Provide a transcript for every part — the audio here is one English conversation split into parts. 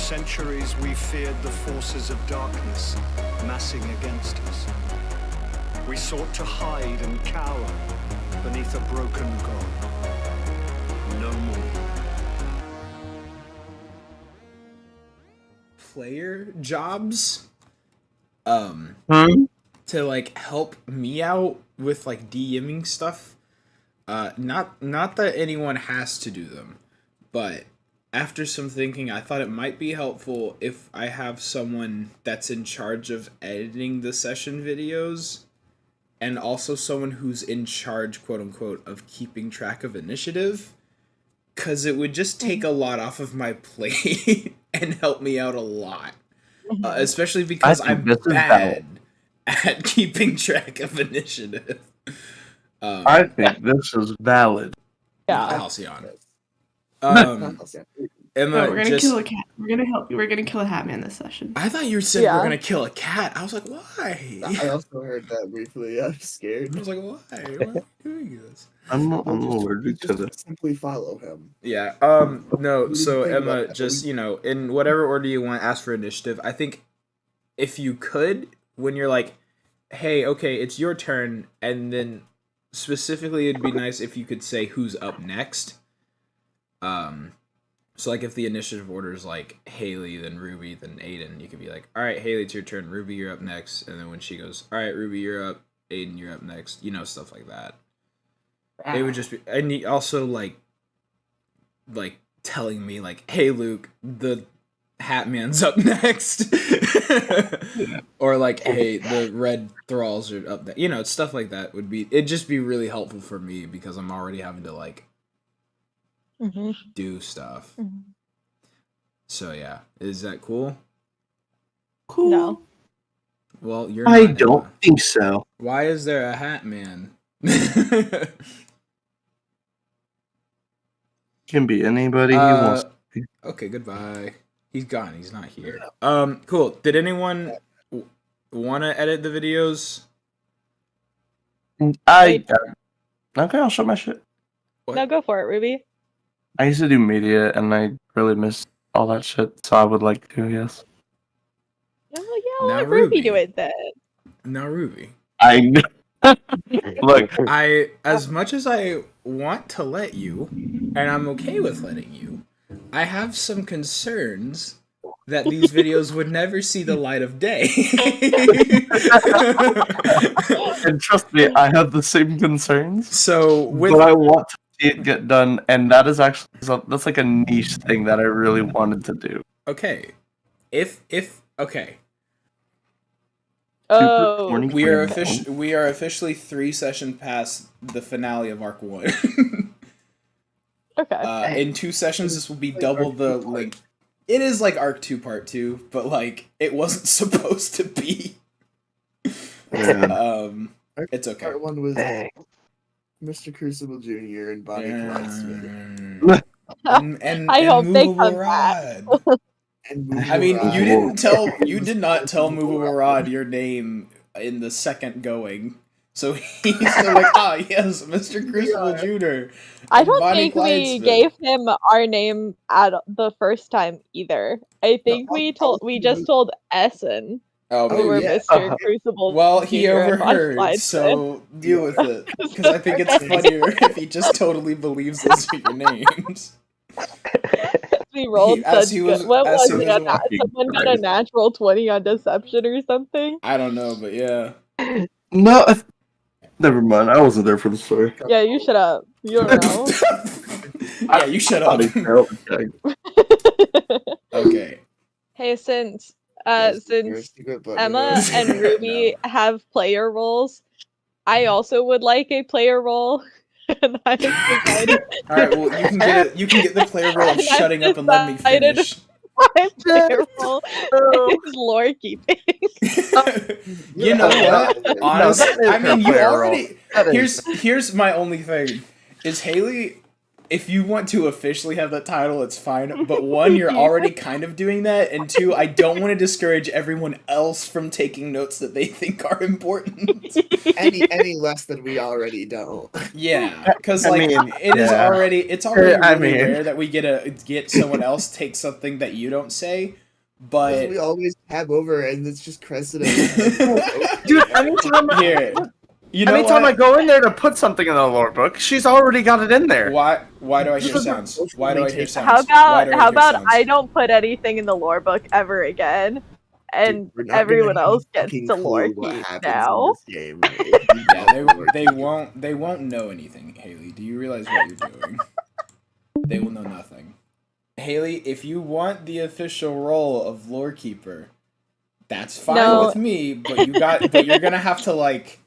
centuries, we feared the forces of darkness massing against us. We sought to hide and cower beneath a broken god. No more. Player jobs, to like help me out with like DMing stuff. Not that anyone has to do them, but after some thinking, I thought it might be helpful if I have someone that's in charge of editing the session videos, and also someone who's in charge, quote unquote, of keeping track of initiative, because it would just take a lot off of my plate and help me out a lot. Especially because I'm bad at keeping track of initiative. I think this is valid. Yeah. Halcyon. No, Emma, we're gonna kill a cat. We're gonna help you. We're gonna kill a hat man this session. I thought you said we're gonna kill a cat. I was like, why? I also heard that briefly. I'm scared. I was like, why? Why are you doing this? I'm allergic to this. Simply follow him. Yeah. No. So Emma, just in whatever order you want, ask for initiative. I think if you could, when you're like, hey, okay, it's your turn, and then specifically, it'd be nice if you could say who's up next. So like if the initiative order is like Haley, then Ruby, then Aiden, you could be like, all right, Haley, it's your turn. Ruby, you're up next. And then when she goes, all right, Ruby, you're up. Aiden, you're up next. Stuff like that. It would just be, and also like telling me like, hey, Luke, the Hat Man's up next. Or like, hey, the Red Thralls are up there. Stuff like that it'd just be really helpful for me because I'm already having to like do stuff. So yeah, is that cool? Cool. No. Well, you're. I don't think so. Why is there a Hat Man? Can be anybody he wants to be. Okay, goodbye. He's gone. He's not here. Cool. Did anyone want to edit the videos? Okay, I'll show my shit. What? No, go for it, Ruby. I used to do media, and I really miss all that shit, so I would like to, yes. Oh, yeah, Now let Ruby Ruby. do it then. No, Ruby. I know. Look, As much as I want to let you, and I'm okay with letting you, I have some concerns that these videos would never see the light of day. and trust me, I have the same concerns. So But I want to see it get done, and that is actually that's like a niche thing that I really wanted to do. okay, okay. Oh, We are officially 3 sessions past the finale of Arc 1. okay. In 2 sessions, this will be double the like. It is like Arc 2 Part 2, but like it wasn't supposed to be. Yeah. It's okay. Part 1 was Mr. Crucible Jr. and Bonnie Clyde And I hope they Movable come back. Rod. and I mean, Movable you did not tell Movable Rod your name in the second going. So he's still like, yes, Mr. Crucible Jr. I don't Bonnie think we Clydesmith. gave him our name at the first time either. I think we just told Essen Oh, we were yeah. Mr. Crucible. well, he Jr. and Bonnie overheard, Clyde. so deal with it. Because I think it's funnier if he just totally believes those are your names. We rolled as such he was- good. What as was he it? was walking. Someone got a natural 20 on deception or something. I don't know, but yeah. No, never mind. I wasn't there for the story. Yeah, you shut up. You don't know. Yeah, you shut up. Okay. Hey, since Emma and Ruby have player roles, I also would like a player role. And I decided Alright, well, you can get the player role of And I've shutting up and let me decided- finish. my player role is lore keeping. You know what? Honestly, that is I mean, her you player already. role. That is- Here's my only thing: is Haley if you want to officially have that title, it's fine. But one, you're already kind of doing that, and two, I don't want to discourage everyone else from taking notes that they think are important. any less than we already don't. Yeah, because I like mean, it's yeah. already really I mean- rare that we get someone else take something that you don't say. But We always tab over, and it's just precedent. Dude, anytime here, you know anytime I what? go in there to put something in the lore book, she's already got it in there. Why do I hear Just sounds? like- Why do I hear sounds? How Why do about how hear about sounds? I don't put anything in the lore book ever again, and We're not gonna everyone have else a gets fucking to clue lore what keep happens now. in this game. If you Yeah, don't they lore keep. they won't know anything, Haley. Do you realize what you're doing? They will know nothing. Haley, if you want the official role of lore keeper, that's fine No. with me, but you're gonna have to like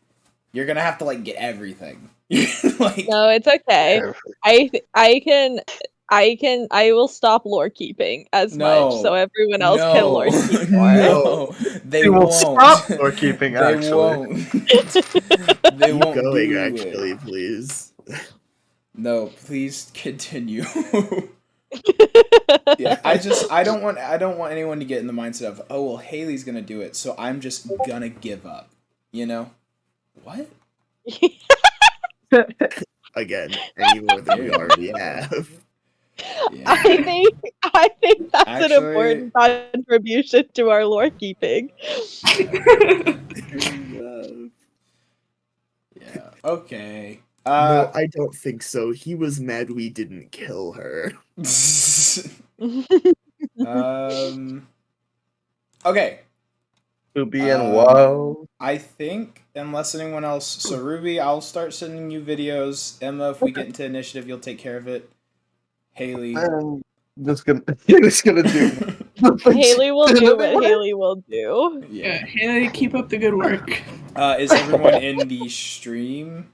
get everything. Like No, it's okay. I will stop lore keeping as much, so everyone else can lore keep more. No, they We will won't. stop lore keeping, They actually. won't. They Keep won't going, do actually, it. please. No, please continue. Yeah, I don't want anyone to get in the mindset of, oh well, Haley's gonna do it, so I'm just gonna give up. You know? What? Again, any more than we already have. Yeah. I think that's Actually- an important contribution to our lore keeping. Yeah. Okay. No, I don't think so. He was mad we didn't kill her. Okay. Ruby and Wow. I think, unless anyone else, so Ruby, I'll start sending you videos. Emma, if we get into initiative, you'll take care of it. Haley. I'm just gonna do. Haley will do what Haley will do. Yeah. Haley, keep up the good work. Is everyone in the stream?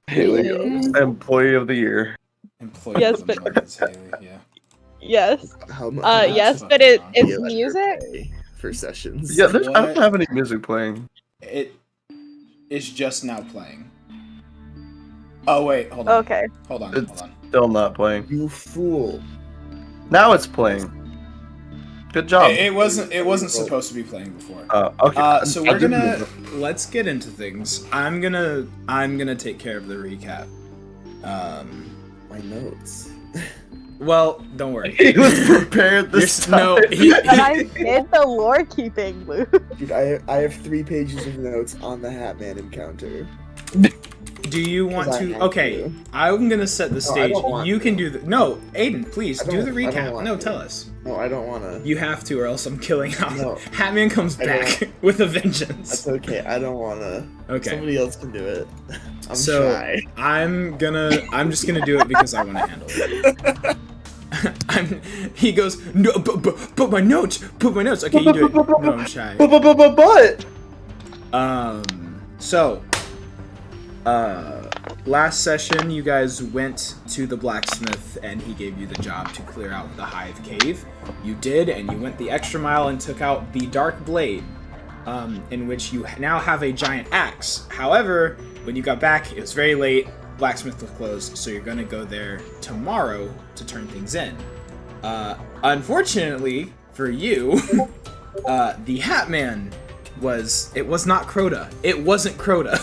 Haley, Mm. employee of the year. Employee Yes, of the but- month is Haley, yeah. Yes. How much? Yes, fucking but wrong. it's music. For sessions. Yeah, I don't What? have any music playing. It's just now playing. Oh wait, hold on. Okay. Hold on. It's- Still not playing. You fool. Now it's playing. Good job. It wasn't supposed to be playing before. Okay. So I we're didn't gonna know. let's get into things. I'm gonna take care of the recap. My notes. Well, don't worry. He was prepared this time. No, But I did the lore keeping, Luke. Dude, I have 3 pages of notes on the Hatman encounter. Do you want 'Cause I to? have Okay, to. I'm gonna set the I stage. don't want You to. can do the. No, Aiden, please I do the don't- I don't recap. want No, to. tell us. No, I don't wanna. You have to, or else I'm killing out. No. Hatman comes I don't back with a vengeance. That's okay. I don't wanna. Okay. Somebody else can do it. I'm So shy. I'm just gonna do it because I want to handle it. He goes, no, but my notes. Put my notes. Okay, you do it. No, I'm shy. But So, last session you guys went to the blacksmith and he gave you the job to clear out the hive cave. You did, and you went the extra mile and took out the dark blade, in which you now have a giant axe. However, when you got back, it was very late. Blacksmith was closed, so you're gonna go there tomorrow to turn things in. Unfortunately for you, the Hatman was not Crota. It wasn't Crota.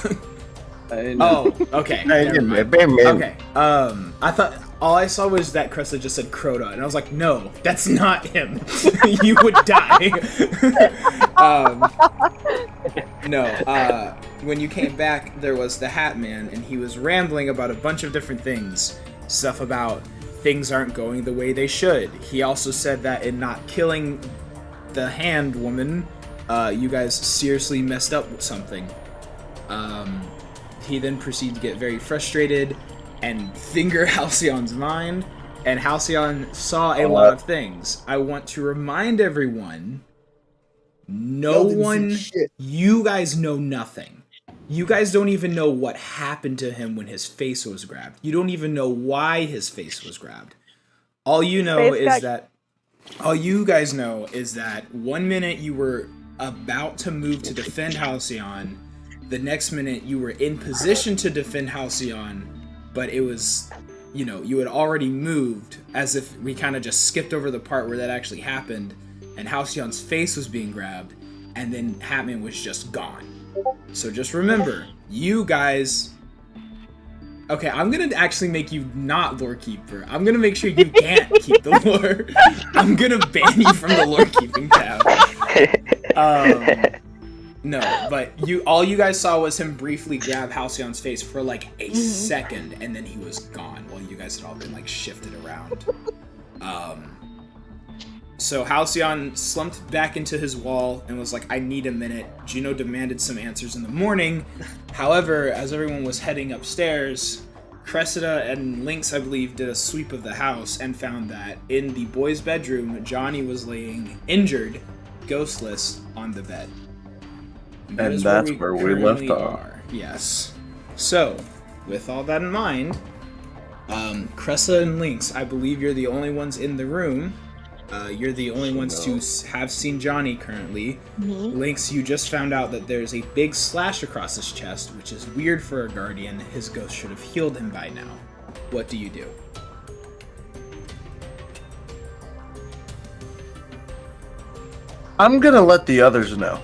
Oh, okay. Never mind. Okay. I thought all I saw was that Cresta just said Crota, and I was like, no, that's not him. You would die. No. When you came back, there was the Hatman, and he was rambling about a bunch of different things. Stuff about things aren't going the way they should. He also said that in not killing the hand woman, you guys seriously messed up with something. He then proceeded to get very frustrated and finger Halcyon's mind, and Halcyon saw a lot of things. I want to remind everyone, you guys know nothing. You guys don't even know what happened to him when his face was grabbed. You don't even know why his face was grabbed. All you guys know is that 1 minute you were about to move to defend Halcyon, the next minute you were in position to defend Halcyon, but it was, you had already moved, as if we kind of just skipped over the part where that actually happened, and Halcyon's face was being grabbed, and then Hatman was just gone. So just remember, you guys... Okay, I'm gonna actually make you not lore keeper. I'm gonna make sure you can't keep the lore. I'm gonna ban you from the lore keeping tab. No, but all you guys saw was him briefly grab Halcyon's face for like a second, and then he was gone while you guys had all been like shifted around. So Halcyon slumped back into his wall and was like, I need a minute. Juno demanded some answers in the morning. However, as everyone was heading upstairs, Cressida and Lynx, I believe, did a sweep of the house and found that in the boys' bedroom, Johnny was laying injured, ghostless, on the bed. That And is that's where we left currently off. are. Yes. So, with all that in mind, Cressida and Lynx, I believe you're the only ones in the room. You're the only ones to have seen Johnny currently. Lynx, you just found out that there's a big slash across his chest, which is weird for a guardian. His ghost should have healed him by now. What do you do? I'm gonna let the others know.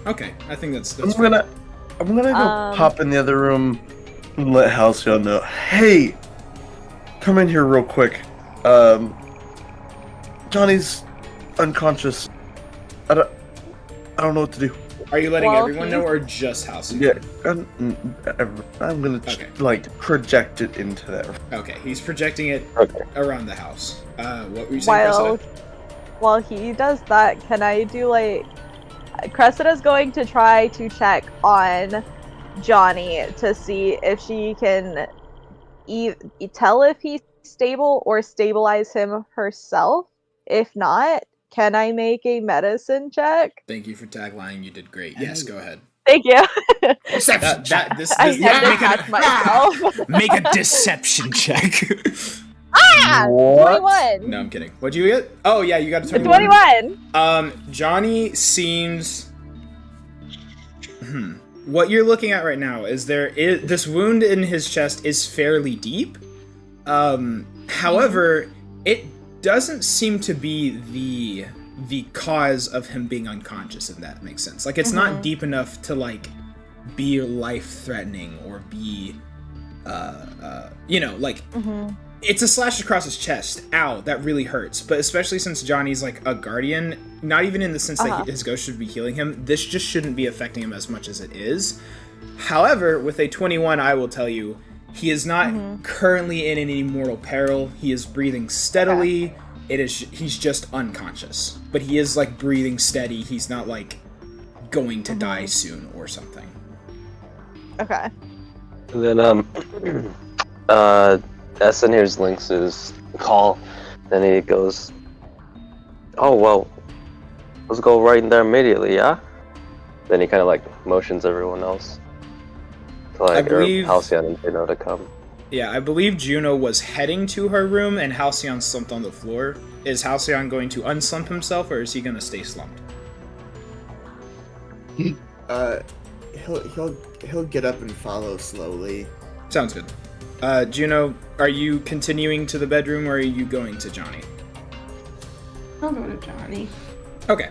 Okay, I think that's I'm fair. gonna go pop in the other room and let Halcyon know. Hey, come in here real quick. Johnny's unconscious. I don't know what to do. Are you letting Well, everyone know or just Halcyon? Yeah, I'm gonna Okay. project it into that. Okay, he's projecting it around the house. What were you saying, While Cressida? while he does that, can I do like Cressida's going to try to check on Johnny to see if she can tell if he's stable or stabilize him herself. If not, can I make a medicine check? Thank you for taglining. You did great. Yes, go ahead. Thank you. Deception check. I had to catch myself. Make a deception check. What? 21. No, I'm kidding. What'd you get? Oh yeah, you got a 21. 21. Johnny seems. What you're looking at right now is this wound in his chest is fairly deep. However, it doesn't seem to be the cause of him being unconscious, if that makes sense. Like, it's not deep enough to like be life-threatening or be it's a slash across his chest. Ow, that really hurts. But especially since Johnny's like a guardian, not even in the sense that his ghost should be healing him, this just shouldn't be affecting him as much as it is. However, with a 21, I will tell you, he is not currently in any mortal peril. He is breathing steadily. He's just unconscious. But he is like breathing steady. He's not like going to die soon or something. Okay. And then Essen hears Lynx's call. Then he goes, "Oh well, let's go right in there immediately, yeah?" Then he kind of like motions everyone else to like Halcyon and Juno to come. Yeah, I believe Juno was heading to her room and Halcyon slumped on the floor. Is Halcyon going to unslump himself or is he going to stay slumped? He'll get up and follow slowly. Sounds good. Juno, are you continuing to the bedroom or are you going to Johnny? I'll go to Johnny. Okay.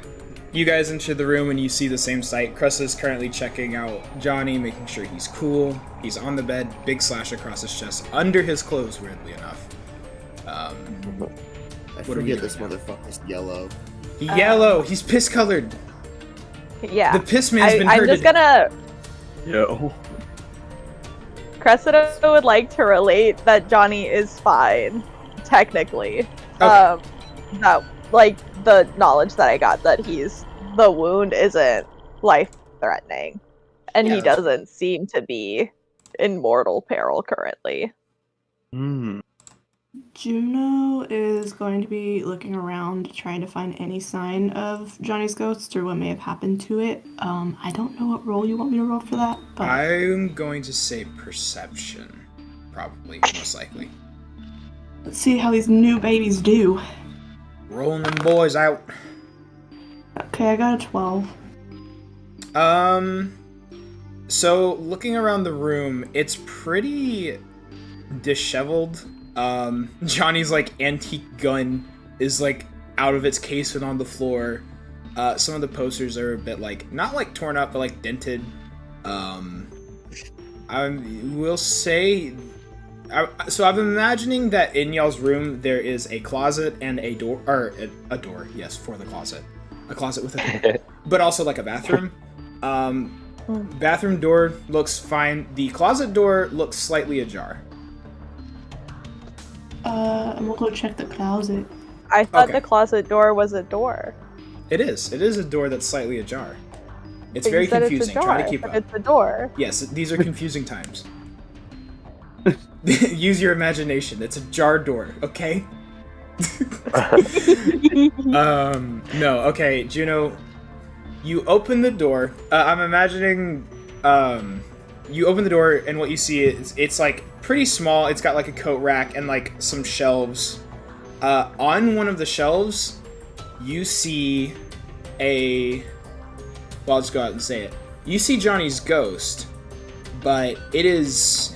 You guys enter the room and you see the same sight. Cressa's currently checking out Johnny, making sure he's cool. He's on the bed, big slash across his chest, under his clothes, weirdly enough. I What are we forget doing this now? motherfucker's yellow. Yellow! He's piss-colored! Yeah. The piss man's been I'm herded. just gonna. Yo. Cressida would like to relate that Johnny is fine, technically. Okay. That like the knowledge that I got that the wound isn't life-threatening, and Yeah, he that's doesn't seem to be in mortal peril currently. Juno is going to be looking around, trying to find any sign of Johnny's ghost or what may have happened to it. I don't know what roll you want me to roll for that, but I'm going to say perception. Probably, most likely. let's see how these new babies do. Rolling them boys out. Okay, I got a 12. So looking around the room, it's pretty disheveled. Johnny's like antique gun is like out of its case and on the floor. Some of the posters are a bit like not like torn up but like dented. I will say, so I'm imagining that in y'all's room there is a closet and a door, or a door, yes, for the closet, a closet with a door, but also like a bathroom. Bathroom door looks fine. The closet door looks slightly ajar. I'm gonna go check the closet. I thought Okay. the closet door was a door. It is. It is a door that's slightly ajar. It's But very you said confusing. It's a Try door, to keep but up. It's a door. Yes, these are confusing times. Use your imagination. It's a jar door, okay? No, okay, Juno, you open the door. I'm imagining, you open the door and what you see is, it's like pretty small. It's got like a coat rack and like some shelves. On one of the shelves, you see well, I'll just go out and say it. You see Johnny's ghost, but it is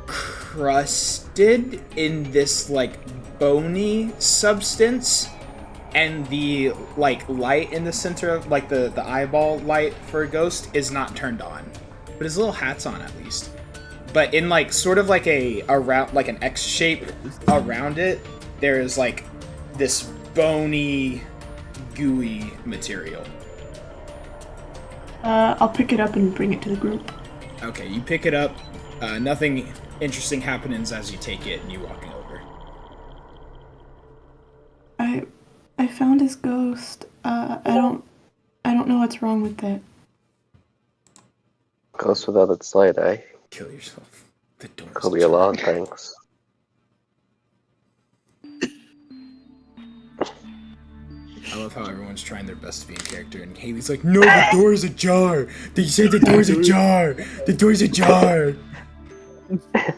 crusted in this like bony substance, and the like light in the center of like the eyeball light for a ghost is not turned on, but his little hat's on at least. But in like sort of like a around like an X shape around it, there is like this bony, gooey material. I'll pick it up and bring it to the group. Okay, you pick it up. Nothing interesting happens as you take it and you walk it over. I found his ghost. I don't know what's wrong with it. Ghost without its light, eh? Kill yourself. The door's Could be a ajar. lot of things. I love how everyone's trying their best to be in character, and Haley's like, "No, the door's ajar. They say the door's ajar. The door's ajar."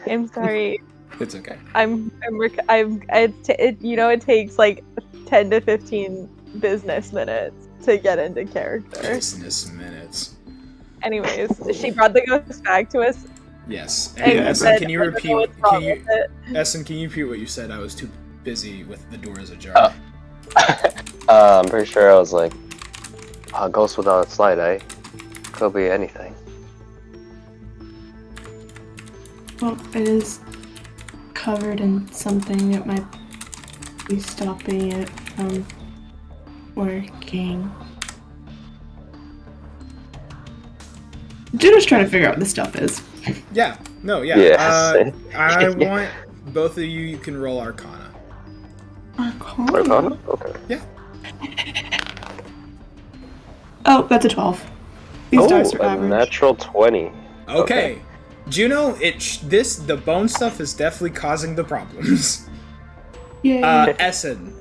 I'm sorry. It's okay. It takes like 10 to 15 business minutes to get into character. Business minutes. Anyways, she brought the ghost back to us. Yes. And And Essen, said, can you "I don't know repeat? what's wrong with it." Essen, can you repeat what you said? I was too busy with the door's ajar. I'm pretty sure I was like, ghost without its light, eh? Could be anything. Well, it is covered in something that might be stopping it from working. Juno's trying to figure out what this stuff is. Yeah. No. Yeah. Yes. I want both of you. You can roll Arcana. Arcana? Okay. Yeah. Oh, that's a 12. These dice are a average. natural 20. Okay. Juno, the bone stuff is definitely causing the problems. Yay. Essen.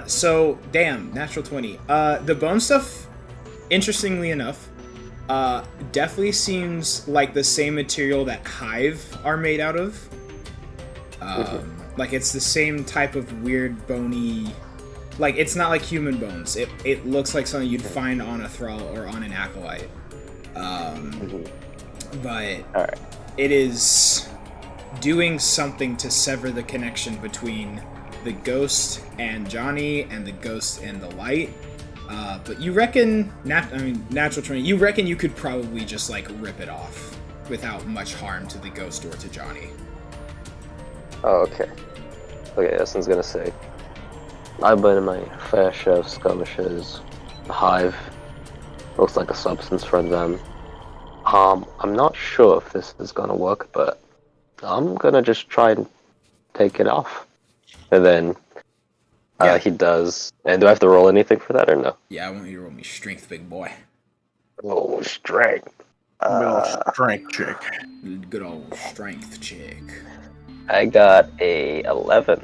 So damn, natural 20. The bone stuff, interestingly enough, definitely seems like the same material that Hive are made out of. Like it's the same type of weird bony. Like it's not like human bones. It looks like something you'd find on a thrall or on an acolyte. But Alright. it is doing something to sever the connection between the ghost and Johnny and the ghost and the light. But you reckon, natural 20, you reckon you could probably just like rip it off without much harm to the ghost or to Johnny. Oh, okay. Okay, Essen's gonna say, I've been in my fair share of skirmishes. The Hive looks like a substance for them. I'm not sure if this is gonna work, but I'm gonna just try and take it off. And then Yeah. he does. And do I have to roll anything for that or no? Yeah, I want you to roll me strength, big boy. Oh, strength. Strength check. Good old strength check. I got a 11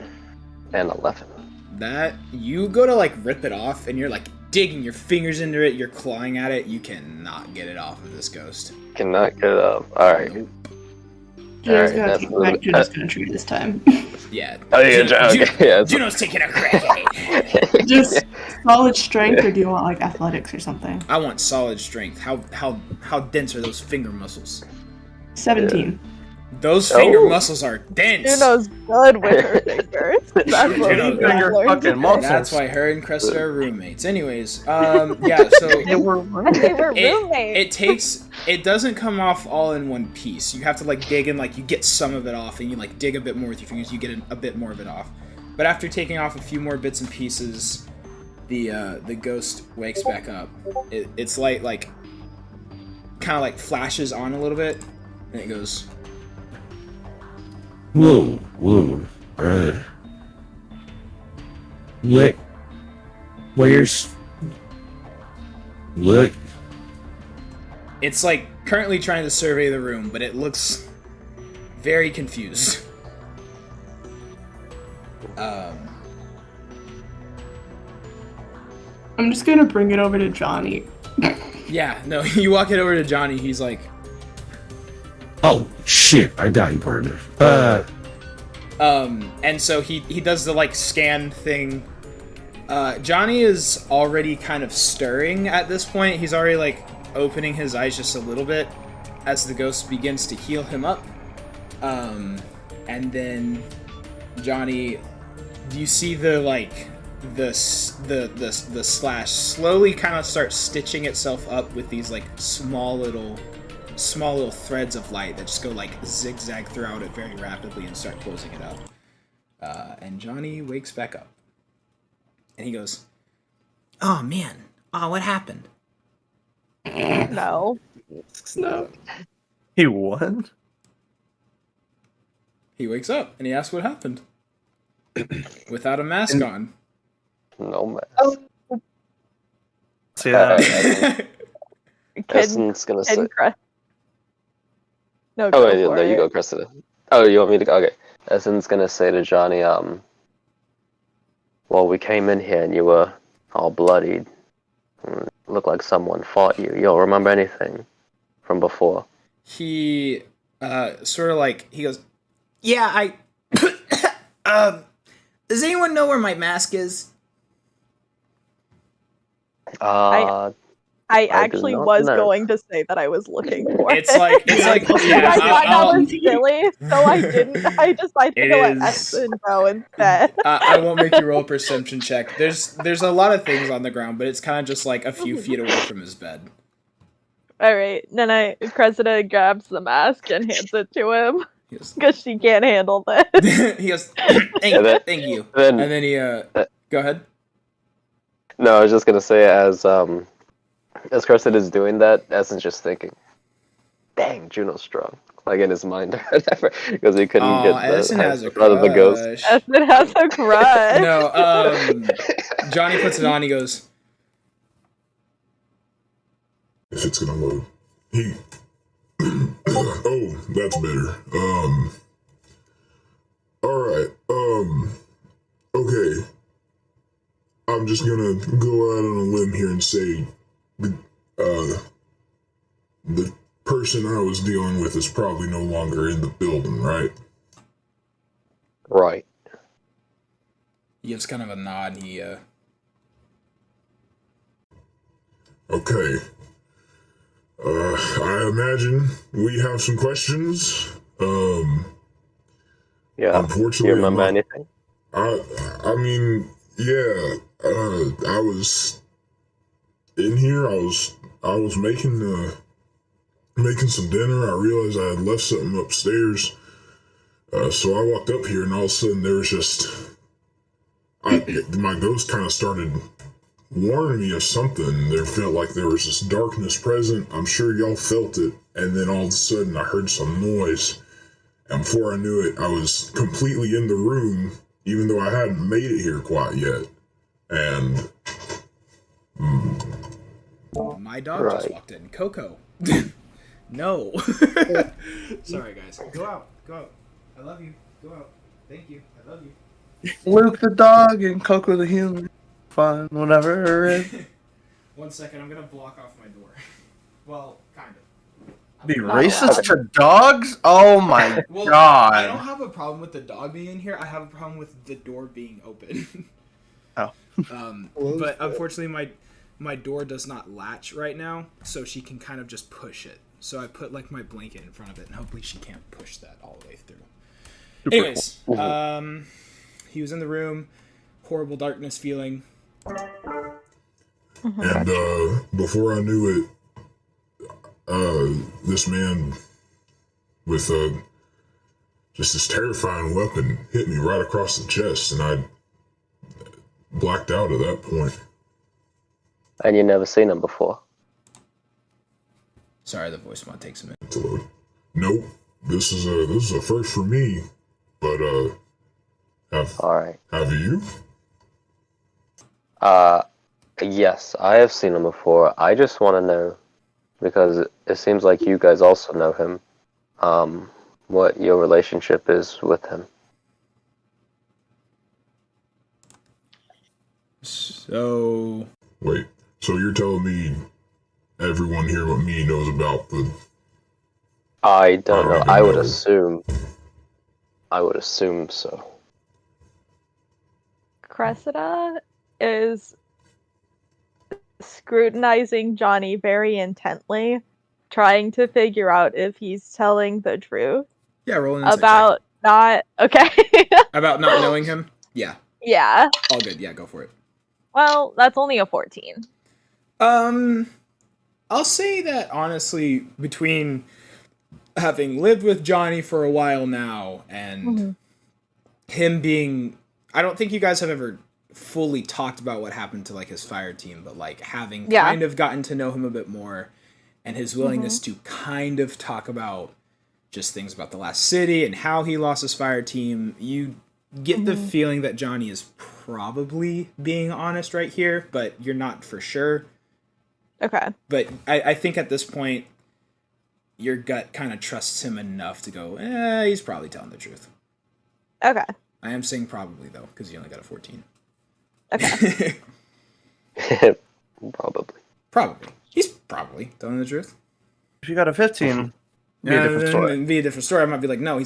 and 11. That, you go to like rip it off and you're like digging your fingers into it, you're clawing at it, you cannot get it off of this ghost. Cannot get it up. Alright. Nope. Juno's Alright, gonna that's take a it back. little- Juno's gonna trigger this time. Yeah. Oh, yeah, okay, yeah, Juno's taking a crack at it. Just solid strength, or do you want like athletics or something? I want solid strength. How dense are those finger muscles? 17. Those finger muscles are dense. Juno's good with her fingers. That's what Juno, we finger learned. fucking muscles. That's why her and Cressida are roommates. Anyways, yeah, so They were They were roommates. it doesn't come off all in one piece. You have to like dig and like you get some of it off, and you like dig a bit more with your fingers, you get a bit more of it off. But after taking off a few more bits and pieces, the ghost wakes back up. Its light like kind of like flashes on a little bit, and it goes, Whoa. Look. Where's... Look. it's like currently trying to survey the room, but it looks very confused. I'm just gonna bring it over to Johnny. Yeah, no, you walk it over to Johnny, he's like, Oh, shit. I got you, partner. and so he does the like scan thing. Johnny is already kind of stirring at this point. He's already like opening his eyes just a little bit as the ghost begins to heal him up. And then Johnny, do you see the like the slash slowly kind of starts stitching itself up with these like small little threads of light that just go like zigzag throughout it very rapidly and start closing it up. And Johnny wakes back up. And he goes, "Oh man, what happened?" No. No. He won? He wakes up and he asks what happened. Without a mask on. No man. See that? Essen's gonna say. No, Oh go wait, for no, it. you go, Cressida. Oh, you want me to go? Okay. Essen's gonna say to Johnny, well, we came in here and you were all bloodied. Looked like someone fought you. You don't remember anything from before. He sort of like he goes, "Yeah, I does anyone know where my mask is?" I do actually not was know. going to say that I was looking for It's it. like I yeah, thought that I'll- was silly, so I didn't. I decided It to let is- Essen go instead. I won't make you roll a perception check. There's a lot of things on the ground, but it's kind of just like a few feet away from his bed. All right, then Cressida grabs the mask and hands it to him He goes, because she can't handle this. he goes, thank you. Then, And then he go ahead. no, I was just gonna say as Cressida's doing that, Essen's just thinking, "Dang, Juno's strong." Like in his mind or whatever, because he couldn't get Edison has a out of the ghost. crush. Essen has a crush. No, Johnny puts it on. He goes, If it's gonna load. He oh, that's better. Alright, okay. I'm just gonna go out on a limb here and say the person I was dealing with is probably no longer in the building, right? Right. he gives kind of a nod. He Okay. I imagine we have some questions. Yeah. Unfortunately, You remember I'm not- anything? I mean, yeah. I was in here. I was making some dinner. I realized I had left something upstairs. So I walked up here, and all of a sudden there was just my ghost kind of started warning me of something. There felt like there was this darkness present. I'm sure y'all felt it. And then all of a sudden I heard some noise. And before I knew it, I was completely in the room, even though I hadn't made it here quite yet. And my dog just Right. walked in. Coco. No. Sorry, guys. Go out. I love you. Go out. Thank you. I love you. Luke the dog and Coco the human. Fine, whatever. 1 second. I'm gonna block off my door. Well, kind of. Be racist to dogs? Oh my Well, god. I don't have a problem with the dog being in here. I have a problem with the door being open. Oh. But unfortunately, my door does not latch right now, so she can kind of just push it. so I put like my blanket in front of it, and hopefully she can't push that all the way through. Super Anyways, he was in the room, horrible darkness feeling. And before I knew it, this man with just this terrifying weapon hit me right across the chest, and I blacked out at that point. And you never seen him before? Sorry, the voice mod takes a minute. To load. Nope, this is a first for me, but Alright. have you? Yes, I have seen him before. I just want to know, because it seems like you guys also know him, what your relationship is with him. So... Wait, so you're telling me everyone here but me knows about the... I don't know. I would know. assume so. Cressida is scrutinizing Johnny very intently, trying to figure out if he's telling the truth Yeah, roll an insight about not... Okay. check. About not knowing him? Yeah. Yeah. All good. Yeah, go for it. Well, that's only a 14. I'll say that honestly, between having lived with Johnny for a while now and him being, I don't think you guys have ever fully talked about what happened to like his fire team, but like having kind of gotten to know him a bit more and his willingness to kind of talk about just things about the last city and how he lost his fire team, you get the feeling that Johnny is probably being honest right here, but you're not for sure. Okay. But I think at this point, your gut kind of trusts him enough to go, he's probably telling the truth. Okay. I am saying probably, though, because you only got a 14. Okay. Probably. Probably. He's probably telling the truth. If you got a 15, be a different story. It'd be a different story. I might be like, no,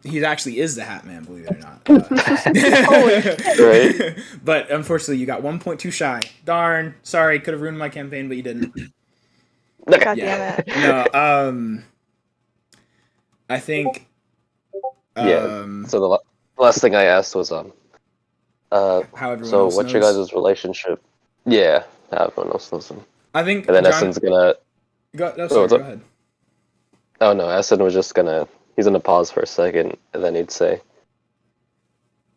he actually is the Hat Man, believe it or not. Right. But unfortunately, you got 1 point too shy. Darn. Sorry, could have ruined my campaign, but you didn't. God damn it. No, I think... So the last thing I asked was, how everyone so else what's your knows. guys' relationship? Yeah, how everyone else knows him. I think And then John... Essen's gonna... Go what's up? ahead. Oh no, Essen was just he's gonna pause for a second, and then he'd say,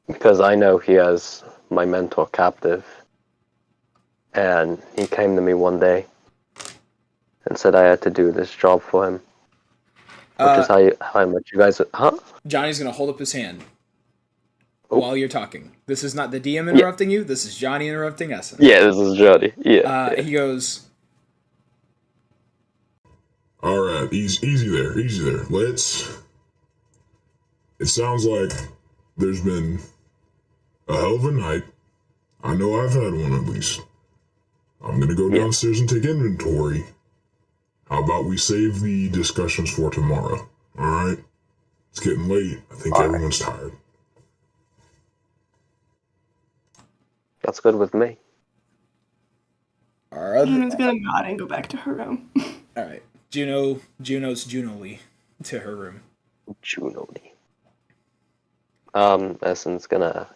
because I know he has my mentor captive, and he came to me one day and said I had to do this job for him, which is how much you guys... Huh? Johnny's gonna hold up his hand while you're talking. This is not the DM interrupting you. This is Johnny interrupting Essen. Yeah, this is Johnny. Yeah. He goes... All right, easy there. It sounds like there's been a hell of a night. I know I've had one at least. I'm gonna go downstairs and take inventory. How about we save the discussions for tomorrow? All right? It's getting late. I think everyone's tired. That's good with me. Juno's gonna nod and go back to her room. All right. Juno's Juno-ly to her room. Juno-ly. Essen's gonna...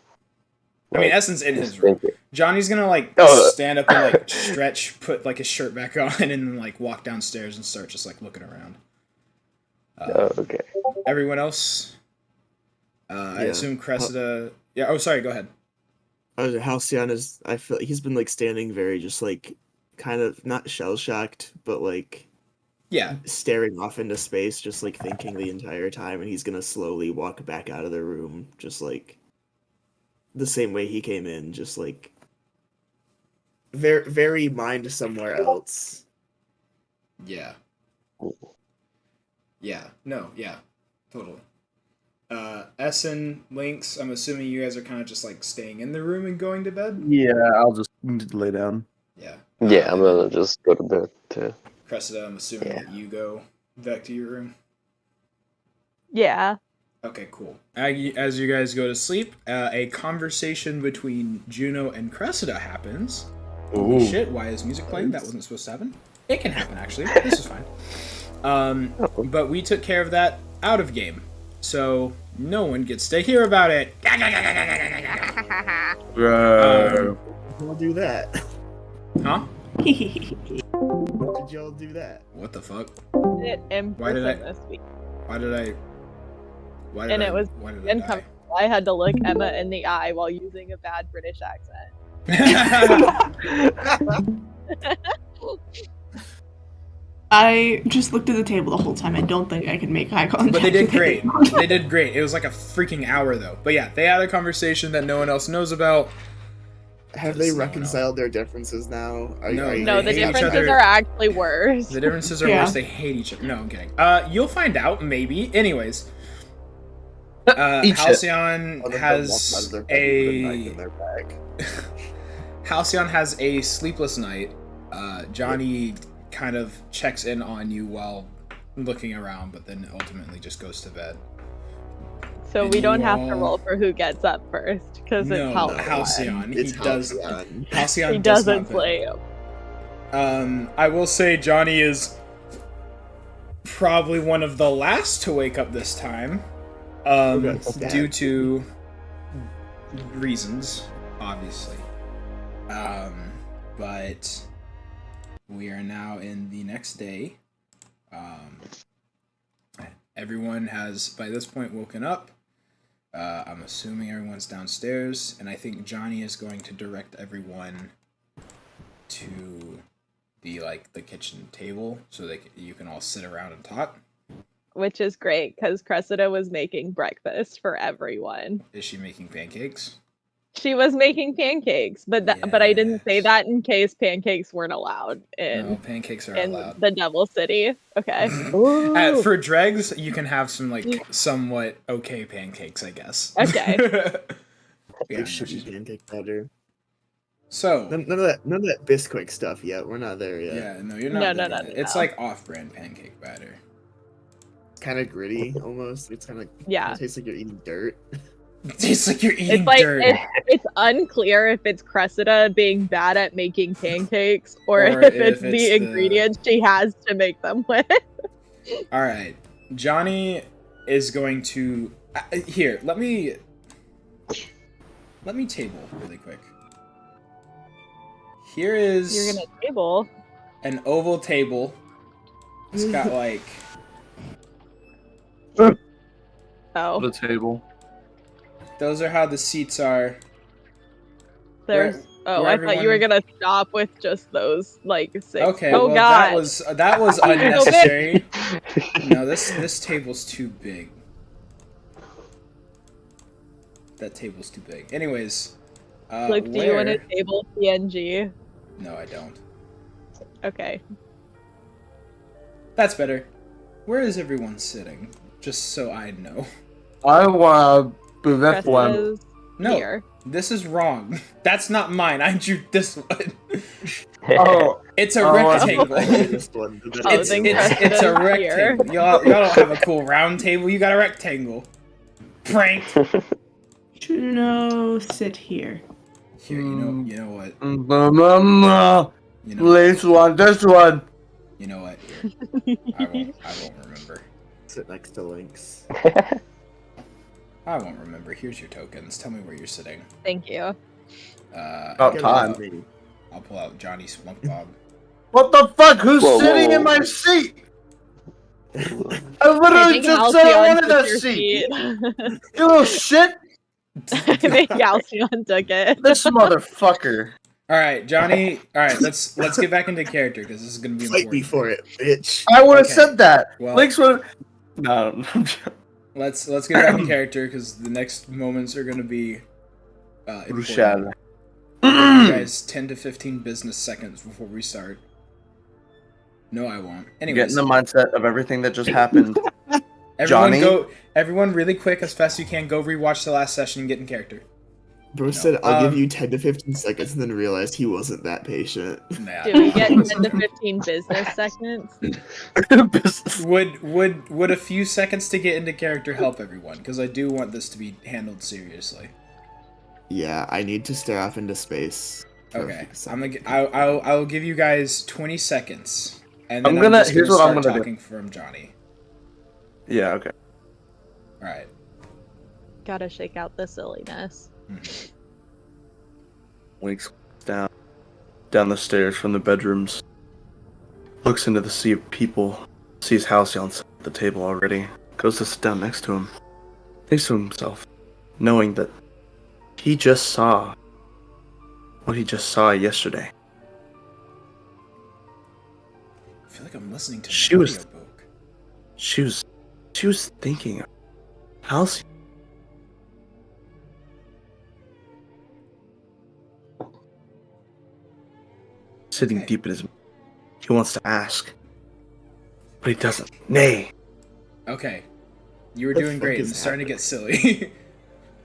I mean, Essen's in his room. Johnny's gonna, stand up and, stretch, put, his shirt back on, and then, walk downstairs and start just, looking around. Okay. Everyone else? I assume Cressida... Yeah, oh, sorry, go ahead. Halcyon is... I feel he's been, standing very just, kind of, not shell-shocked, but, yeah, staring off into space, just thinking the entire time, and he's gonna slowly walk back out of the room, just the same way he came in, just very, very mind somewhere else. Yeah. Yeah. No. Yeah. Totally. Essen, Lynx. I'm assuming you guys are kind of just staying in the room and going to bed. Yeah, I'll just lay down. Yeah. Yeah, I'm gonna just go to bed too. Cressida, I'm assuming that you go back to your room. Yeah. Okay, cool. As you guys go to sleep, a conversation between Juno and Cressida happens. Holy shit, why is music playing? That wasn't supposed to happen. It can happen, actually. This is fine. But we took care of that out of game, so no one gets to hear about it. We'll do that. Huh? Why did y'all do that? What the fuck? It in Why did I- person this week. Why did I And it was why did I die? uncomfortable. I had to look Emma in the eye while using a bad British accent. I just looked at the table the whole time. I don't think I could make eye contact. But they did with great. anyone. They did great. It was like a freaking hour though. But yeah, they had a conversation that no one else knows about. Have they reconciled their differences now? No, No, the hate each differences other. are actually worse. The differences are Yeah. worse. They hate each other. No, I'm kidding. You'll find out maybe. Anyways, Eat shit. Halcyon Other than has walk out of their bed with a knife a in their bag. Halcyon has a sleepless night. Johnny kind of checks in on you while looking around, but then ultimately just goes to bed. So And we don't you have to all- roll for who gets up first, because No, it's Halcyon. Halcyon. It's He does. Halcyon. Halcyon He does doesn't not play him. I will say Johnny is probably one of the last to wake up this time. got stabbed? Due to reasons, obviously. But we are now in the next day. Everyone has, by this point, woken up. I'm assuming everyone's downstairs, and I think Johnny is going to direct everyone to the kitchen table so you can all sit around and talk. Which is great, because Cressida was making breakfast for everyone. Is she making pancakes? She was making pancakes, but I didn't say Yes. that in case pancakes weren't allowed in No, pancakes are in allowed. the Devil City. Okay. For dregs, you can have some somewhat okay pancakes, I guess. Okay. Yeah, no, It should be she's- pancake batter. so None of that Bisquick stuff yet. We're not there yet. yeah, no, you're No, not. no, there no, yet. It's no. like off-brand pancake batter. It's kind of gritty almost. It's kind of Yeah. It tastes like you're eating dirt. It tastes like you're eating It's like dirt. it's unclear if it's Cressida being bad at making pancakes or, Or if if it's it's the ingredients she has to make them with. All right, Johnny is going to here. Let me table really quick. Here is You're gonna table. an oval table. It's got like Oh, The table. those are how the seats are. there's. Oh, where I thought you were everyone- gonna stop with just those like six. Okay, Oh well God. that was unnecessary. No, this table's too big. That table's too big. Anyways, Look, do you want a where- table PNG? No, I don't. Okay. That's better. Where is everyone sitting? Just so I know. I wanna do this one. Cressida's No, here. this is wrong. That's not mine. I drew this one. Oh, It's a Oh, rectangle. This one. Oh, It's then a Cressida's here. rectangle. Y'all don't have a cool round table. You got a rectangle. Prank. No, sit here. Here, you know what? no. You know, This one. you know what? Here. I won't remember. Sit next to Lynx. I won't remember. Here's your tokens. Tell me where you're sitting. Thank you. About Get time. off me. I'll pull out Johnny Spunk Bob. What the fuck? Who's Whoa, whoa, sitting in whoa. my seat? I I literally think just said I Halcyon wanted took that your seat. seat. You little shit. I think Halcyon took it. This motherfucker. All right, Johnny. All right, let's get back into character because this is gonna be Fight me important. for it, bitch. I would have Okay. said that. Well- Lynx would. No. Let's get back in character because the next moments are gonna be important. Rushal. You guys 10 to 15 business seconds before we start. No, I won't. Get Anyways, in the mindset of everything that just happened. everyone Johnny? everyone really quick as fast as you can. Go rewatch the last session and get in character. Bro said, I'll give Um, you 10 to 15 seconds and then realized he wasn't that patient. Nah. Do we get 10 to 15 business seconds? Would a few seconds to get into character help everyone? Because I do want this to be handled seriously. Yeah, I need to stare off into space. for a Okay, few I'm gonna. seconds. I'll give you guys 20 seconds And then I'm just here's gonna what I'm start gonna do. talking from Johnny. Yeah, okay. All right. Gotta shake out the silliness. Winks down the stairs from the bedrooms. Looks into the sea of people. Sees Halcyon at the table already. Goes to sit down next to him. Thinks to himself, knowing that he just saw what he just saw yesterday. I feel like I'm listening to She an was- audiobook. She was thinking of Halcyon. Sitting Okay. deep in his mind. He wants to ask, but he doesn't. Nay. Okay. You were The doing fuck great. is I'm starting to get silly.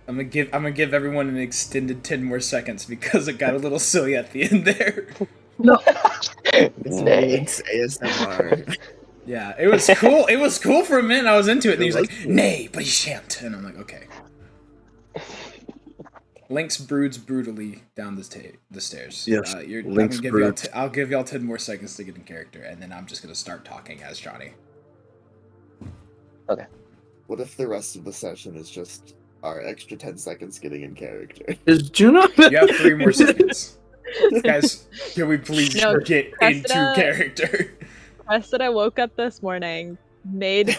I'm gonna give everyone an extended 10 more seconds because it got a little silly at the end there. It's Nay. Link's ASMR. Yeah, it was cool. It was cool for a minute. I was into it, and It he was was like, cool. "Nay, but he shan't," and I'm like, "Okay." Lynx broods brutally down the stairs. Yes, I'm Lynx gonna give y'all broods. I'll give y'all 10 more seconds to get in character, and then I'm just gonna start talking as Johnny. What if the rest of the session is just our extra 10 seconds getting in character? Is Juno? You have 3 more seconds, guys. Can we please No, get Cressida- into character? Cressida woke up this morning, made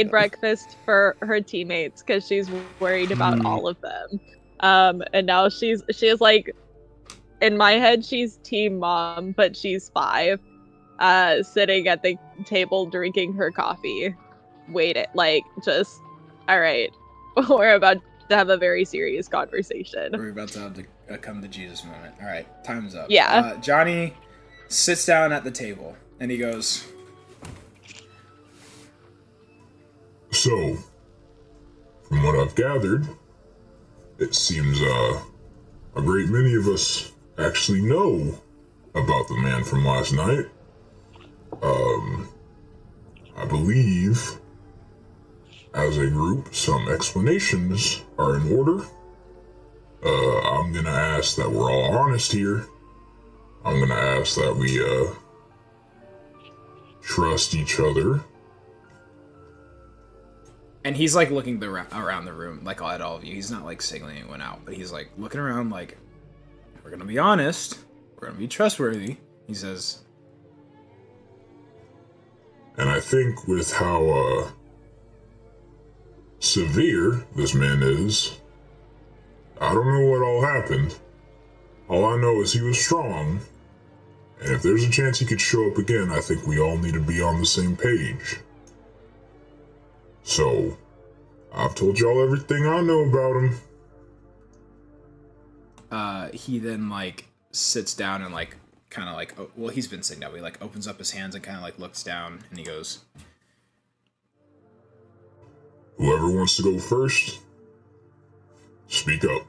breakfast for her teammates because she's worried about all of them. And now she is like, in my head she's team mom, but she's 5, sitting at the table drinking her coffee. Just all right. We're about to have a very serious conversation. We're about to have the come to Jesus moment. All right, time's up. Yeah. Johnny sits down at the table and he goes, So, from what I've gathered, it seems a great many of us actually know about the man from last night. I believe, as a group, some explanations are in order. I'm gonna ask that we're all honest here. I'm gonna ask that we, trust each other. and he's like looking around the room, like at all of you. He's not like singling anyone out, but he's like looking around, like, we're gonna be honest, we're gonna be trustworthy. He says, And I think with how, severe this man is, I don't know what all happened. All I know is he was strong, and if there's a chance he could show up again, I think we all need to be on the same page. So, I've told y'all everything I know about him. he then like sits down and like kind of like, well, he's been sitting down, but he like opens up his hands and kind of like looks down and he goes, Whoever wants to go first, speak up.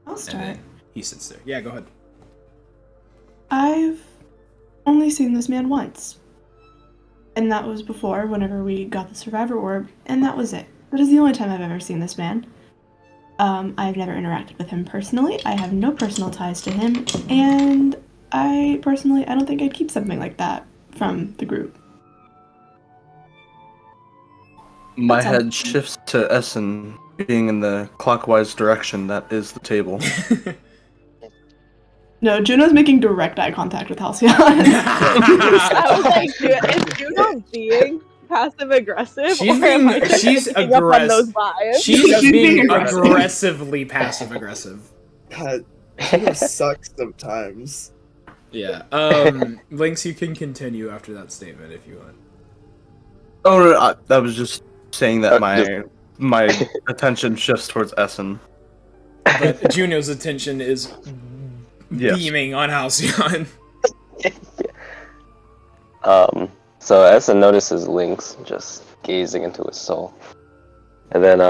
I'll and start. then he sits there. Yeah, go ahead. I've only seen this man once. And that was before, whenever we got the survivor orb, and that was it. That is the only time I've ever seen this man. I've never interacted with him personally. I have no personal ties to him, and I don't think I'd keep something like that from the group. My That's all. head shifts to Essen being in the clockwise direction that is the table. No, Juno's making direct eye contact with Halcyon. I was like, is Juno being passive aggressive? She's picking up on those aggressive. vibes? She's She's being being aggressive. aggressively passive aggressive. God, Juno sucks sometimes. Yeah. Lynx, you can continue after that statement if you want. Oh, no, I was just saying that just- my attention shifts towards Essen. But Juno's attention is Yes. beaming on Halcyon. So Essen notices Lynx just gazing into his soul. And then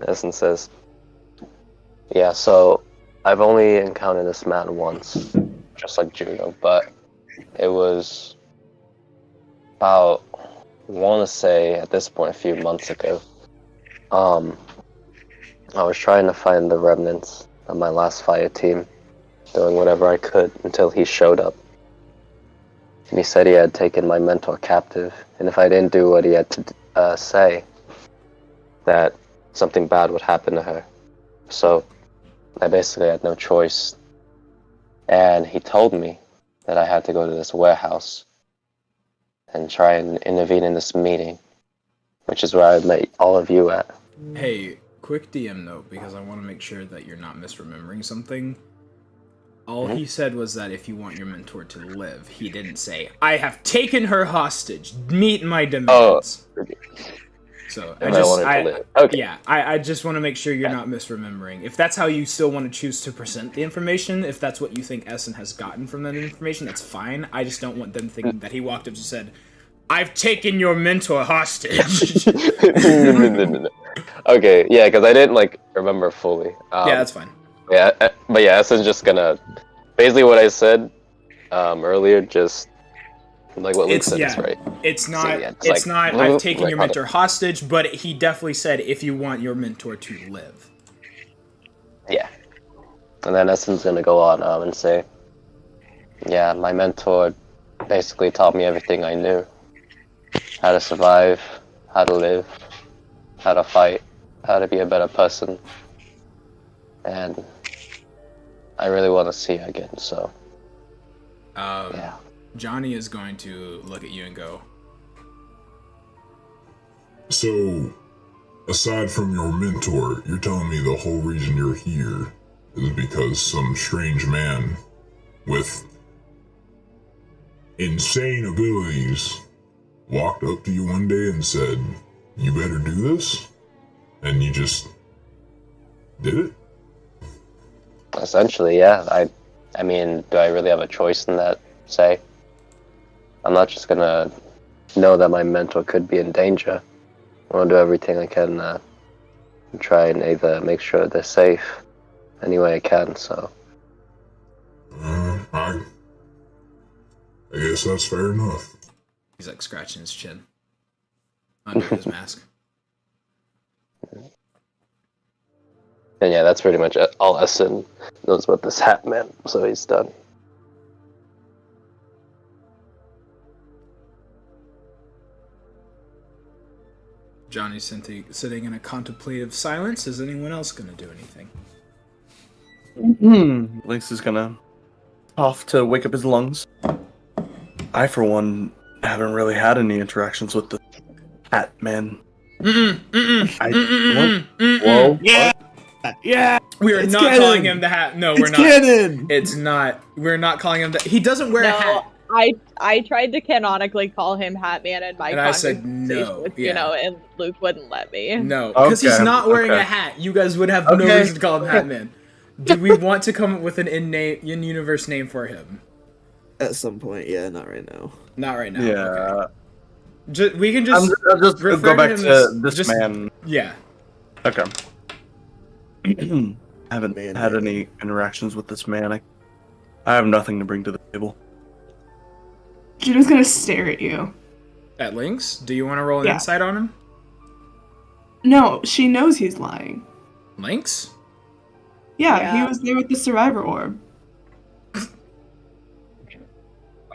Essen says, yeah, so I've only encountered this man once, just like Juno, but it was about, I want to say at this point, a few months ago. I was trying to find the remnants of my last fire team, doing whatever I could until he showed up. and he said he had taken my mentor captive, and if I didn't do what he had to say, that something bad would happen to her. So I basically had no choice, and he told me that I had to go to this warehouse and try and intervene in this meeting, which is where I met all of you at. Hey, quick DM note, because I want to make sure that you're not misremembering something. All he said was that if you want your mentor to live, he didn't say, I have taken her hostage, meet my demands. Oh, so and I wanted to live. Okay. Yeah, I just want to make sure you're not misremembering. If that's how you still want to choose to present the information, if that's what you think Essen has gotten from that information, that's fine. I just don't want them thinking that he walked up and said, I've taken your mentor hostage. No. Okay, yeah, because I didn't like remember fully. Yeah, that's fine. Yeah, but yeah, Essen's just gonna basically what I said earlier, just like what Luke said is right. It's not. So, yeah, it's like, not. I've taken your mentor hostage, but he definitely said if you want your mentor to live. Yeah, and then Essen's gonna go on and say, yeah, my mentor basically taught me everything I knew: how to survive, how to live, how to fight, how to be a better person, and I really want to see her again. So, yeah. Johnny is going to look at you and go, So, aside from your mentor, you're telling me the whole reason you're here is because some strange man with insane abilities walked up to you one day and said, you better do this? And you just did it? Essentially, yeah. I mean, do I really have a choice in that, say? I'm not just gonna know that my mentor could be in danger. I want to do everything I can to try and either make sure they're safe any way I can, so. I guess that's fair enough. he's like scratching his chin under his mask. And yeah, that's pretty much all Essen knows what this hat meant, so he's done. Johnny's sitting in a contemplative silence. Is anyone else going to do anything? Lynx is gonna off to wake up his lungs. I, for one, haven't really had any interactions with the hat man. Whoa. Yeah. Yeah. We are It's not canon. calling him the hat. No, we're It's not. canon. It's not. We're not calling him that. He doesn't wear a hat. I tried to canonically call him Hatman in my And I said conversation no, with yeah. and Luke wouldn't let me. No, because he's Okay, not wearing okay. a hat. You guys would have no Okay. reason to call him Hatman. Do we want to come up with an in-universe name for him? At some point, yeah, not right now. Not right now. Yeah. Okay. We can just. I'll just refer go back him to as- this just- man. Yeah. Okay. Haven't had any interactions with this man. I have nothing to bring to the table. Juno's gonna stare at you. At Lynx, do you want to roll an Yeah. insight on him? No, she knows he's lying. Lynx? Yeah, he Yeah. was there with the survivor orb.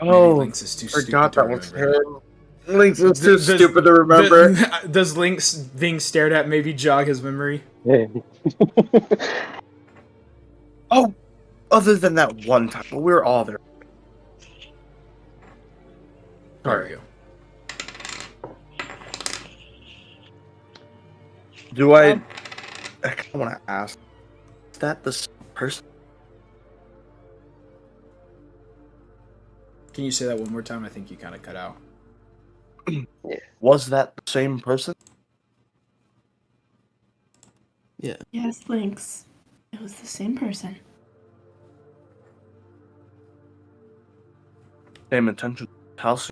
Maybe Lynx is too forgot stupid that to was remember. him. Lynx is too Does- stupid to remember. Does Lynx being stared at maybe jog his memory? Oh, other than that one time, but we were all there. There you Do I? I kind of want to ask. Is that the same person? Can you say that one more time? I think you kind of cut out. Was that the same person? Yeah. Yes, Lynx. It was the same person. Same intention. House.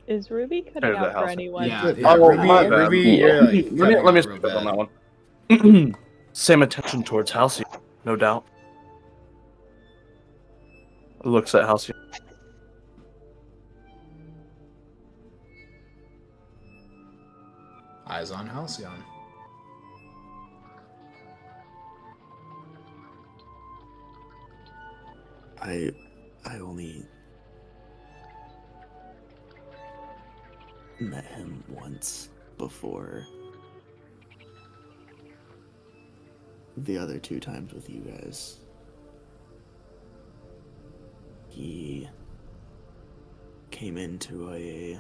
Is Ruby cutting There's out that for house. anyone? Yeah, Oh, Ruby, my bad. Ruby, Yeah. you're like Let me cutting out speak real up on bad. that one. Same attention towards Halcyon, no doubt. Looks at Halcyon. Eyes on Halcyon. I only met him once before. The other 2 times with you guys. He came into a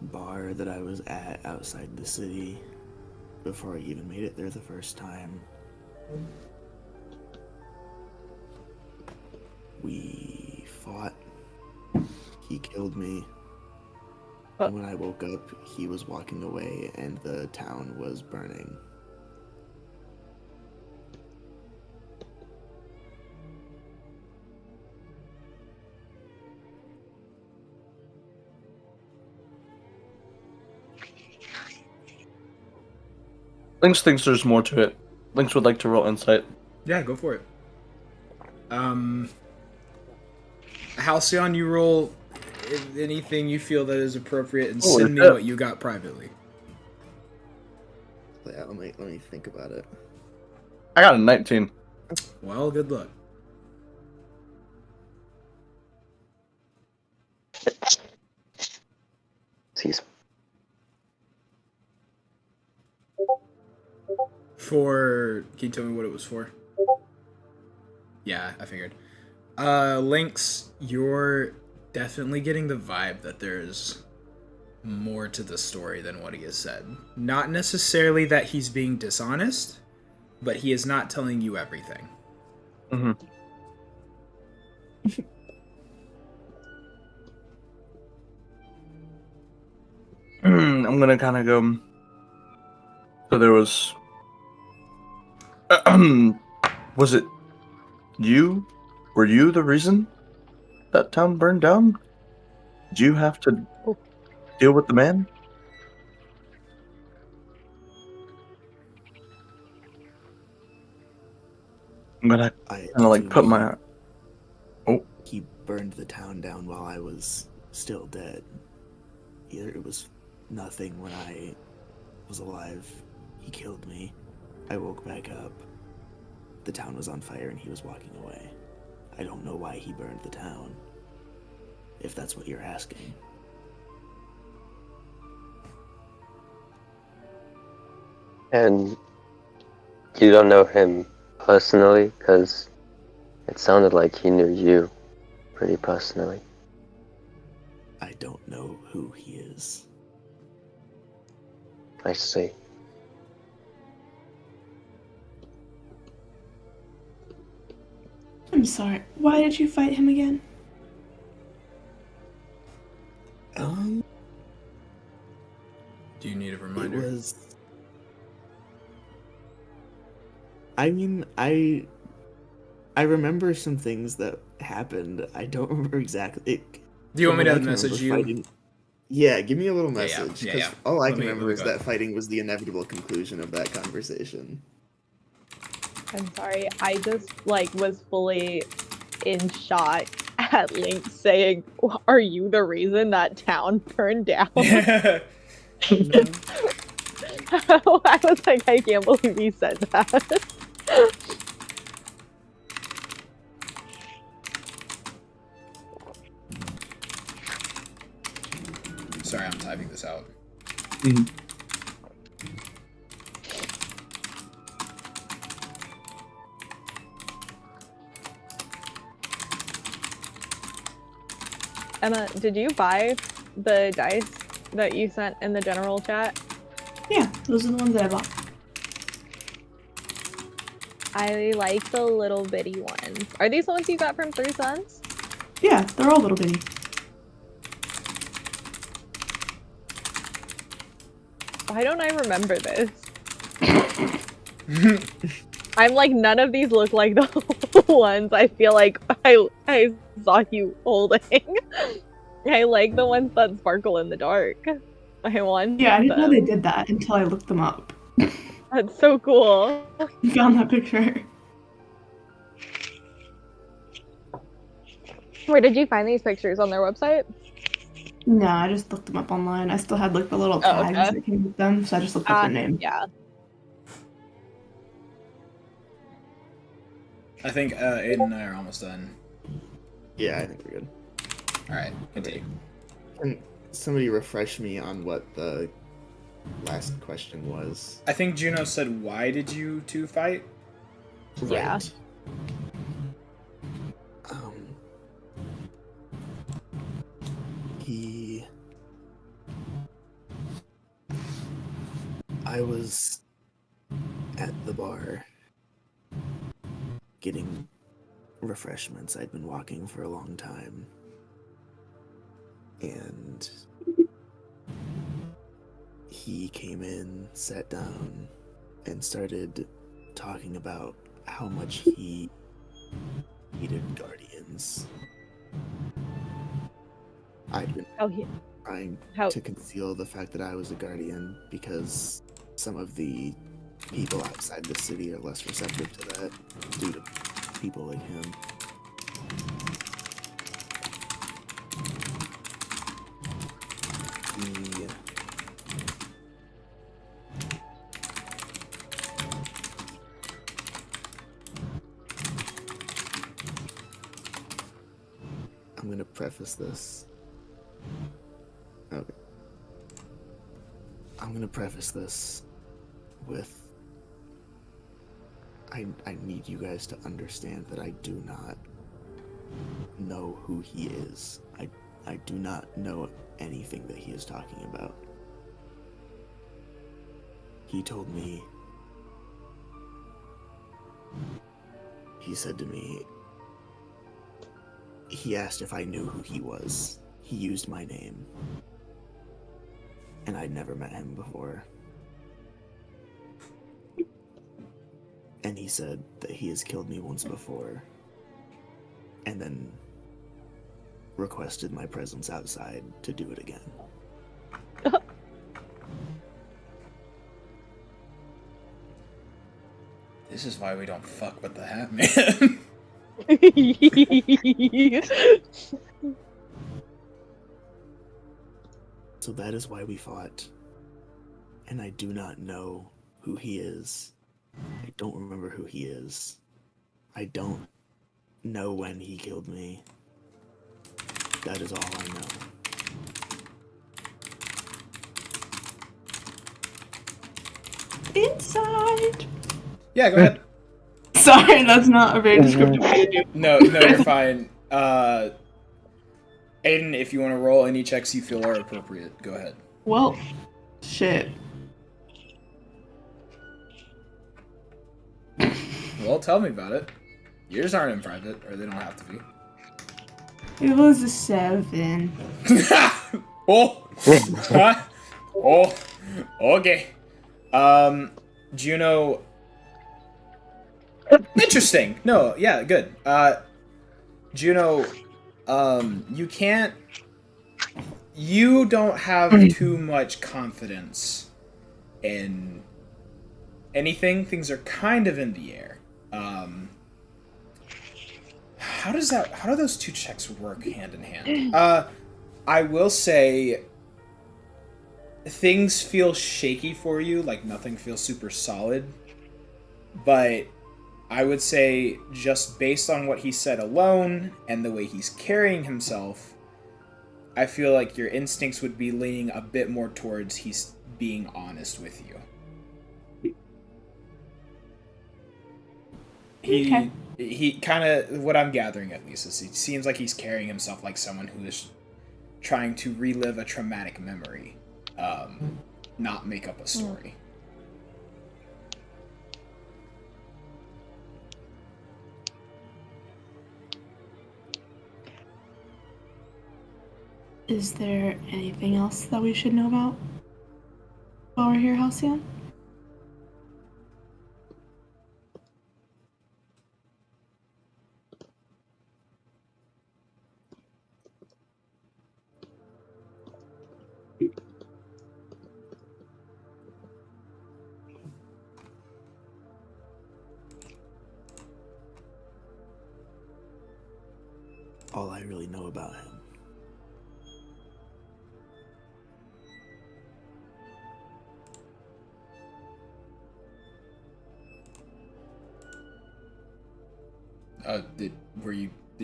bar that I was at outside the city before I even made it there the first time. We fought. He killed me. And when I woke up, he was walking away and the town was burning. Lynx thinks there's more to it. Lynx would like to roll insight. Yeah, go for it. Halcyon, you roll anything you feel that is appropriate, and Holy send me shit. what you got privately. Yeah, let me think about it. I got a 19. Well, good luck. Jeez. Can you tell me what it was for? Yeah, I figured. Lynx, you're definitely getting the vibe that there's more to the story than what he has said. Not necessarily that he's being dishonest, but he is not telling you everything. Mm-hmm. I'm gonna kind of go. So there was. Was it you? Were you the reason that town burned down? Did you have to deal with the man? I'm gonna I kind of like put assume my. Oh, he burned the town down while I was still dead. Either it was nothing when I was alive. He killed me. I woke back up. The town was on fire and he was walking away. I don't know why he burned the town. If that's what you're asking. And you don't know him personally, because it sounded like he knew you pretty personally. I don't know who he is. I see. I'm sorry. Why did you fight him again? Do you need a It reminder? was. I mean, I remember some things that happened. I don't remember exactly. Do you want me From what to I can message remember, you? Yeah, give me a little Yeah, message. yeah, 'Cause yeah. all I Let can me remember is go. that fighting was the inevitable conclusion of that conversation. I'm sorry. I just was fully in shock at Link saying, "Are you the reason that town burned down?" I was like, I can't believe he said that. Sorry, I'm typing this out. Emma, did you buy the dice that you sent in the general chat? Yeah, those are the ones that I bought. I like the little bitty ones. Are these the ones you got from Three Sons? Yeah, they're all little bitty. Why don't I remember this? I'm like, none of these look like the ones I feel like I saw you holding. I like the ones that sparkle in the dark. I want Yeah, I didn't know they them. did that until I looked them up. That's so cool. I found that picture. Where did you find these pictures? On their website? No, I just looked them up online. I still had like the little Oh, tags okay. that came with them, so I just looked up their name. Yeah. I think Aiden and I are almost done. Yeah, I think we're good. Alright, continue. Can somebody refresh me on what the last question was? I think Juno said, why did you two fight? Yeah. Right. I was at the bar getting refreshments. I'd been walking for a long time. And he came in, sat down, and started talking about how much he hated Guardians. I'd been trying to conceal the fact that I was a Guardian because some of the people outside the city are less receptive to that due to people like him. I'm gonna preface this. Okay. I'm gonna preface this with I need you guys to understand that I do not know who he is. I do not know anything that he is talking about. He told me, he said to me, he asked if I knew who he was. He used my name. And I'd never met him before. And he said that he has killed me once before. And then requested my presence outside to do it again. This is why we don't fuck with the Hat Man. So that is why we fought. And I do not know who he is. I don't remember who he is. I don't know when he killed me. That is all I know. Inside. Yeah, go ahead. Sorry, that's not a very descriptive way to do it. No, you're fine. Aiden, if you want to roll any checks you feel are appropriate, go ahead. Well, shit. Well, tell me about it. Yours aren't in private, or they don't have to be. It was a 7. Oh! Oh! Okay. Juno... Interesting. No, yeah, good. Juno, you don't have too much confidence in anything. Things are kind of in the air. How do those two checks work hand in hand? I will say things feel shaky for you, like nothing feels super solid, but I would say just based on what he said alone and the way he's carrying himself, I feel like your instincts would be leaning a bit more towards he's being honest with you. He kind of, what I'm gathering at least, is it seems like he's carrying himself like someone who is trying to relive a traumatic memory, not make up a story. Is there anything else that we should know about while we're here, Halcyon? All I really know about him.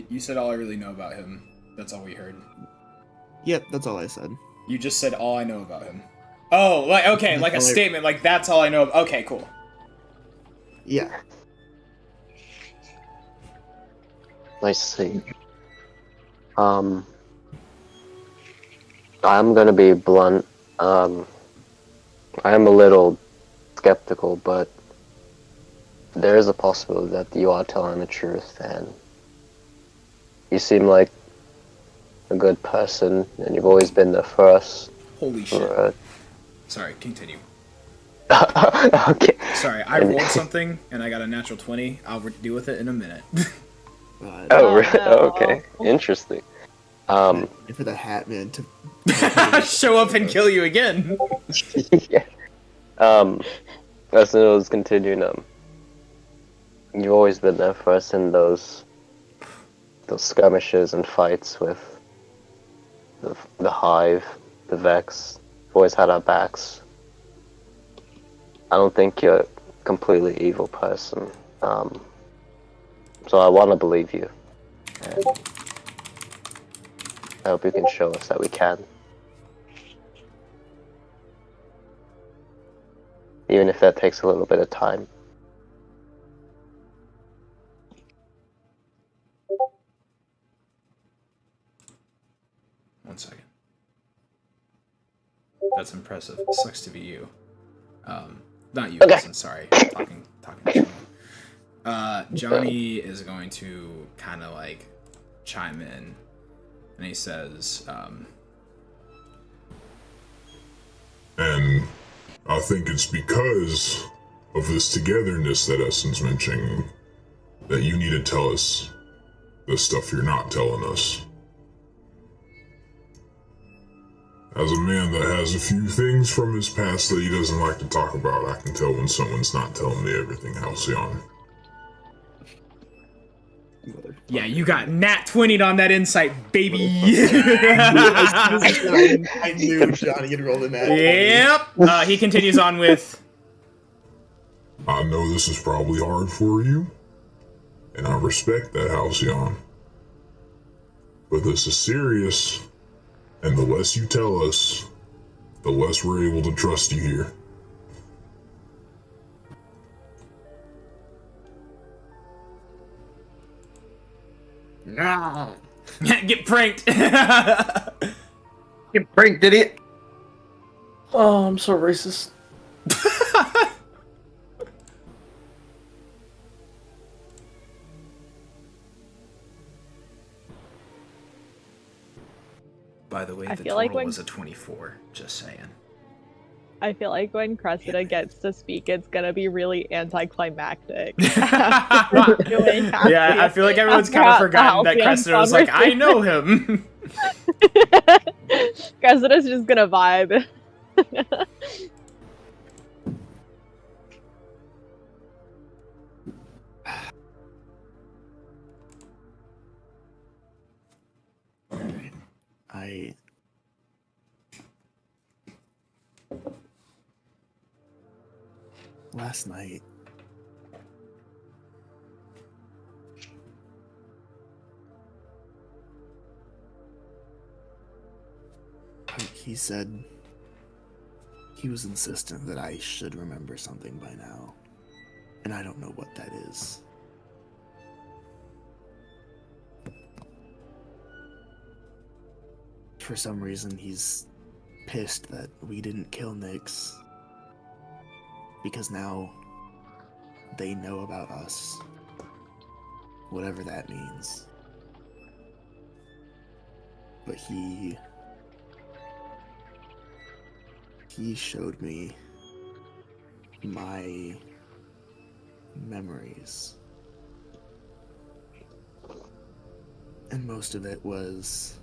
You said all I really know about him. That's all we heard. Yep, that's all I said. You just said all I know about him. Oh, like, okay, like a statement, like, that's all I know. Okay, cool. Yeah. I see. I'm gonna be blunt. I am a little skeptical, but there is a possibility that you are telling the truth, and you seem like a good person, and you've always been there for us. Holy shit. For, Sorry, continue. okay. Sorry, I rolled something, and I got a natural 20. I'll deal with it in a minute. Oh, really? no. Okay. Interesting. For the hat man to Show up and kill you again. Yeah. As I was continuing, you've always been there for us in those skirmishes and fights with the Hive, the Vex. You've always had our backs. I don't think you're a completely evil person. So I want to believe you. And I hope you can show us that we can. Even if that takes a little bit of time. One second. That's impressive. It sucks to be you. Not you, Okay. Wilson, sorry. Talking to someone. Johnny is going to kind of like chime in, and he says, And I think it's because of this togetherness that Essen's mentioning that you need to tell us the stuff you're not telling us. As a man that has a few things from his past that he doesn't like to talk about, I can tell when someone's not telling me everything, Halcyon. yeah, you got nat 20'd on that insight, baby. I knew Johnny had rolled in that. Yep. He continues on with, I know this is probably hard for you, and I respect that, Halcyon. But this is serious, and the less you tell us, the less we're able to trust you here. No. get pranked. Get pranked, idiot. Oh, I'm so racist. By the way, I the feel like total when- was a 24. Just saying. I feel like when Cressida gets to speak, it's gonna be really anticlimactic. Yeah, I feel like everyone's kind of forgotten that Cressida was like, I know him. Cressida's just gonna vibe. Last night, he said he was insistent that I should remember something by now, and I don't know what that is. For some reason, he's pissed that we didn't kill Nyx, because now they know about us, whatever that means. But he showed me my memories, and most of it was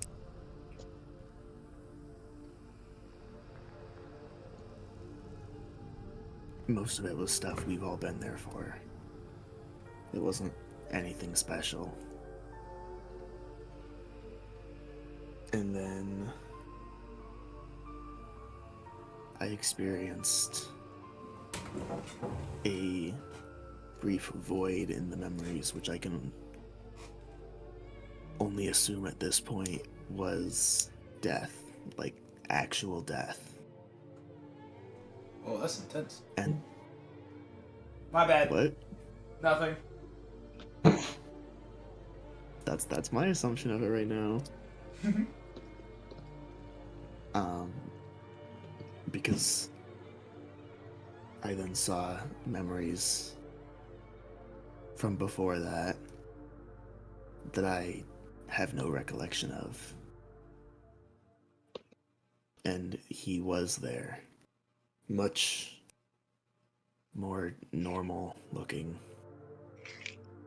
stuff we've all been there for. It wasn't anything special. And then I experienced a brief void in the memories, which I can only assume at this point was death, like actual death. Oh, that's intense. And My bad. what? Nothing. That's my assumption of it right now. Because I then saw memories from before that I have no recollection of. And he was there. Much more normal looking.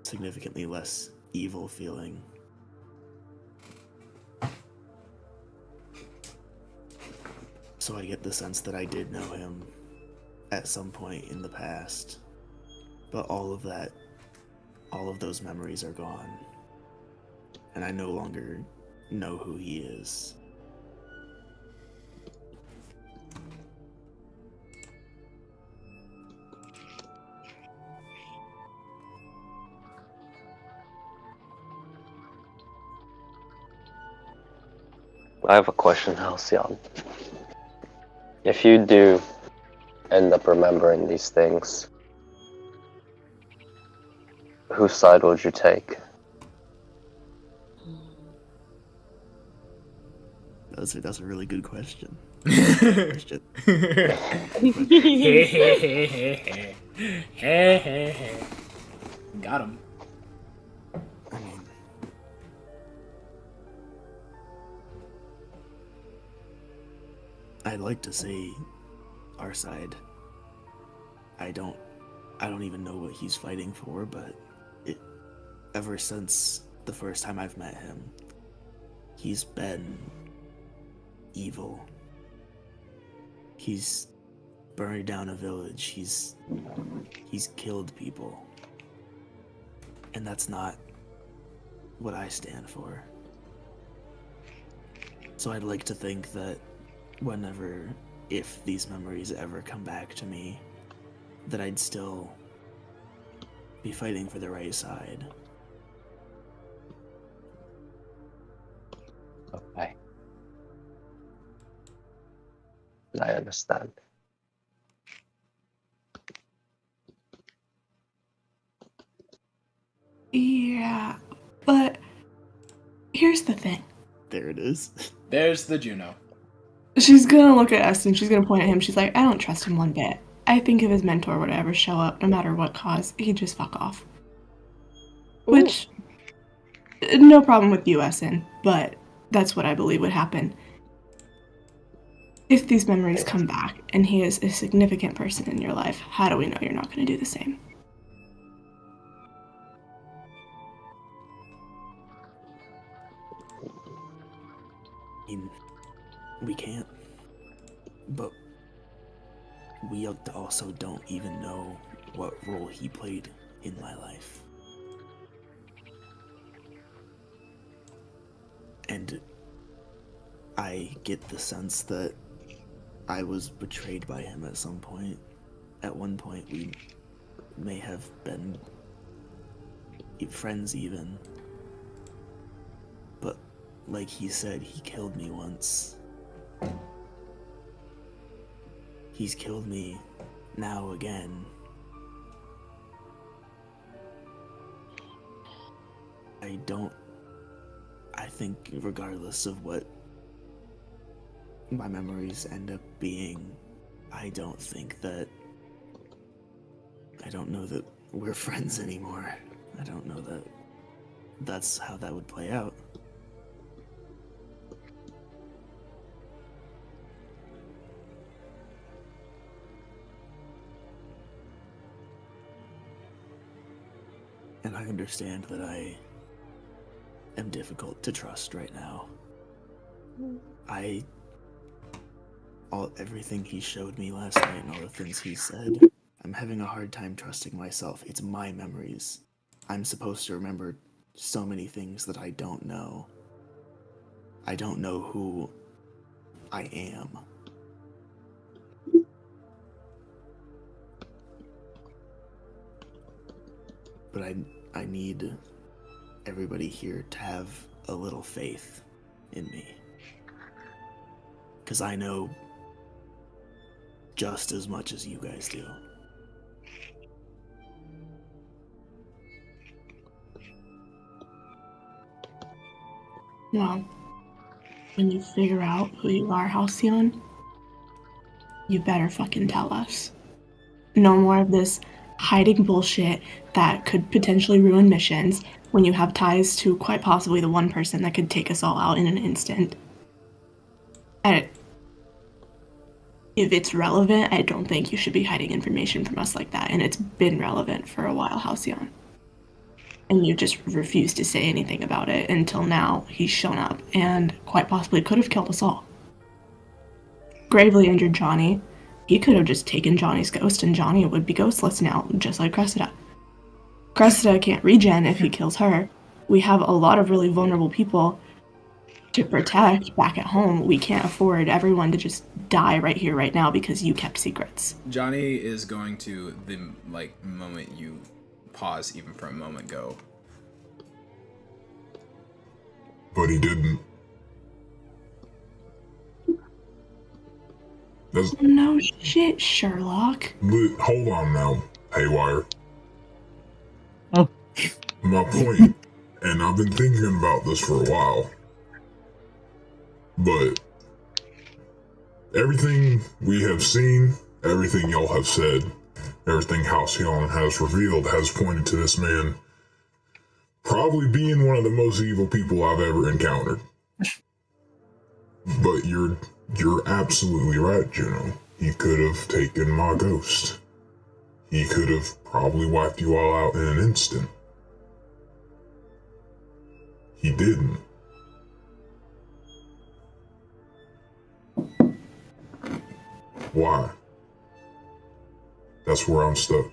Significantly less evil feeling. So I get the sense that I did know him at some point in the past. But all of those memories are gone. And I no longer know who he is. I have a question, Halcyon. If you do end up remembering these things, whose side would you take? That's a really good question. Got him. I mean, I'd like to say our side. I don't even know what he's fighting for, but ever since the first time I've met him, he's been evil. He's burned down a village. He's killed people. And that's not what I stand for. So I'd like to think that if these memories ever come back to me, that I'd still be fighting for the right side. Okay. I understand. Yeah, but here's the thing. There it is. There's the Juno. She's gonna look at us and she's gonna point at him. She's like, I don't trust him one bit. I think if his mentor would ever show up, no matter what cause, he'd just fuck off. Ooh. Which, no problem with you, Essen, but that's what I believe would happen. If these memories come back and he is a significant person in your life, how do we know you're not gonna do the same? I mean, we can't. But we also don't even know what role he played in my life. And I get the sense that I was betrayed by him at some point. At one point, we may have been friends even. But like he said, he killed me once. He's killed me now again. I think regardless of what my memories end up being, I don't know that we're friends anymore. I don't know that that's how that would play out. And I understand that I am difficult to trust right now. Everything he showed me last night and all the things he said, I'm having a hard time trusting myself. It's my memories. I'm supposed to remember so many things that I don't know. I don't know who I am. But I need everybody here to have a little faith in me. Because I know just as much as you guys do. Well, when you figure out who you are, Halcyon, you better fucking tell us. No more of this hiding bullshit that could potentially ruin missions when you have ties to quite possibly the one person that could take us all out in an instant. And if it's relevant, I don't think you should be hiding information from us like that, and it's been relevant for a while, Halcyon. And you just refused to say anything about it until now he's shown up and quite possibly could have killed us all. Gravely injured Johnny. He could have just taken Johnny's ghost and Johnny would be ghostless now, just like Cressida. Cressida can't regen if he kills her. We have a lot of really vulnerable people to protect back at home. We can't afford everyone to just die right here, right now because you kept secrets. Johnny is going to, the moment you pause even for a moment, go. But he didn't. No shit, Sherlock. Hold on now, Haywire. Oh. My point, and I've been thinking about this for a while, but everything we have seen, everything y'all have said, everything Halcyon has revealed has pointed to this man probably being one of the most evil people I've ever encountered. But you're absolutely right, Juno. He could have taken my ghost. He could have probably wiped you all out in an instant. He didn't. Why? That's where I'm stuck.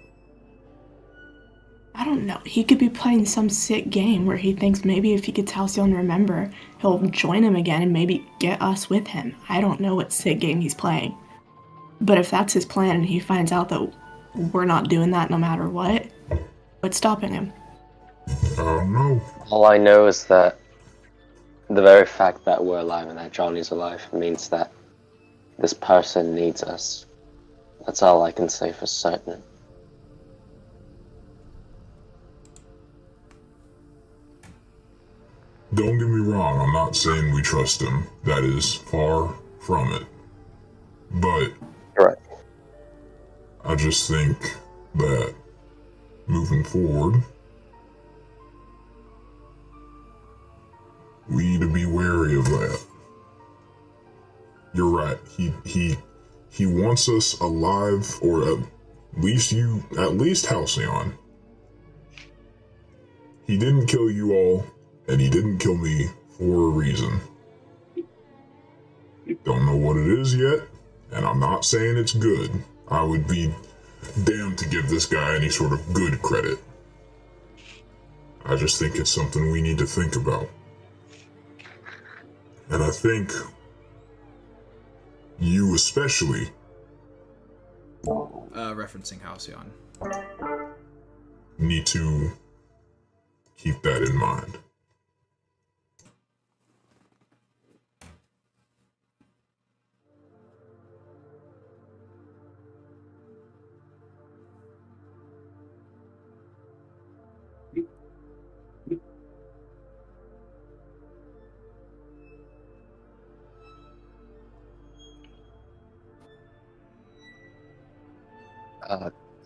I don't know. He could be playing some sick game where he thinks maybe if he gets Halcyon to remember, he'll join him again and maybe get us with him. I don't know what sick game he's playing. But if that's his plan and he finds out that we're not doing that no matter what, what's stopping him? I don't know. All I know is that the very fact that we're alive and that Johnny's alive means that this person needs us. That's all I can say for certain. Don't get me wrong, I'm not saying we trust him. That is far from it. But Correct. I just think that moving forward, we need to be wary of that. You're right. He wants us alive, or at least Halcyon. He didn't kill you all, and he didn't kill me for a reason. Don't know what it is yet, and I'm not saying it's good. I would be damned to give this guy any sort of good credit. I just think it's something we need to think about. And I think you especially, Referencing Halcyon. need to keep that in mind.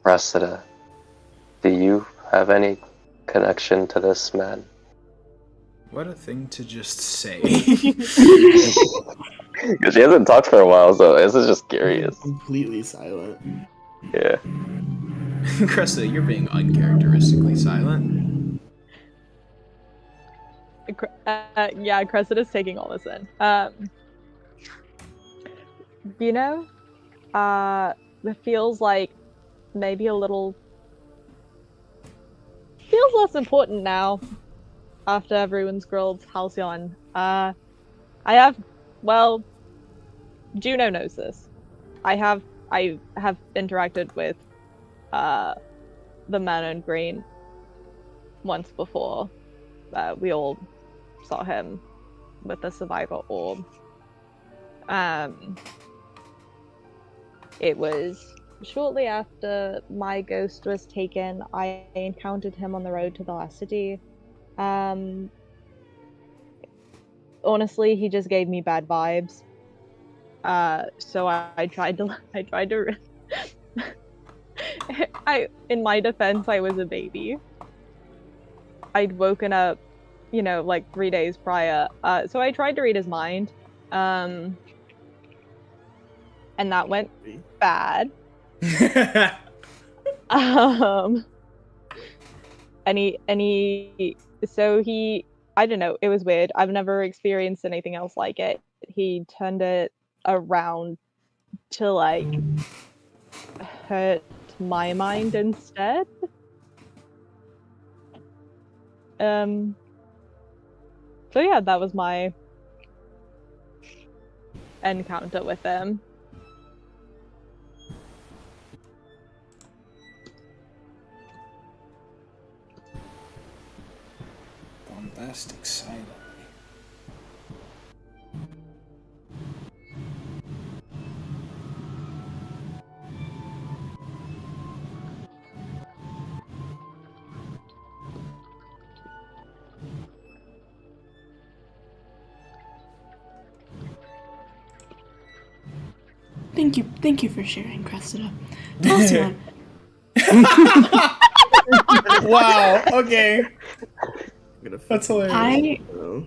Cressida, do you have any connection to this man? What a thing to just say. Because she hasn't talked for a while, so this is just curious. Completely silent. Yeah. Cressida, you're being uncharacteristically silent. Yeah, Cressida's taking all this in. It feels like maybe a little... feels less important now, after everyone's grilled Halcyon. Juno knows this. I have interacted with, the man in green once before. We all saw him with the survivor orb. It was shortly after my ghost was taken. I encountered him on the road to the last city. Honestly, he just gave me bad vibes. So I tried to in my defense, I was a baby. I'd woken up, like 3 days prior. So I tried to read his mind. And that went bad. I don't know, it was weird. I've never experienced anything else like it. He turned it around to like hurt my mind instead. So yeah, that was my encounter with him. Bombastic silently. Thank you for sharing, Cressida. Halcyon, Wow. Okay. That's hilarious.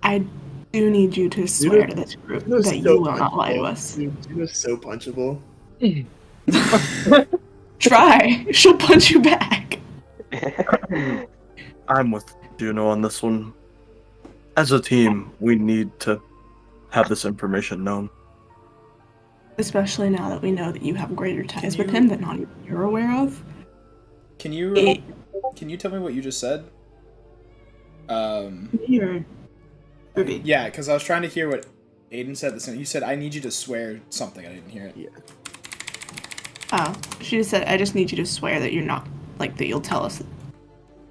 I do need you to swear to this group that you will not lie to us. Juno's so punchable. Try. She'll punch you back. I'm with Juno on this one. As a team, we need to have this information known. Especially now that we know that you have greater ties with him that not even you're aware of. Can you tell me what you just said? You're Ruby. Yeah, because I was trying to hear what Aiden said. You said, I need you to swear something. I didn't hear it. Yeah. Oh, she just said, I just need you to swear that you're not, like, that you'll tell us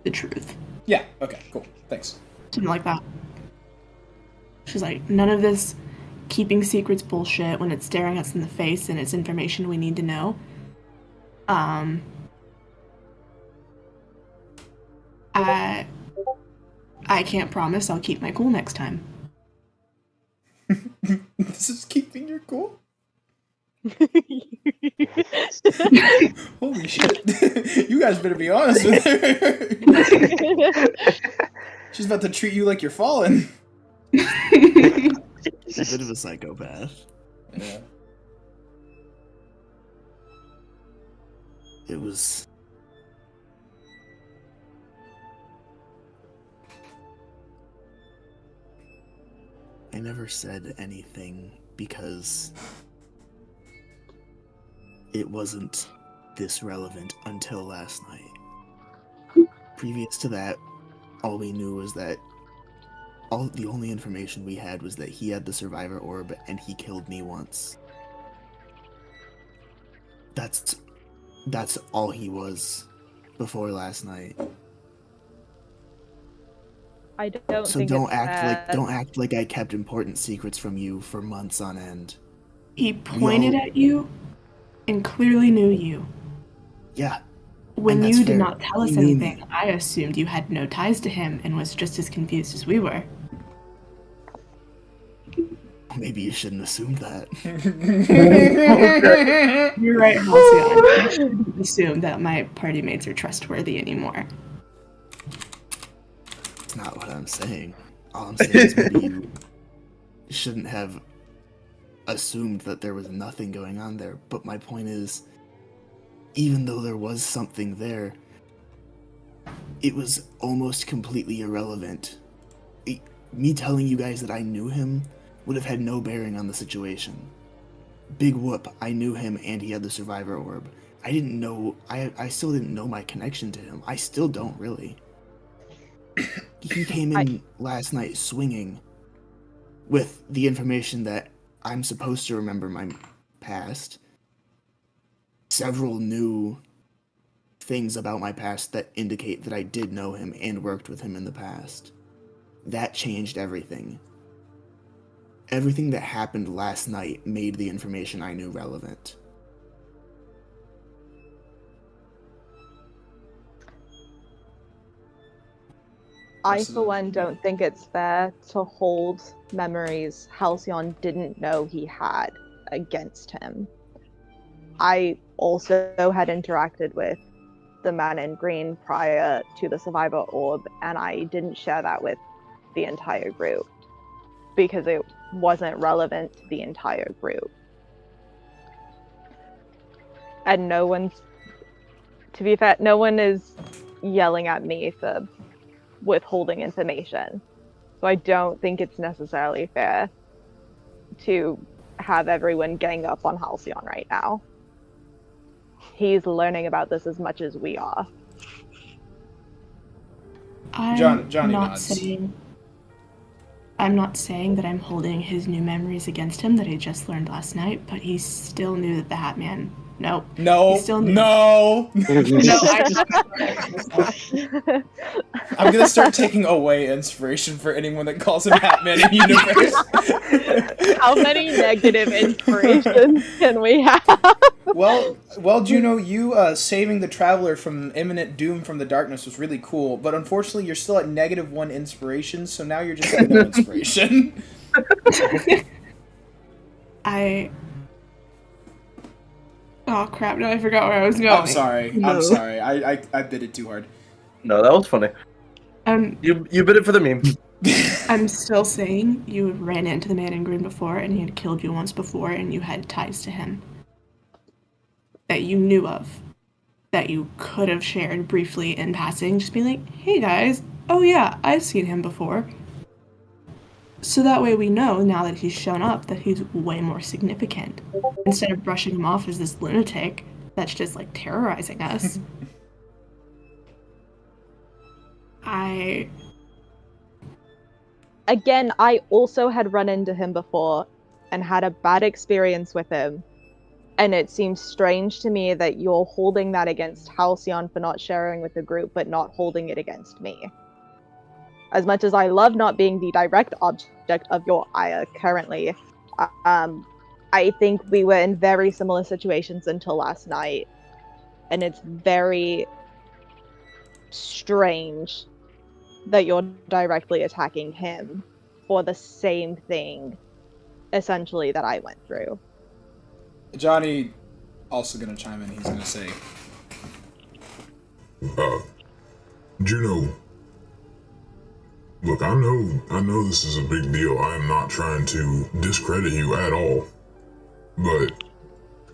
the truth. Yeah, okay, cool. Thanks. Something like that. She's like, none of this keeping secrets bullshit when it's staring us in the face and it's information we need to know. I can't promise I'll keep my cool next time. This is keeping your cool? Holy shit. You guys better be honest with her. She's about to treat you like you're fallen. She's a bit of a psychopath. Yeah. It was... I never said anything because it wasn't this relevant until last night. Previous to that, all we knew was that the only information we had was that he had the survivor orb and he killed me once. That's all he was before last night. I don't So think don't it's act like I kept important secrets from you for months on end. He pointed at you and clearly knew you. Yeah. When that's you did fair. not tell us He knew anything, me. I assumed you had no ties to him and was just as confused as we were. Maybe you shouldn't assume that. You're right, Halcyon. I shouldn't assume that my party mates are trustworthy anymore. That's not what I'm saying. All I'm saying is maybe you shouldn't have assumed that there was nothing going on there. But my point is, even though there was something there, it was almost completely irrelevant. Me telling you guys that I knew him would have had no bearing on the situation. Big whoop, I knew him and he had the survivor orb. I didn't know, I still didn't know my connection to him. I still don't really. He came in last night swinging with the information that I'm supposed to remember my past. Several new things about my past that indicate that I did know him and worked with him in the past. that changed everything. Everything that happened last night made the information I knew relevant. I, for one, don't think it's fair to hold memories Halcyon didn't know he had against him. I also had interacted with the man in green prior to the survivor orb, and I didn't share that with the entire group because it wasn't relevant to the entire group. And no one's, to be fair, no one is yelling at me for withholding information. So I don't think it's necessarily fair to have everyone gang up on Halcyon right now. He's learning about this as much as we are. Johnny not nods. I'm not saying that I'm holding his new memories against him that I just learned last night, but he still knew that the Hat Man. Nope. No. He still knew. No. No, I I'm gonna start taking away inspiration for anyone that calls him Hatman in universe. How many negative inspirations can we have? Well, Juno, you saving the traveler from imminent doom from the darkness was really cool, but unfortunately you're still at -1 inspiration, so now you're just at no inspiration. Oh crap, no, I forgot where I was going. I'm sorry. No. I'm sorry. I bit it too hard. No, that was funny. You bit it for the meme. I'm still saying you ran into the man in green before and he had killed you once before and you had ties to him. That you knew of. That you could have shared briefly in passing. Just be like, hey guys, oh yeah, I've seen him before. So that way we know, now that he's shown up, that he's way more significant. Instead of brushing him off as this lunatic that's just, like, terrorizing us. Again, I also had run into him before and had a bad experience with him. And it seems strange to me that you're holding that against Halcyon for not sharing with the group, but not holding it against me. As much as I love not being the direct object of your ire currently, I think we were in very similar situations until last night. And it's very strange that you're directly attacking him for the same thing, essentially, that I went through. Johnny also gonna chime in. He's gonna say, Juno, look, I know this is a big deal. I am not trying to discredit you at all. But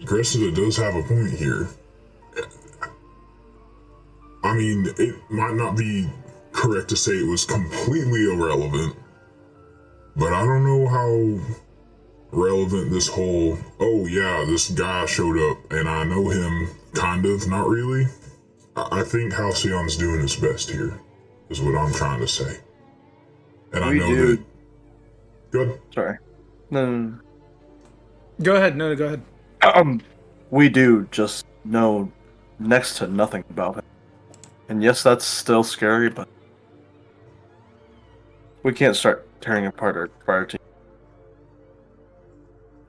Cressida does have a point here. I mean, it might not be correct to say it was completely irrelevant, but I don't know how relevant this whole, oh yeah, this guy showed up and I know him, kind of, not really. I think Halcyon's doing his best here, is what I'm trying to say. And I know that... Good. Sorry. No. Go ahead. No, go ahead. We do just know next to nothing about him. And yes, that's still scary, but we can't start tearing apart our fire team.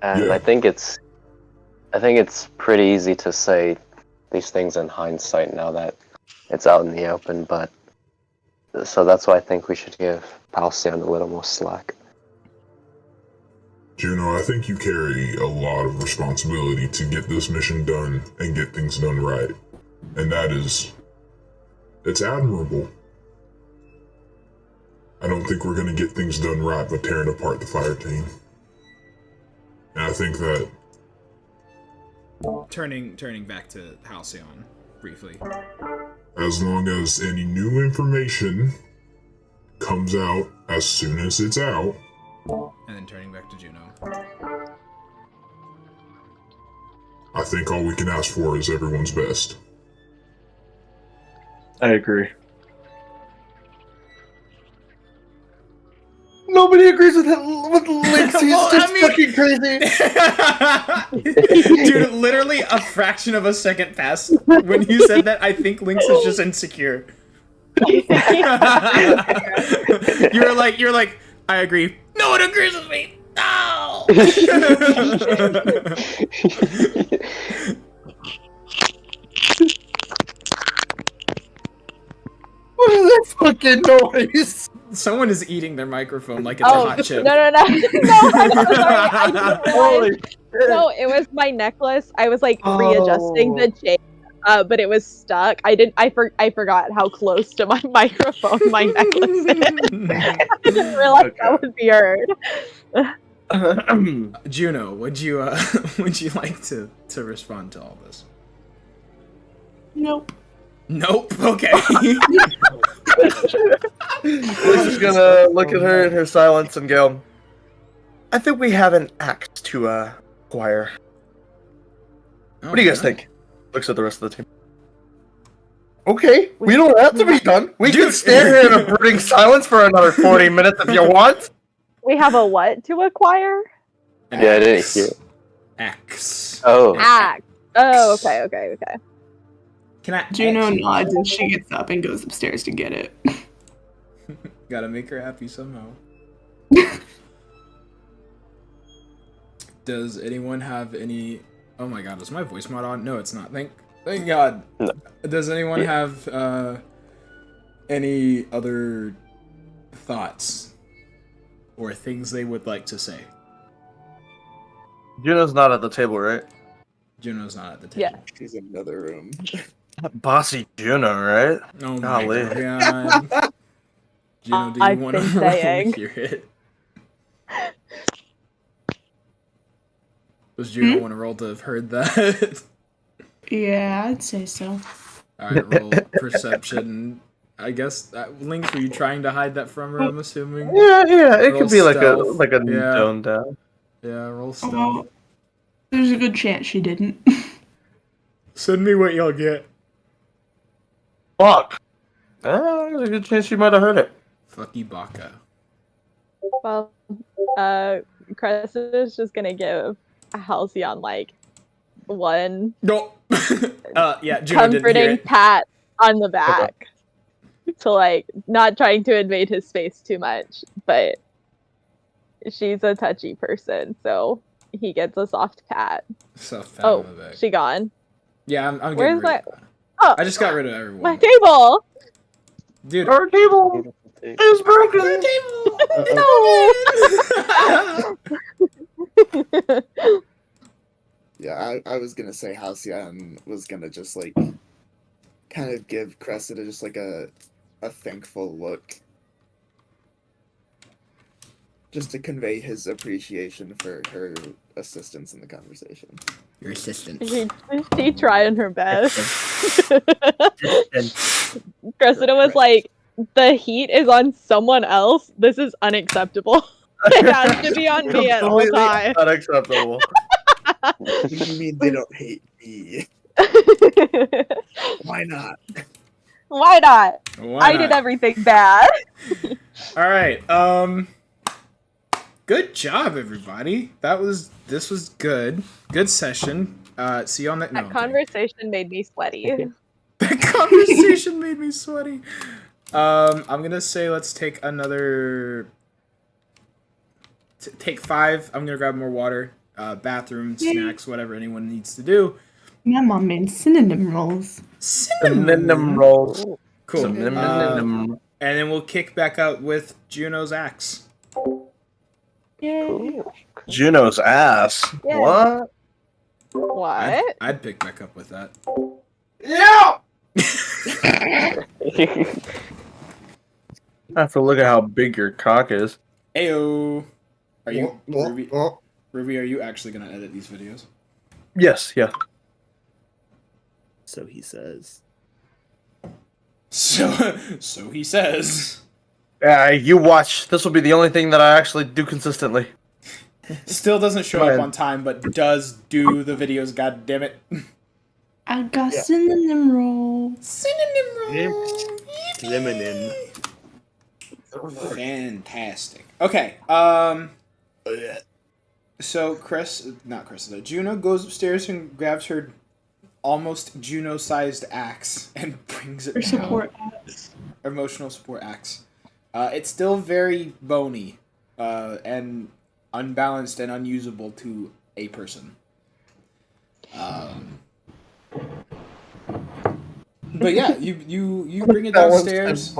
And Yeah. I think it's pretty easy to say these things in hindsight now that it's out in the open, but so that's why I think we should give Halcyon a little more slack. Juno, I think you carry a lot of responsibility to get this mission done and get things done right. And it's admirable. I don't think we're gonna get things done right by tearing apart the fire team. And I think that... Turning back to Halcyon, briefly. as long as any new information comes out as soon as it's out... And then turning back to Juno. I think all we can ask for is everyone's best. I agree. Nobody agrees with him. With Lynx. He's Well, just I mean- fucking crazy. Dude, literally a fraction of a second passed when you said that. I think Lynx is just insecure. You're like, I agree. No one agrees with me. No. What is that fucking noise? Someone is eating their microphone like it's a Oh hot chip. no! I'm so sorry. I didn't Holy realize. shit. No, it was my necklace. I was like readjusting the chain, but it was stuck. I forgot how close to my microphone my necklace is. I didn't realize that would be heard. Juno, would you like to respond to all this? Nope. Nope. Okay. Liz is gonna look at her in her silence and go, I think we have an act to acquire. What do you guys think? Looks at the rest of the team. Okay, we don't have to be done. We can stand here in a brooding silence for another 40 minutes if you want. We have a what to acquire? Yeah, I didn't hear. X. Oh. Act. Oh, okay. Can I? Juno nods and she gets up and goes upstairs to get it. Gotta make her happy somehow. Does anyone have any? Oh my god, is my voice mod on? No, it's not. Thank God. No. Does anyone have any other thoughts or things they would like to say? Juno's not at the table, right? Juno's not at the table. Yeah. She's in another room. Bossy Juno, right? Oh my Golly. god. Juno, do you I've want to been saying. hear it? Does Juno want to roll to have heard that? Yeah, I'd say so. Alright, roll perception. I guess, Link, were you trying to hide that from her, I'm assuming? Yeah, it Roll could be stealth. like a Yeah. tone down. Yeah, roll stealth. Well, there's a good chance she didn't. Send me what y'all get. Fuck. There's a good chance she might have heard it. Fucky baka. Well, Cressida is just gonna give Halcyon like one No. Yeah, Juno didn't hear comforting it. pat on the back to like not trying to invade his space too much, but she's a touchy person, so he gets a soft pat. Soft pat Oh, on the back. she gone. Yeah, I'm getting Where's rid my? of that. Oh, I just got rid of everyone. my table. Dude. Our table is broken. Yeah, I was gonna say Halcyon was gonna just like kind of give Cressida just like a thankful look. Just to convey his appreciation for her assistance in the conversation. Your assistant. She trying her best. Cressida was like, the heat is on someone else. This is unacceptable. It has to be on me at all Completely times. unacceptable. What do you mean they don't hate me? Why not? Why not? Why I not? did everything bad. Alright, good job, everybody. This was good. Good session. See you on that. That conversation made me sweaty. That conversation made me sweaty. I'm gonna say let's take another. Take 5. I'm gonna grab more water, bathroom, snacks, whatever anyone needs to do. My mom made synonym rolls. Synonym rolls. Cool. Synonym. And then we'll kick back out with Juno's axe. Yay. Juno's ass. Yeah. What? What? I'd pick back up with that. Yeah! I have to look at how big your cock is. Ayo. Are you Ruby? Oh, Ruby, are you actually gonna edit these videos? Yes, yeah. so he says. So he says. You watch. This will be the only thing that I actually do consistently. Still doesn't show Go up ahead. on time, but does do the videos. God damn it! I got synonym roll. Synonym roll. Lemon. Fantastic. Okay. So Juno goes upstairs and grabs her almost Juno-sized axe and brings it Her down. support axe. emotional support axe. It's still very bony, and unbalanced and unusable to a person. But yeah, you bring it downstairs.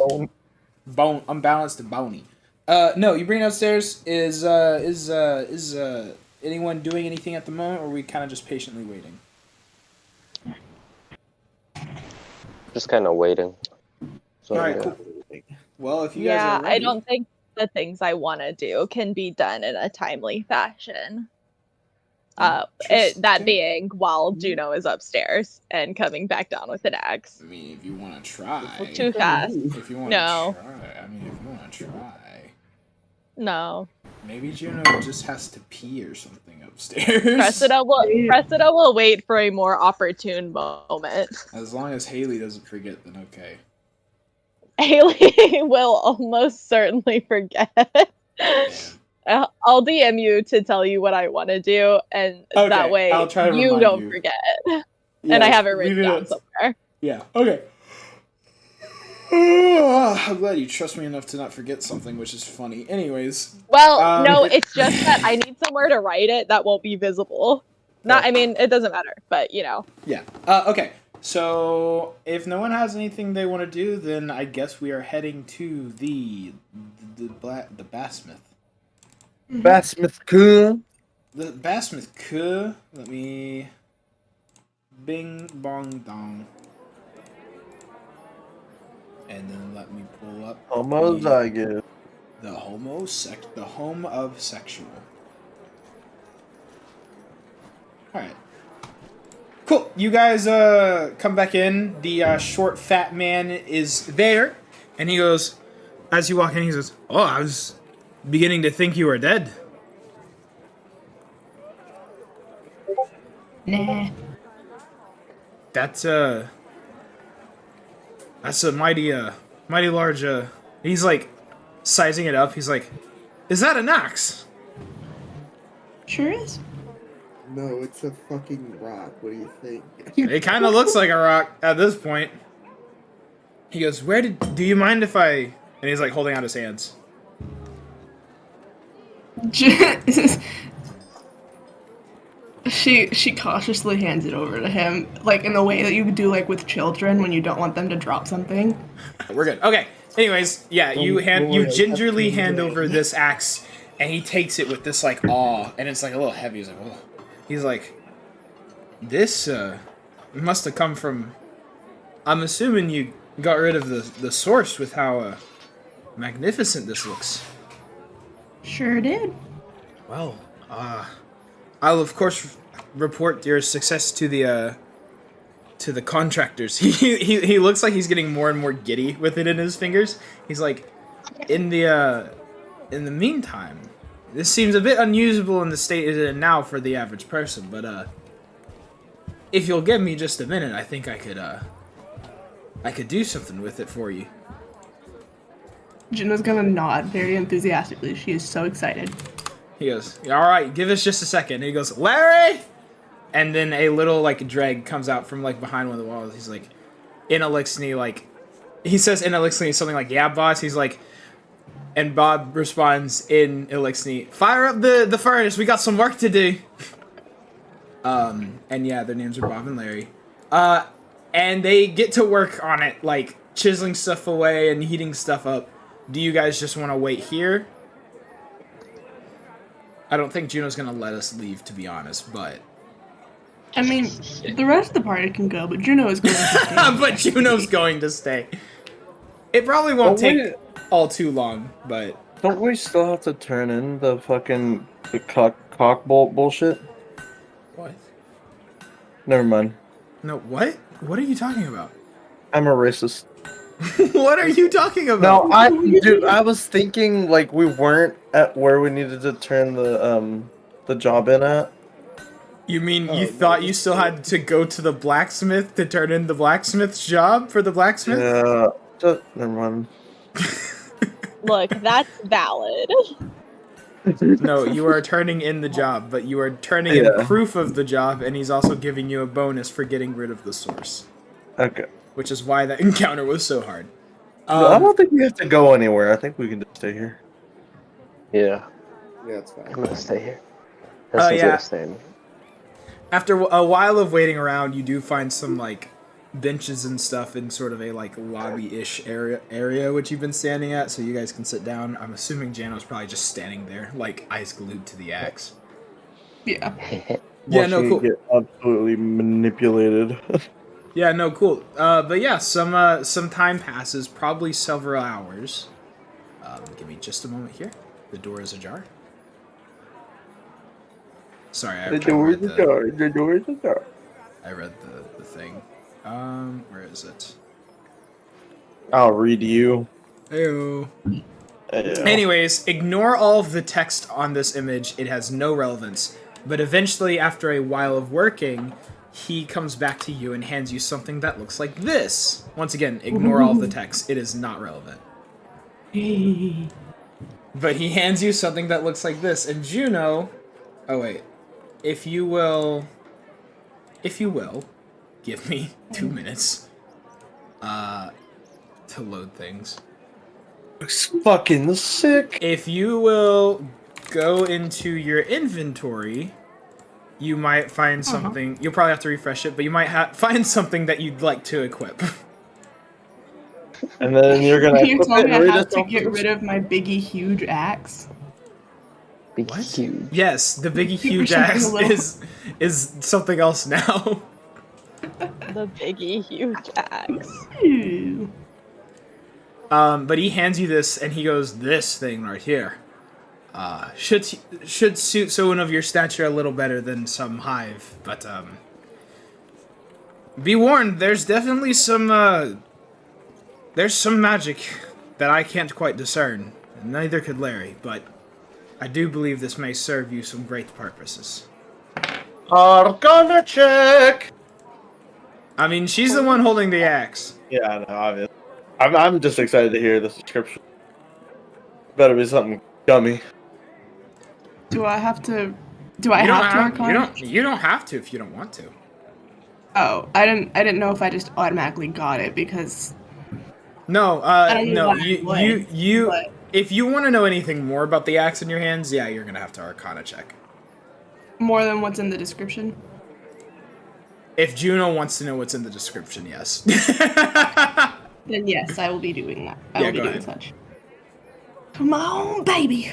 Unbalanced and bony. No, you bring it downstairs. Is anyone doing anything at the moment, or are we kind of just patiently waiting? Just kind of waiting. So, All right, yeah. cool. Well, if you guys Yeah, are ready, I don't think the things I want to do can be done in a timely fashion. That being while Juno is upstairs and coming back down with an axe. I mean, if you want to try. Too fast. If you want to No. try. I mean, if you want to try. No. Maybe Juno just has to pee or something upstairs. Cressida will wait for a more opportune moment. As long as Haley doesn't forget, then okay. Haley will almost certainly forget. Yeah. I'll DM you to tell you what I want to do, and Okay, that way I'll try to you remind don't you. forget. Yeah, And I have it leave written down somewhere. Yeah, okay. I'm glad you trust me enough to not forget something, which is funny. Anyways. Well, no, it's just that I need somewhere to write it that won't be visible. Not, I mean, it doesn't matter, but you know. Yeah. Okay. So if no one has anything they want to do, then I guess we are heading to the Bassmith. Bassmith cool. The Bassmith cool. Let me. Bing bong dong. And then let me pull up Homozygous. the home of sexual. Alright. Cool. You guys come back in. The short fat man is there. And he goes, as you walk in, he says, "Oh, I was beginning to think you were dead." Nah. That's a mighty large, he's like, sizing it up, he's like, "Is that an axe?" Sure is. No, it's a fucking rock. What do you think? It kind of looks like a rock at this point. He goes, do you mind if I, and he's like holding out his hands. She cautiously hands it over to him, like in the way that you do like with children when you don't want them to drop something. We're good. Okay. Anyways, yeah, you gingerly hand over this axe, and he takes it with this like awe, and it's like a little heavy. He's like, "Whoa." He's like, "This must have come from." I'm assuming you got rid of the source with how magnificent this looks. Sure did. Well, I'll of course report your success to the contractors. He looks like he's getting more and more giddy with it in his fingers. He's like, in the meantime, this seems a bit unusable in the state it is in now for the average person, but if you'll give me just a minute, I think I could do something with it for you. Juno's gonna nod very enthusiastically. She is so excited. He goes, "All right, give us just a second." And he goes, "Larry!" And then a little, like, dreg comes out from, like, behind one of the walls. He's like, in Elixir, like, he says in Elixir something like, "Yeah, boss." He's like, and Bob responds in Elixir, "Fire up the furnace, we got some work to do." And yeah, their names are Bob and Larry. And they get to work on it, like, chiseling stuff away and heating stuff up. Do you guys just want to wait here? I don't think Juno's gonna let us leave, to be honest, but... I mean, the rest of the party can go, but Juno is going to stay. But Juno's going to stay. It probably won't take all too long, but... Don't we still have to turn in the fucking cock bolt bullshit? What? Never mind. No, what? What are you talking about? I'm a racist. What are you talking about? No, I was thinking like we weren't at where we needed to turn the job in at. You mean you thought you still had to go to the blacksmith to turn in the blacksmith's job for the blacksmith? Yeah, never mind. Look, that's valid. No, you are turning in the job, but you are turning in proof of the job, and he's also giving you a bonus for getting rid of the source. Okay. Which is why that encounter was so hard. No, I don't think we have to go anywhere. I think we can just stay here. Yeah, Yeah, it's fine. I'm gonna stay here. Oh, Essen's yeah. gonna stay in. After a while of waiting around, you do find some like benches and stuff in sort of a like lobby-ish area which you've been standing at, so you guys can sit down. I'm assuming Jano's probably just standing there, like eyes glued to the axe. Yeah. Yeah, no, Watching cool. it get absolutely manipulated. Yeah, no, cool. But yeah, some time passes, probably several hours. Give me just a moment here. The door is ajar. Sorry, I read The door is ajar. I read the thing. Where is it? I'll read you. Ew. Yeah. Anyways, ignore all of the text on this image. It has no relevance. But eventually, after a while of working, he comes back to you and hands you something that looks like this. Once again, ignore all of the text. It is not relevant. But he hands you something that looks like this. And Juno... Oh, wait. If you will, give me 2 minutes to load things. Looks fucking sick. If you will go into your inventory, you might find something. You'll probably have to refresh it, but you might find something that you'd like to equip. And then you're gonna You equip told it me and I read have it to off get the- rid of my biggie huge axe. Big What? huge. Yes, the biggie huge something axe a little- is something else now. The biggie huge axe. Ew. But he hands you this, and he goes, "This thing right here, should suit someone of your stature a little better than some hive. But be warned, there's definitely some magic that I can't quite discern. Neither could Larry, but I do believe this may serve you some great purposes." Arcana check. I mean, she's the one holding the axe. Yeah, I know. Obviously, I'm just excited to hear this description. Better be something gummy. Do I have to? Do I have to Arcana? You don't have to if you don't want to. Oh, I didn't know if I just automatically got it because No, don't know no. why I would, but- If you want to know anything more about the axe in your hands, yeah, you're gonna have to Arcana check. more than what's in the description. If Juno wants to know what's in the description, yes. Then yes, I will be doing that. I Yeah, will be go doing ahead. such. Come on, baby.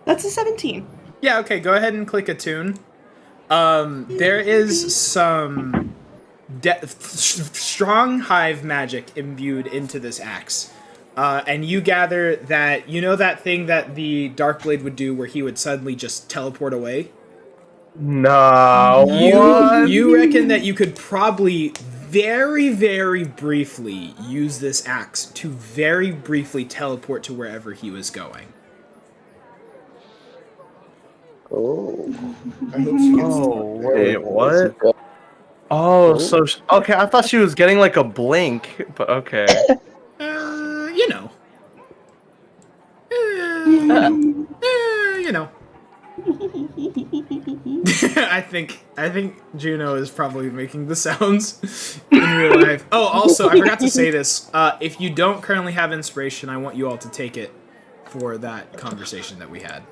That's a 17. Yeah, okay, go ahead and click attune. There is some strong hive magic imbued into this axe. And you gather that, you know that thing that the Darkblade would do where he would suddenly just teleport away? No. what? You reckon that you could probably very, very briefly use this axe to very briefly teleport to wherever he was going. Oh. I hope she gets Oh wait, what? Oh, so okay. I thought she was getting like a blink, but okay. You know. You know. I think Juno is probably making the sounds in real life. Oh, also, I forgot to say this. If you don't currently have inspiration, I want you all to take it for that conversation that we had.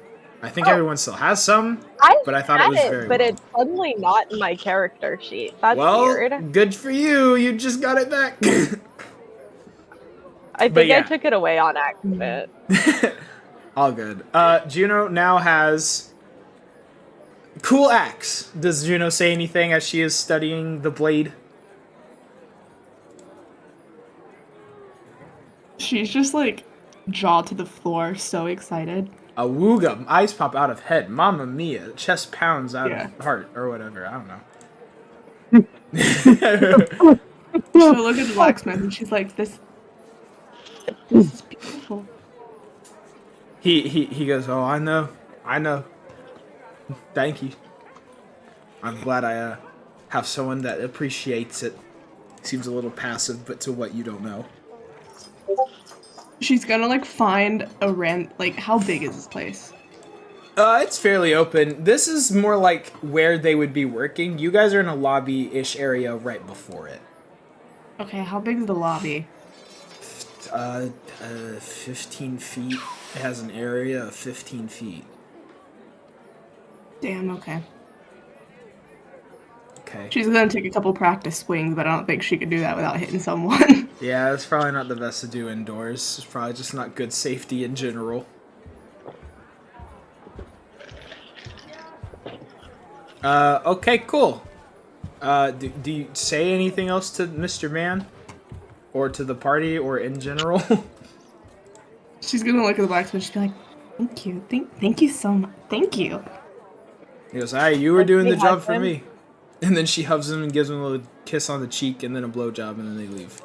I think everyone still has some, but I thought it was very but well. it's suddenly not in my character sheet. That's Well, weird. good for you. You just got it back. I but think yeah. I took it away on accident. All good. Juno now has cool axe. Does Juno say anything as she is studying the blade? She's just like jaw to the floor, so excited. Awooga, eyes pop out of head. Mamma mia, chest pounds out Yeah. of heart, or whatever. I don't know. She'll look at the blacksmith and she's like, this is beautiful. He goes, oh, I know. Thank you. I'm glad I have someone that appreciates it. Seems a little passive, but to what you don't know. She's gonna like find a like how big is this place? It's fairly open. This is more like where they would be working. You guys are in a lobby-ish area right before it. Okay, how big is the lobby? 15 feet. It has an area of 15 feet. Damn, okay. Okay. She's gonna take a couple practice swings, but I don't think she could do that without hitting someone. Yeah, it's probably not the best to do indoors. It's probably just not good safety in general. Okay, cool. Do you say anything else to Mr. Man? Or to the party, or in general? She's gonna look at the blacksmith. She's be like, "Thank you, thank you so much, thank you." He goes, "Hey, you were Like, doing they the job hug for him? me." And then she hugs him and gives him a little kiss on the cheek, and then a blowjob, and then they leave.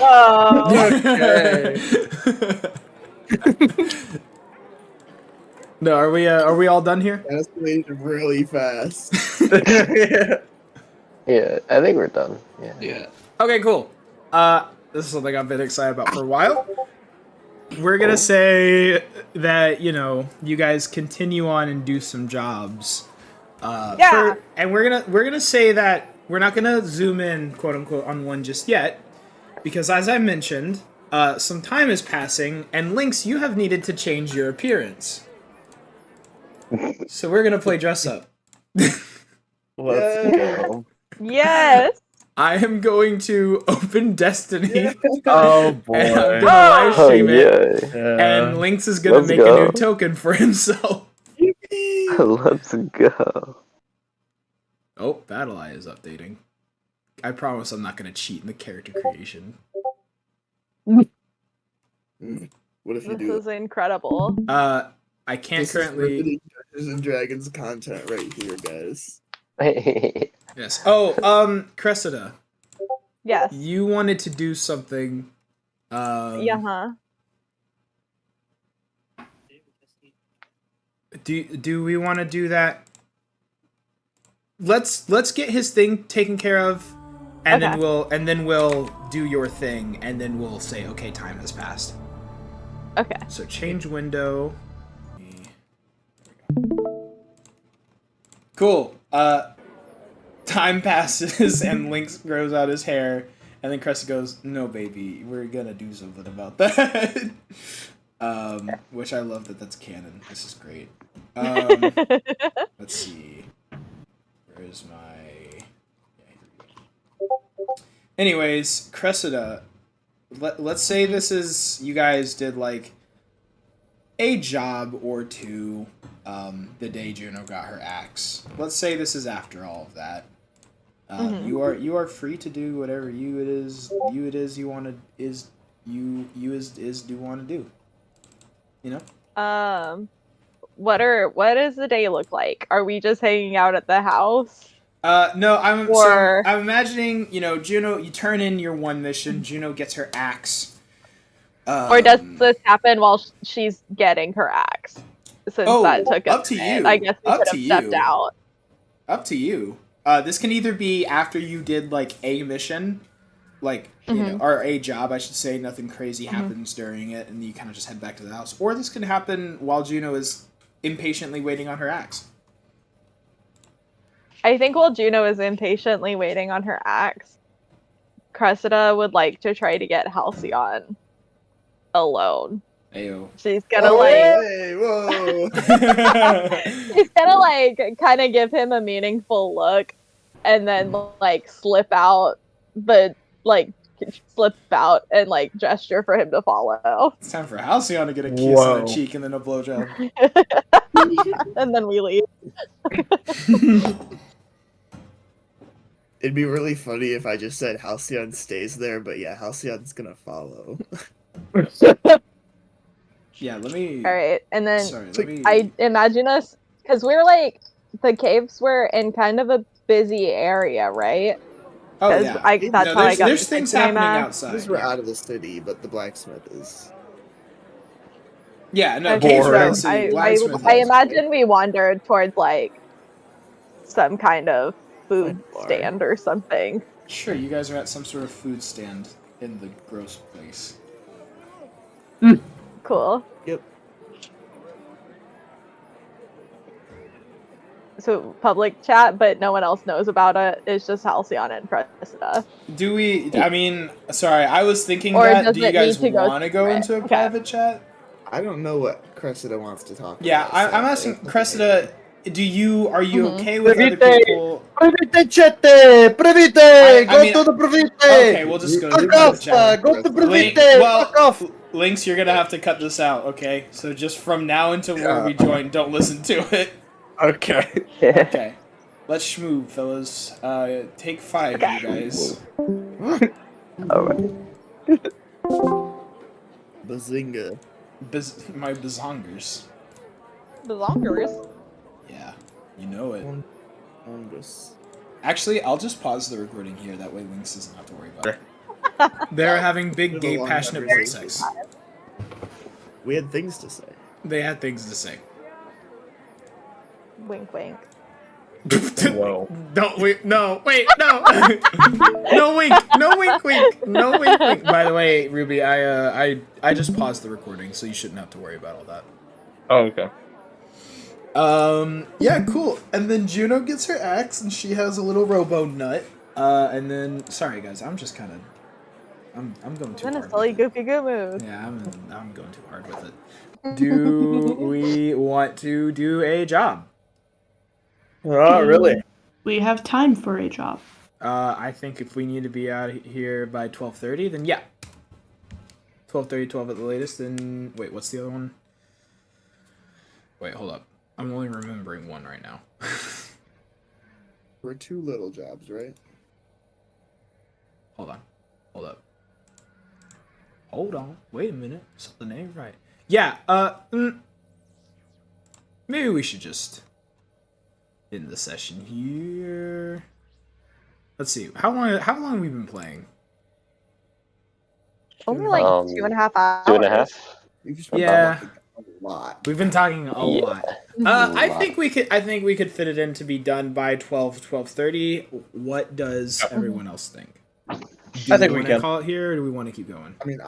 Oh. No, are we all done here? Escalated really fast. Yeah, I think we're done. Yeah. Yeah. Okay, cool. This is something I've been excited about for a while. We're gonna say that, you know, you guys continue on and do some jobs. Yeah. And we're gonna say that we're not gonna zoom in, quote unquote, on one just yet, because as I mentioned, some time is passing, and Lynx, you have needed to change your appearance. So we're gonna play dress up. Let's go. Yes. I am going to open Destiny. Oh boy. And I'm gonna live Oh stream it. yeah. And Lynx is gonna Let's make a go. new token for himself. Let's go. Oh, Battle Eye is updating. I promise I'm not gonna cheat in the character creation. What if you This do? is incredible. I can't This currently. is Dungeons and Dragons content right here, guys. Yes. Oh, Cressida, Yes. you wanted to do something. Yeah. Do we want to do that? Let's get his thing taken care of, and Okay. then we'll do your thing, and then we'll say, okay, time has passed. Okay. So change window. Cool. Time passes and Lynx grows out his hair, and then Cressida goes, "No, baby, we're gonna do something about that." Which I love that that's canon. This is great. Let's see. Where's my? Anyways, Cressida. Let's say this is you guys did like a job or two. The day Juno got her axe. Let's say this is after all of that. You are free to do whatever you want to do. You know. What does the day look like? Are we just hanging out at the house? No, I'm Or- I'm imagining, you know, Juno, you turn in your one mission, Juno gets her axe. Or does this happen while she's getting her axe? Since that took up a to minute. you. I guess we Up could to have stepped you. out. Up to you. This can either be after you did like a mission, like you know, or a job, I should say. Nothing crazy happens during it, and you kind of just head back to the house. Or this can happen while Juno is impatiently waiting on her axe. I think while Juno is impatiently waiting on her axe, Cressida would like to try to get Halcyon alone. Ayo. She's gonna Hey, whoa! she's gonna like kind of give him a meaningful look, and then like slip out and like gesture for him to follow, It's time for Halcyon to get a kiss on the cheek and then a blowjob. and then we leave. It'd be really funny if I just said Halcyon stays there, but yeah, Halcyon's gonna follow. Yeah, let me. All right, and then Sorry, let me. I imagine us because we're like the caves were in kind of a busy area, right? Oh 'Cause yeah. that's how I got There's the things nickname happening at. outside. Because we're yeah. out of the city, but the blacksmith is. Yeah, no, Okay, caves are Boring. out of the city. Blacksmith I is. imagine we wandered towards like some kind of food Bar. stand or something. Sure, you guys are at some sort of food stand in the gross place. Cool. Yep. so public chat, but no one else knows about it. It's just Halcyon and Cressida. Do we? I mean, sorry, I was thinking Or that. does Do you it guys need to go want to go separate? into a Okay. private chat? I don't know what Cressida wants to talk Yeah, about. I'm so- asking Cressida. Are you Mhm. okay with other Private. people? Private chat! Private! I Go mean- to the private! Okay, we'll just go to the Fuck private off! chat. Go to Link, private! Fuck off! Lynx, you're gonna have to cut this out, okay? So just from now until where we join, don't listen to it. Okay. Okay. Let's schmoo, fellas. Take 5, you guys. Alright. Bazinga. My bazongers. The longers. Yeah, you know it. Fungus. Actually, I'll just pause the recording here. That way Lynx doesn't have to worry about it. They're having big, Bit of a gay, long passionate bird conversation. sex. We had things to say. They had things to say. Wink, wink. Whoa. Don't wait. No, wait, no. No wink. No wink, wink. No wink, wink. By the way, Ruby, I just paused the recording, so you shouldn't have to worry about all that. Oh, okay. Yeah, cool. And then Juno gets her axe, and she has a little robo nut. And then, sorry guys, I'm just kind of, I'm going too Then a hard. silly with it. goofy goo mood. Yeah, I'm going too hard with it. Do we want to do a job? Oh, really? We have time for a job. I think if we need to be out here by 12:30, then yeah. 12:30, 12 at the latest, then... Wait, what's the other one? Wait, hold up. I'm only remembering one right now. We're 2 little jobs, right? Hold on. Hold up. Hold on. Wait a minute. Something ain't right. Yeah, maybe we should just end the session here. Let's see. How long have we been playing? Only like 2.5 hours. 2.5? We've just been Yeah. talking a lot. We've been talking a Yeah. lot. I think we could fit it in to be done by 12:30. What does everyone else think? Do I think we wanna can. call it here, or do we want to keep going? I mean,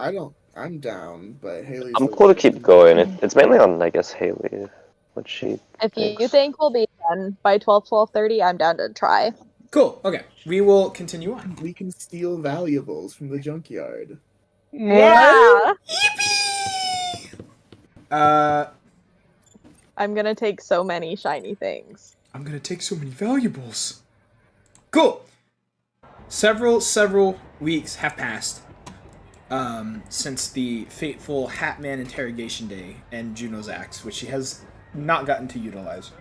I'm down, but Haley's. I'm cool to keep going. It's mainly on, I guess, Haley. What she If you thinks. think we'll be done by 12:30, I'm down to try. Cool. Okay, we will continue on. We can steal valuables from the junkyard. Yeah! I'm I'm gonna take so many shiny things. gonna take so many valuables. Cool. Several weeks have passed since the fateful Hatman interrogation day and Juno's axe, which she has not gotten to utilize.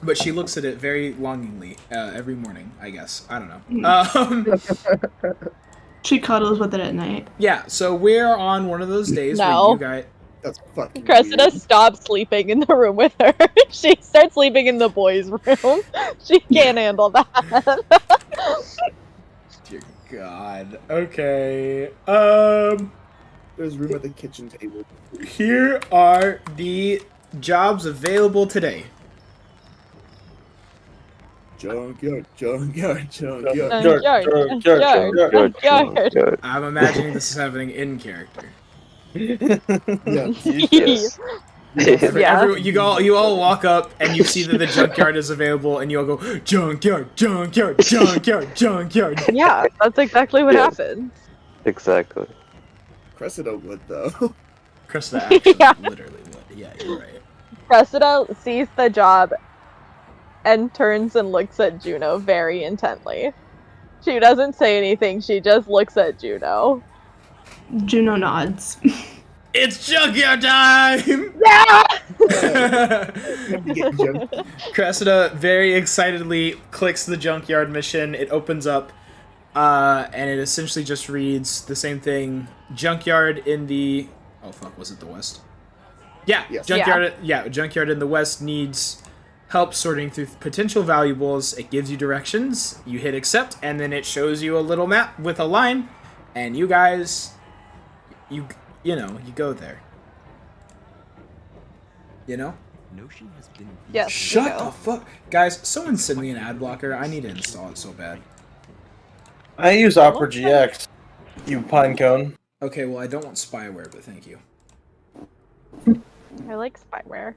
But she looks at it very longingly every morning, I guess. I don't know. She cuddles with it at night. Yeah, so we're on one of those days No. where you guys... That's fucking Cressida weird. stops sleeping in the room with her. She starts sleeping in the boys' room. She can't handle that. Dear God. Okay. There's room at the kitchen table. Here are the jobs available today. Junkyard. Junkyard. I'm imagining this is happening in character. Yeah. Yes. Yeah. You all walk up and you see that the junkyard is available, and you all go junkyard, junkyard, junkyard, junkyard. Yeah, that's exactly what Yes. happened. Exactly. Cressida would though. Cressida actually Yeah. literally would. Yeah, you're right. Cressida sees the job and turns and looks at Juno very intently. She doesn't say anything, she just looks at Juno. Juno nods. It's junkyard time! Yeah! Cressida very excitedly clicks the junkyard mission. It opens up, and it essentially just reads the same thing. Junkyard in the... Oh, fuck, was it the west? Yeah, Yes. junkyard in the west needs help sorting through potential valuables. It gives you directions. You hit accept, and then it shows you a little map with a line, and you guys... You know, you go there. You know? Yes. Shut Juno. the fuck... Guys, someone send me an ad blocker. I need to install it so bad. I use Opera GX. You pinecone. Okay, well, I don't want spyware, but thank you. I like spyware.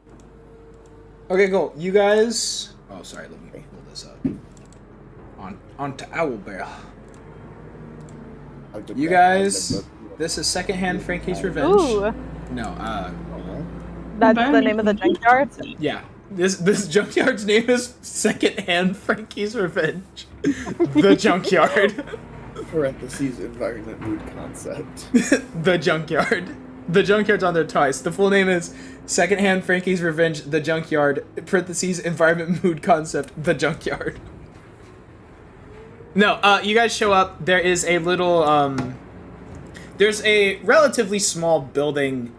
Okay, cool. You guys. Oh, sorry. Let me pull this up. On to Owlbear. You guys. This is secondhand Frankie's Revenge. Ooh, No. that's the name of the junkyard. Yeah. This junkyard's name is secondhand Frankie's Revenge. The junkyard. Parentheses environment mood concept. The junkyard. The junkyard's on there twice. The full name is Secondhand Frankie's Revenge, The Junkyard, parentheses, environment mood concept, The Junkyard. No, you guys show up. There is a little, there's a relatively small building,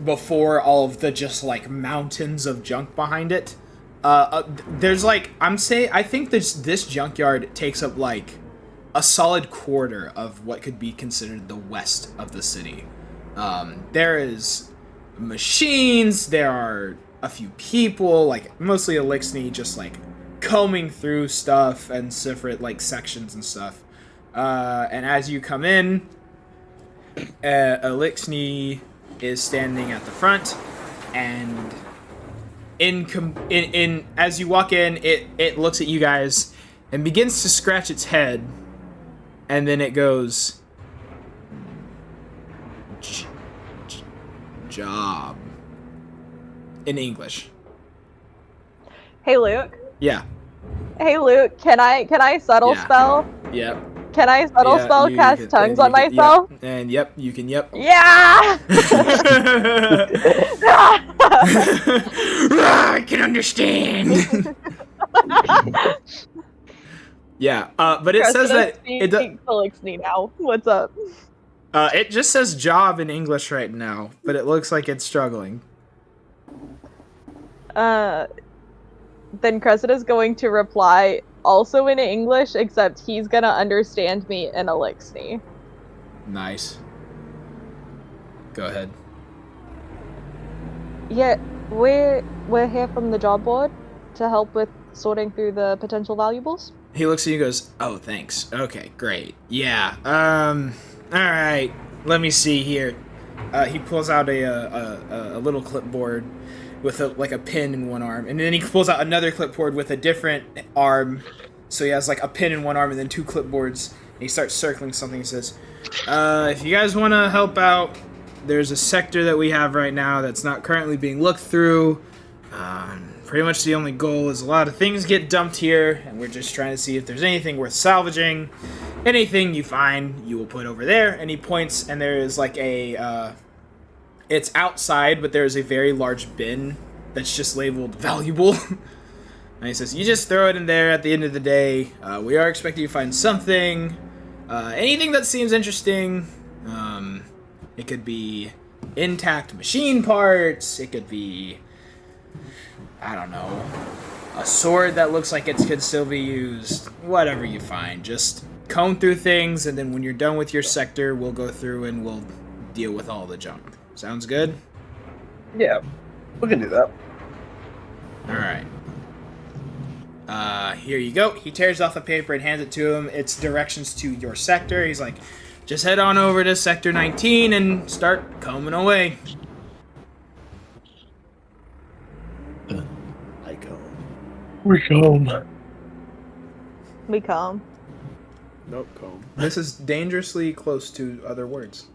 before all of the just, like, mountains of junk behind it. There's, like, I think this junkyard takes up, like, a solid quarter of what could be considered the west of the city. There is machines, there are a few people, like, mostly Elixni, just, like, combing through stuff and separate, like, sections and stuff. And as you come in, Elixni is standing at the front, and as you walk in, it looks at you guys and begins to scratch its head, and then it goes, job, in English. Hey Luke. Yeah. Hey Luke, can I subtle spell? Yep. Can I subtle spell cast tongues on myself? Yep. And yep, you can. Yep. Yeah. I can understand. Yeah, but it says that it Elixni now. What's up? It just says job in English right now, but it looks like it's struggling. Then Cressida's going to reply also in English, except he's gonna understand me in Elixni. Nice. Go ahead. Yeah, we're here from the job board to help with sorting through the potential valuables. He looks at you and goes, "Oh, thanks. Okay, great. Yeah. Alright. Let me see here." He pulls out a little clipboard with a pen in one arm, and then he pulls out another clipboard with a different arm, so he has like a pen in one arm and then two clipboards, and he starts circling something and says, if you guys want to help out, there's a sector that we have right now that's not currently being looked through. Pretty much the only goal is a lot of things get dumped here, and we're just trying to see if there's anything worth salvaging. Anything you find, you will put over there. And he points, and there is like it's outside, but there's a very large bin that's just labeled valuable. And he says, you just throw it in there at the end of the day. We are expecting you to find something. Anything that seems interesting. It could be intact machine parts. It could be, I don't know, a sword that looks like it could still be used. Whatever you find. Just comb through things, and then when you're done with your sector, we'll go through and we'll deal with all the junk. Sounds good? Yeah, we can do that. Alright. Here you go. He tears off a paper and hands it to him. It's directions to your sector. He's like, just head on over to Sector 19 and start combing away. I comb. We comb. We come. Nope, comb. This is dangerously close to other words.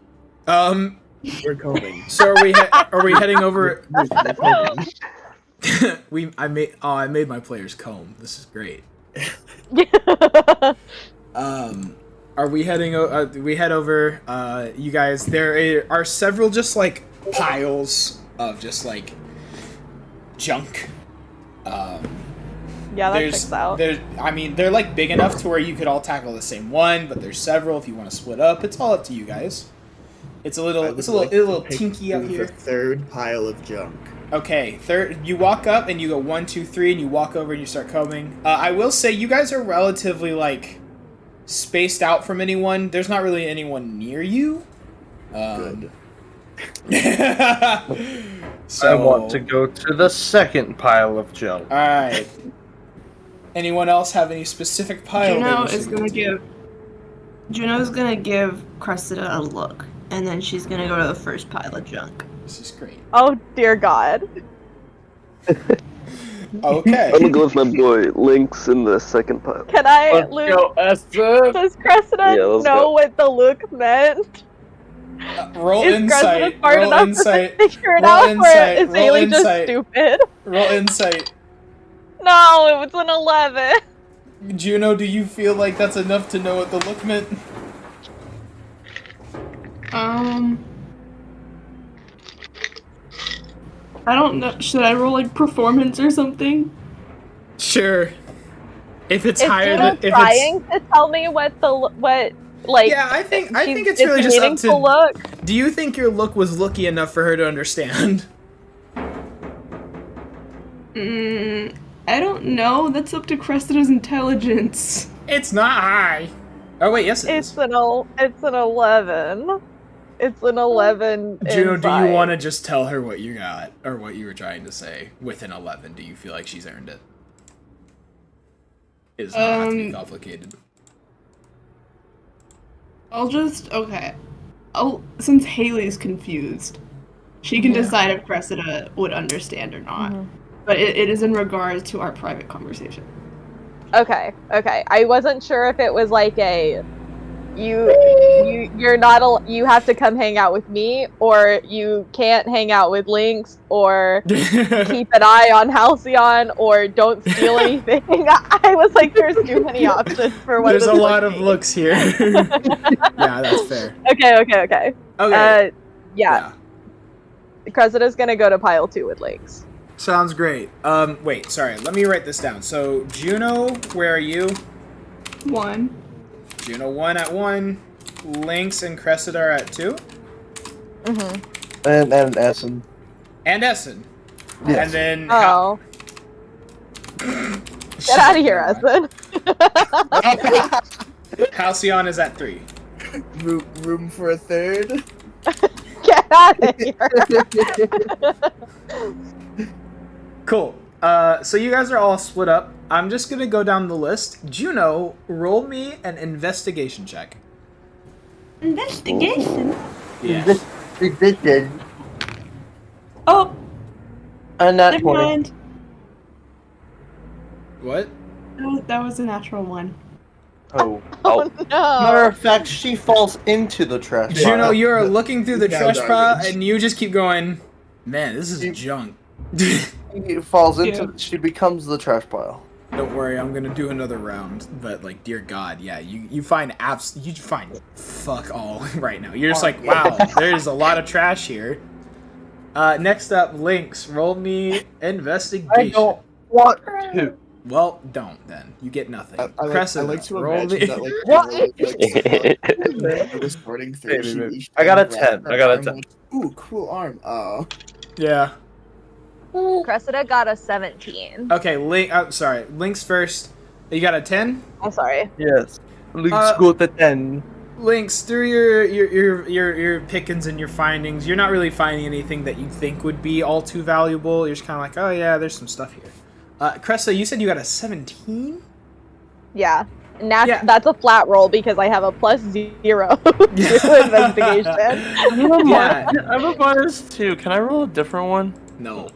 We're combing. So are we heading over? I made my players comb. This is great. Are we heading? We head over. You guys, there are several just like piles of just like junk. Yeah, that checks out. I mean, they're like big enough to where you could all tackle the same one, but there's several if you want to split up. It's all up to you guys. It's a little tinky out here. The third pile of junk. Okay, third. You walk up and you go 1, 2, 3, and you walk over and you start combing. I will say you guys are relatively like spaced out from anyone. There's not really anyone near you. Good. So, I want to go to the second pile of junk. All right. Anyone else have any specific pile? Juno's gonna give Cressida a look, and then she's gonna go to the first pile of junk. This is great. Oh dear God. Okay. I'm gonna go with my boy Lynx in the second pile. Can I, Let's Luke? go, Esther. Does Cressida Yeah, let's know go. what the look meant? Roll Is Cressida insight. smart Roll enough insight. to figure it Roll out, insight. or is Roll Haley just insight. stupid? Roll insight. No, it was an 11. Juno, do you feel like that's enough to know what the look meant? I don't know. Should I roll like performance or something? Sure. If it's Is higher Juno than if trying it's to tell me what like? yeah, I think it's a really just up meaningful to. look. Do you think your look was looky enough for her to understand? I don't know. That's up to Cressida's intelligence. It's not high. Oh wait, yes it is. It's an 11. It's an 11. Juno, do you inside. want to just tell her what you got or what you were trying to say with an 11? Do you feel like she's earned it? It does not have to be complicated. Since Haley's confused, she can decide if Cressida would understand or not. But it is in regards to our private conversation. Okay. I wasn't sure if it was like a you're not you have to come hang out with me, or you can't hang out with Lynx, or keep an eye on Halcyon, or don't steal anything. I was like, there's too many options for what. There's this a lot of means. looks here. Yeah, that's fair. Okay. Okay. Yeah. Cressida's gonna go to pile 2 with Lynx. Sounds great. Wait, sorry. Let me write this down. So, Juno, where are you? 1. Juno 1 at 1. Lynx and Cressida are at 2. And Essen. And Essen. Yes. And then... Oh. Get out of here, Essen. Halcyon is at 3. Room for a third. Get out of here. Cool. So you guys are all split up. I'm just gonna go down the list. Juno, roll me an investigation check. Investigation? Yeah. Investigation. Oh, And that never 20. mind. What? That was a natural 1. Oh. Oh Matter no. of fact, she falls into the trash. Juno, pile. you're looking through the Now trash pile, damage. and you just keep going, man, this is junk. She falls into. Yeah. She becomes the trash pile. Don't worry, I'm gonna do another round. But like, dear God, yeah, you find fuck all right now. You're just like, wow, there's a lot of trash here. Next up, Lynx, roll me investigation. I don't want to. Well, don't then. You get nothing. I Cressida, like to roll imagine me. that like What? I was sorting through. Wait, she wait, wait. reached I got a down, grabbed 10. her I got a arm, 10. went, ooh, cool arm. Yeah. Cressida got a 17. Okay, Lynx first. You got a 10? I'm sorry. Yes. Let's go to 10. Lynx, through your pickings and your findings, you're not really finding anything that you think would be all too valuable. You're just kind of like, oh yeah, there's some stuff here. Cressa, you said you got a 17? Yeah. Yeah. That's a flat roll because I have a +0 to investigation. Yeah. I have a bonus too. Can I roll a different one? No.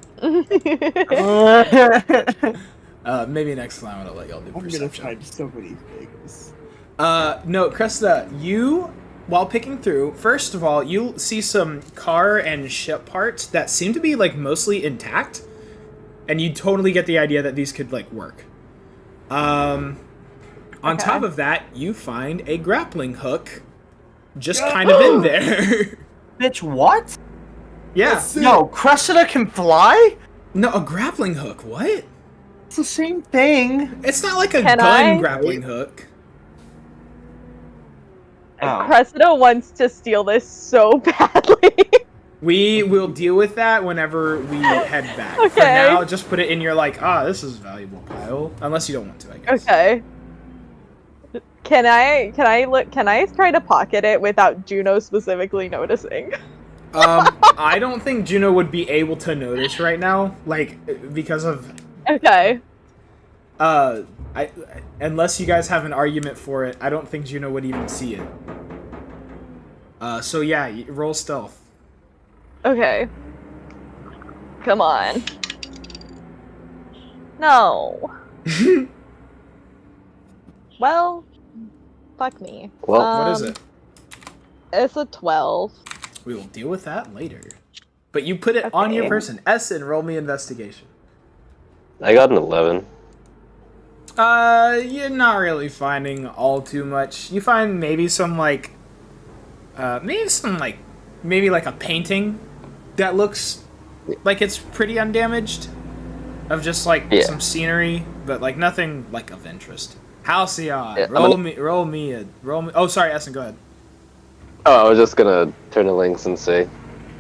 Maybe next time I'll let y'all do I'm gonna perception. find so many things. No, Cresta, you, while picking through, first of all, you see some car and ship parts that seem to be, like, mostly intact, and you totally get the idea that these could, like, work. On top of that, you find a grappling hook just kind of in there. Bitch, what? Yeah. No, Cressida can fly? No, a grappling hook, what? It's the same thing. It's not like a Can gun I? grappling hook. Oh. Cressida wants to steal this so badly. We will deal with that whenever we head back. For Okay. now, just put it in your, like, this is a valuable pile. Unless you don't want to, I guess. Okay. Can I try to pocket it without Juno specifically noticing? I don't think Juno would be able to notice right now, like, because of, Okay. unless you guys have an argument for it, I don't think Juno would even see it. So yeah, roll stealth. Okay. Come on. No. Well, fuck me. Well, What is it? It's a 12. We will deal with that later. But you put it on your Okay. person. Essen, roll me investigation. I got an 11. You're not really finding all too much. You find maybe some like maybe like a painting that looks like it's pretty undamaged of just like Yeah. some scenery, but like nothing like of interest. Halcyon, Yeah, roll me. Oh, sorry, Essen, go ahead. Oh, I was just gonna turn to Lynx and say,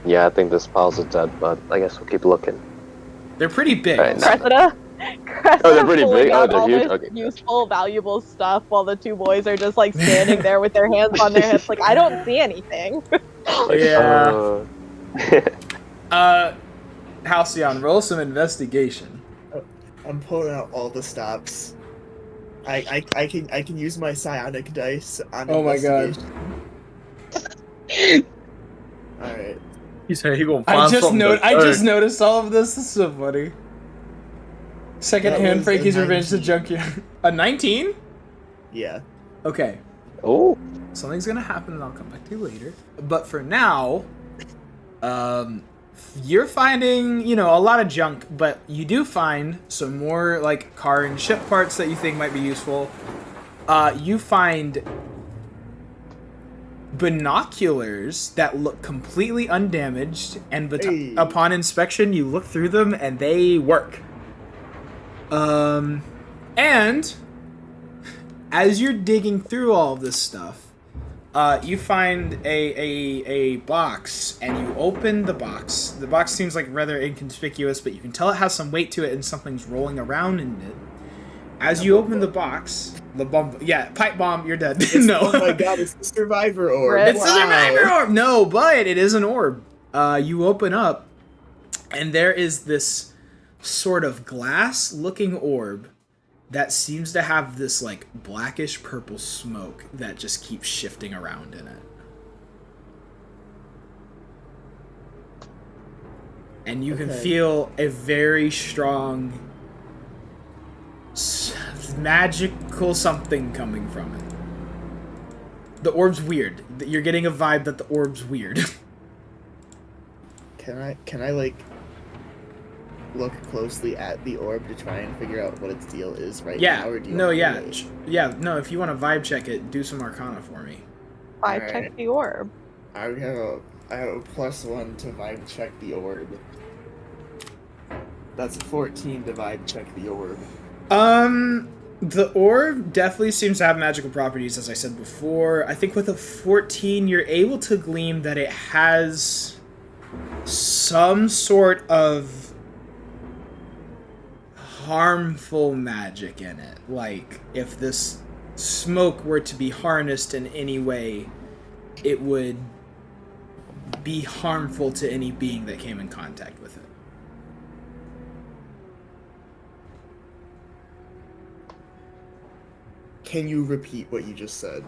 yeah, I think this pile's dead, but I guess we'll keep looking. They're pretty big. Alright, also. Cressida Oh, they're pretty pulling big? Oh, out they're all huge? this Okay. useful, valuable stuff while the two boys are just like standing there with their hands on their hips, like I don't see anything. Like, Yeah. Halcyon, roll some investigation. I'm pulling out all the stops. I can use my psionic dice on Oh my god. Alright. He said he gonna I find just something. noticed all of this. This is so funny. Second That hand was Frankie's a Revenge to 19. Junkyard. A 19? Yeah. Okay. oh, Something's gonna happen and I'll come back to you later. But for now, you're finding, a lot of junk, but you do find some more like car and ship parts that you think might be useful. You find binoculars that look completely undamaged, and Hey. upon inspection, you look through them and they work. And as you're digging through all of this stuff, you find a box, and you open the box. The box seems like rather inconspicuous, but you can tell it has some weight to it, and something's rolling around in it. As you open the box, the bomb, pipe bomb, you're dead. No. Oh my god, it's the survivor orb. Rip. It's a survivor orb! No, but it is an orb. You open up, and there is this sort of glass-looking orb that seems to have this, like, blackish purple smoke that just keeps shifting around in it. And you can Okay. feel a very strong magical something coming from it. The orb's weird. You're getting a vibe that the orb's weird. Can I like look closely at the orb to try and figure out what its deal is right now? Or do you want me to wait? No, if you want to vibe check it, do some Arcana for me. I Alright. checked the orb. I have a +1 to vibe check the orb. That's a 14 to vibe check the orb. The orb definitely seems to have magical properties, as I said before. I think with a 14, you're able to glean that it has some sort of harmful magic in it. Like, if this smoke were to be harnessed in any way, it would be harmful to any being that came in contact with it. Can you repeat what you just said?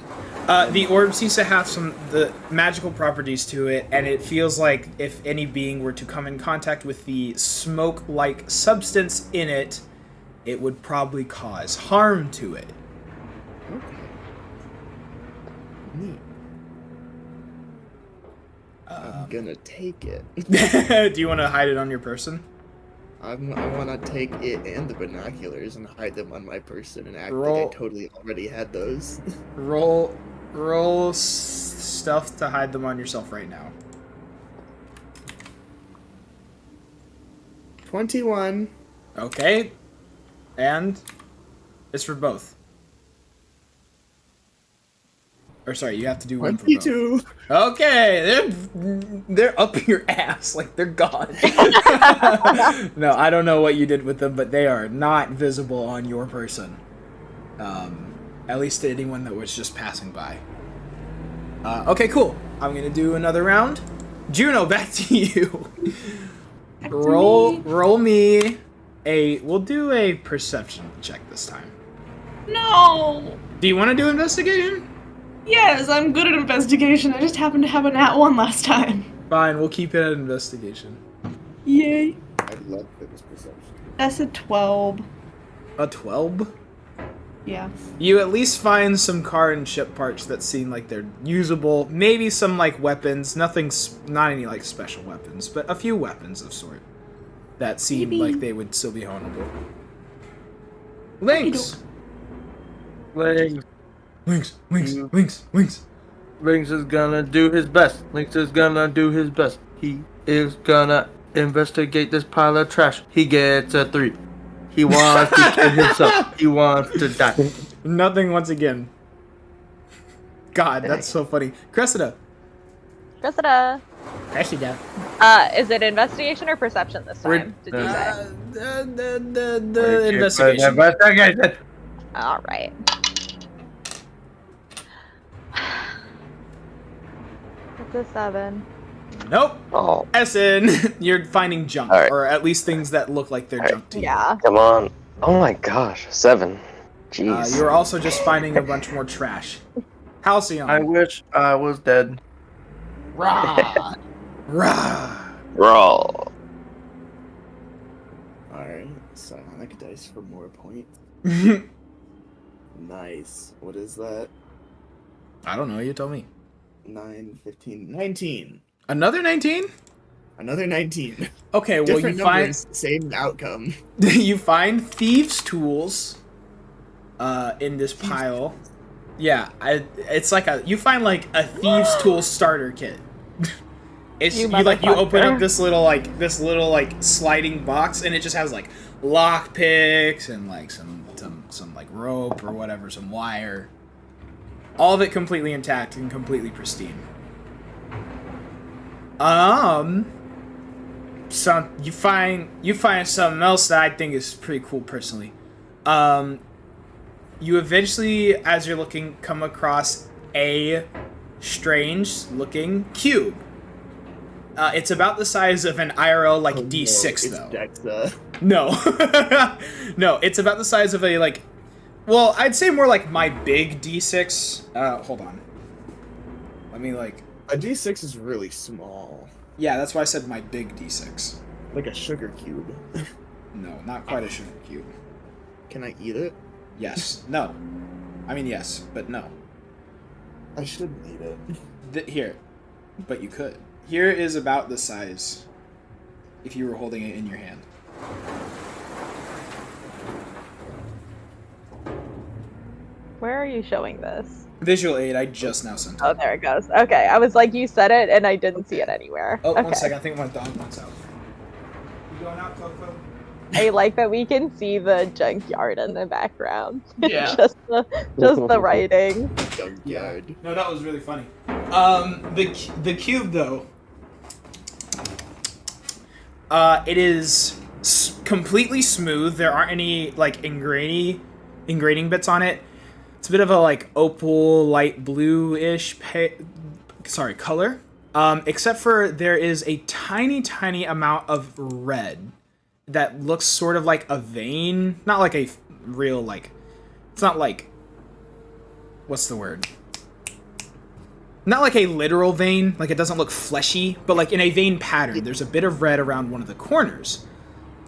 The orb seems to have the magical properties to it, and it feels like if any being were to come in contact with the smoke-like substance in it, it would probably cause harm to it. Okay. Neat. I'm gonna take it. Do you want to hide it on your person? I want to take it and the binoculars and hide them on my person and act Roll. like I totally already had those. Roll stuff to hide them on yourself right now. 21. Okay. And it's for both. Or sorry, you have to do one for both. 22. Okay, they're up your ass, like they're gone. No, I don't know what you did with them, but they are not visible on your person. At least to anyone that was just passing by. Okay, cool. I'm gonna do another round. Juno, back to you. Roll me we'll do a perception check this time. No! Do you want to do investigation? Yes, I'm good at investigation. I just happened to have a nat 1 last time. Fine, we'll keep it at investigation. Yay. I'd love if it was perception. That's a 12. A 12? Yeah. You at least find some car and ship parts that seem like they're usable. Maybe some like weapons. Not any like special weapons, but a few weapons of sort that seem like they would still be honorable. Lynx! Lynx. Lynx. Lynx is gonna do his best. Lynx is gonna do his best. He is gonna investigate this pile of trash. He gets a 3. He wants to kill himself. He wants to die. Nothing once again. God, that's so funny. Cressida. Cressida. Is it investigation or perception this time? Did you say? The investigation. All right. It's a 7. Nope. Oh. Essen, you're finding junk, or at least things that look like they're junk to you. Yeah. Come on. Oh my gosh, 7. Jeez. You're also just finding a bunch more trash. Halcyon. I wish I was dead. Rah! Rah! Raw. Alright, psionic dice for more points. Nice. What is that? I don't know, you tell me. 9, 15, 19. Another 19? Another 19. Okay, well Different you find numbers, same outcome. you find thieves' tools in this pile. Yeah, it's like you find like a thieves' tool starter kit. It's you open up this little sliding box, and it just has like lock picks and like some like rope or whatever, some wire. All of it completely intact and completely pristine. So you find something else that I think is pretty cool personally. You eventually, as you're looking, come across a strange looking cube. It's about the size of an IRL D6 though. Dexa. No. No, it's about the size of a well, I'd say more like my big D6. Hold on. Let me A D6 is really small. Yeah, that's why I said my big D6. Like a sugar cube. No, not quite a sugar cube. Can I eat it? Yes. No. I mean, yes, but no. I shouldn't eat it. Here. But you could. Here is about the size if you were holding it in your hand. Where are you showing this? Visual aid, I just now sent it. Oh, there it goes. Okay, I was like, you said it, and I didn't see it anywhere. Oh, okay. 1 second. I think my dog wants out. You going out, Coco? I like that we can see the junkyard in the background. Yeah. just the writing. Junkyard. Yeah. No, that was really funny. The cube though. It is completely smooth. There aren't any ingraining bits on it. It's a bit of a opal, light blue-ish color. Except for there is a tiny amount of red that looks sort of like a vein. Not like a real it's not like, what's the word? Not like a literal vein, it doesn't look fleshy, but in a vein pattern. There's a bit of red around one of the corners.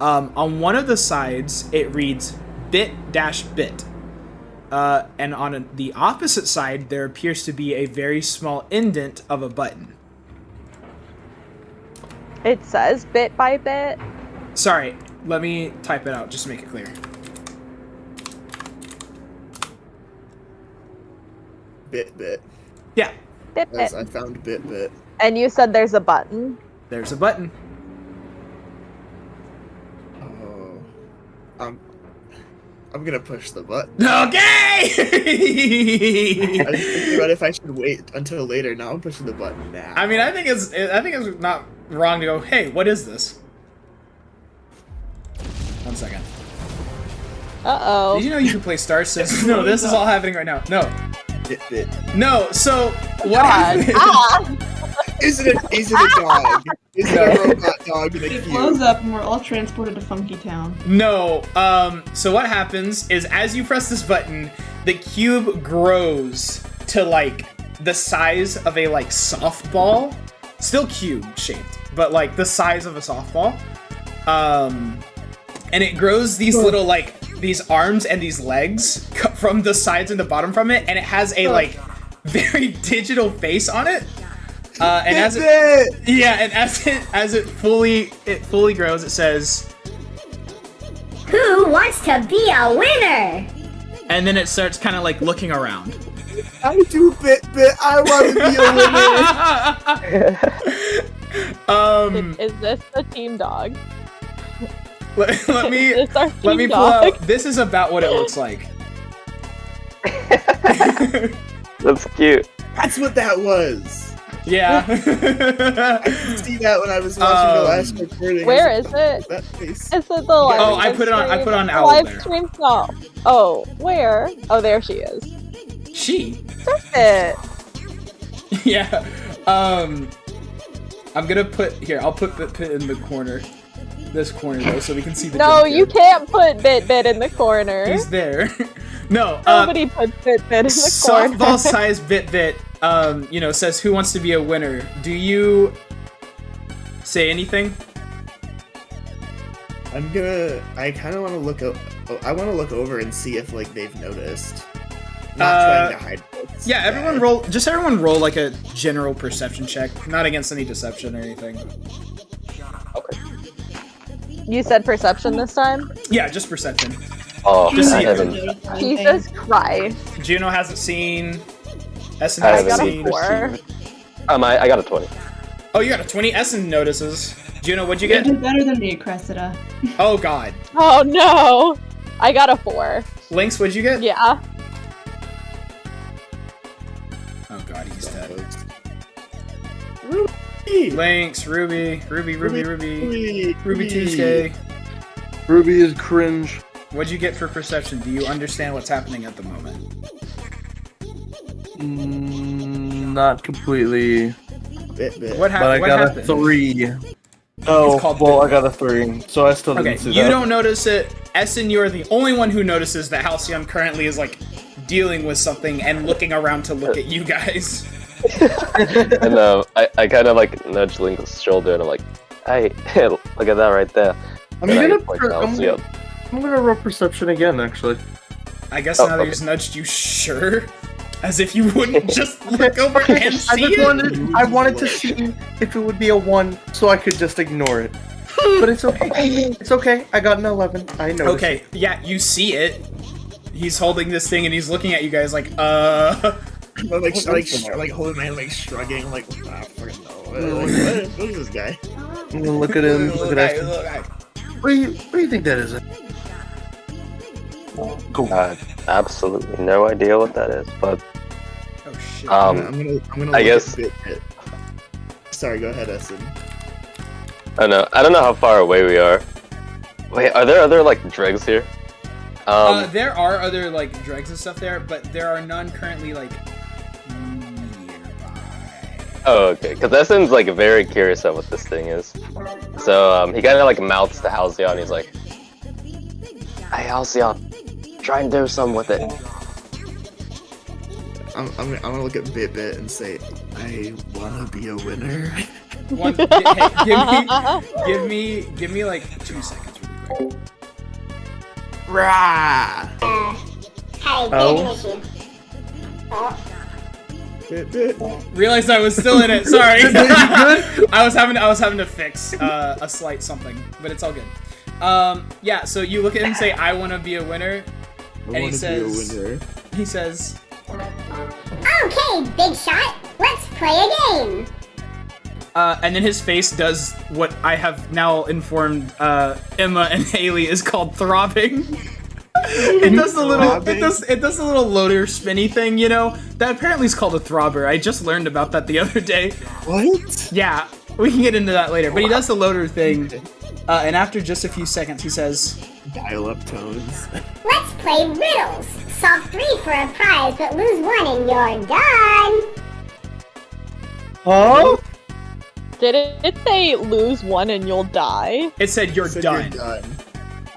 On one of the sides, it reads bit-bit. And on the opposite side, there appears to be a very small indent of a button. It says bit by bit. Sorry, let me type it out just to make it clear. Bit. Yeah. Bit. Yes, I found bit. And you said there's a button. There's a button. Oh. I'm gonna push the button. Okay! I was thinking about if I should wait until later. Now I'm pushing the button now. I mean, I think it's not wrong to go, hey, what is this? 1 second. Uh-oh. Did you know you can play Star Citizen? No, this is all happening right now. No. Bit. No, so what happened? Is it a dog? Is it a robot dog in a It cube? blows up and we're all transported to Funky Town. No, so what happens is as you press this button, the cube grows to the size of a softball. Still cube shaped, but the size of a softball. and it grows these little like these arms and these legs from the sides and the bottom from it, and it has a like very digital face on it. And as it fully grows, it says, "Who wants to be a winner?" And then it starts kind of like looking around. I do bit. I want to be a winner. Is this the team dog? Let me pull out. This is about what it looks like. That's cute. That's what that was. Yeah. I didn't see that when I was watching the last recording. Where is it? That face. Is it the live Oh, I put it on Owl live there. stream? No. Oh, where? Oh, there she is. She. It. Yeah. I'm gonna put here. I'll put Bit in the corner. This corner though, so we can see the. No, you can't put Bit in the corner. He's there. No. Nobody puts Bit in the corner. Softball size Bit. Says who wants to be a winner. Do you say anything? I kind of want to look. I want to look over and see if like they've noticed. Not trying to hide. Yeah, everyone roll like a general perception check, not against any deception or anything. Okay. You said perception this time? Yeah, just perception. Oh, Just I see haven't. Jesus Christ. Juno hasn't seen. Essen I hasn't got a seen. 4. I got a 20. Oh, you got a 20. Essen notices. Juno, what'd you You get? did better than me, Cressida. Oh God. Oh no. I got a 4. Lynx, what'd you get? Yeah. Oh God, he's dead. Ruby. Lynx, Ruby Tuesday. Ruby is cringe. What'd you get for perception? Do you understand what's happening at the moment? Not completely. Bit. What But I happened? got a 3. Oh, called well, bit. I got a 3, so I still Okay, didn't see you that. don't notice it. Essen, you're the only one who notices that Halcyon currently is like dealing with something and looking around to look at you guys. And I kind of like nudge Link's shoulder and I'm like, "Hey, look at that right there." I'm And I gonna point to Halcyon. roll perception again, actually. I guess Oh, now that okay. he's nudged you, sure. As if you wouldn't just look over and see it. I wanted to see if it would be a 1, so I could just ignore it. But it's okay. It's okay. I got an 11. I know. Okay, yeah, you see it. He's holding this thing and he's looking at you guys like, Like holding my hand, like shrugging, like I fucking know. What is this guy? I'm gonna look at him. Look at us. What do you think that is? Cool. Absolutely no idea what that is, but Oh shit. I'm gonna I look guess- at Bit. Sorry, go ahead, Essen. I don't know how far away we are. Wait, are there other like dregs here? There are other like dregs and stuff there, but there are none currently like nearby. Oh, okay. Because Essen's like very curious about what this thing is. So he kind of like mouths to Halcyon. He's like, "Hey, Halcyon, try and do something with it." I'm gonna look at Bit and say, I wanna be a winner. Hey, give me like 2 seconds really quick. Rah! Hey, Bit. Realized I was still in it. Sorry. I was having to fix a slight something, but it's all good. Yeah. So you look at him and say, "I want to be a winner," I and wanna be a winner. he says, Okay, big shot. Let's play a game. and then his face does what I have now informed Emma and Haley is called throbbing. It does the little it does the little loader spinny thing, you know? That apparently is called a throbber. I just learned about that the other day. What? Yeah, we can get into that later. But he does the loader thing, and after just a few seconds, he says, Dial-up tones. Let's play riddles. Solve 3 for a prize, but lose 1 and you're done. Huh? Did it say lose 1 and you'll die? "It said you're Said done." You're done.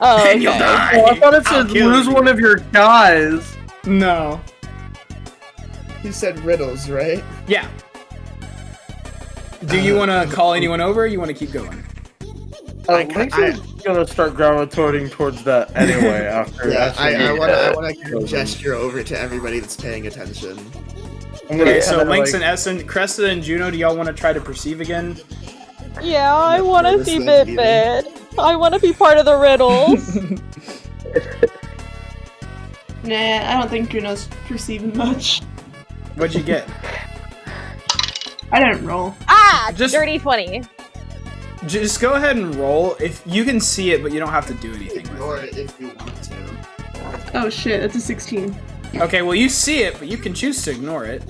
Oh, And you'll okay. die. Oh, I thought it I'll said kill lose you. one of your guys. No. He said riddles, right? Yeah. Do you want to call anyone over? Or you want to keep going? Link's is gonna start gravitating towards that anyway. After I want to gesture over to everybody that's paying attention. Okay, so Lynx and Essen, Cressida and Juno, do y'all want to try to perceive again? Yeah, I want to see Bit. I want to be part of the riddles. Nah, I don't think Juno's perceiving much. What'd you get? I didn't roll. Ah, dirty 20. Just go ahead and roll. If you can see it, but you don't have to do anything Ignore with it if you want to. Oh shit, that's a 16. Okay, well you see it, but you can choose to ignore it.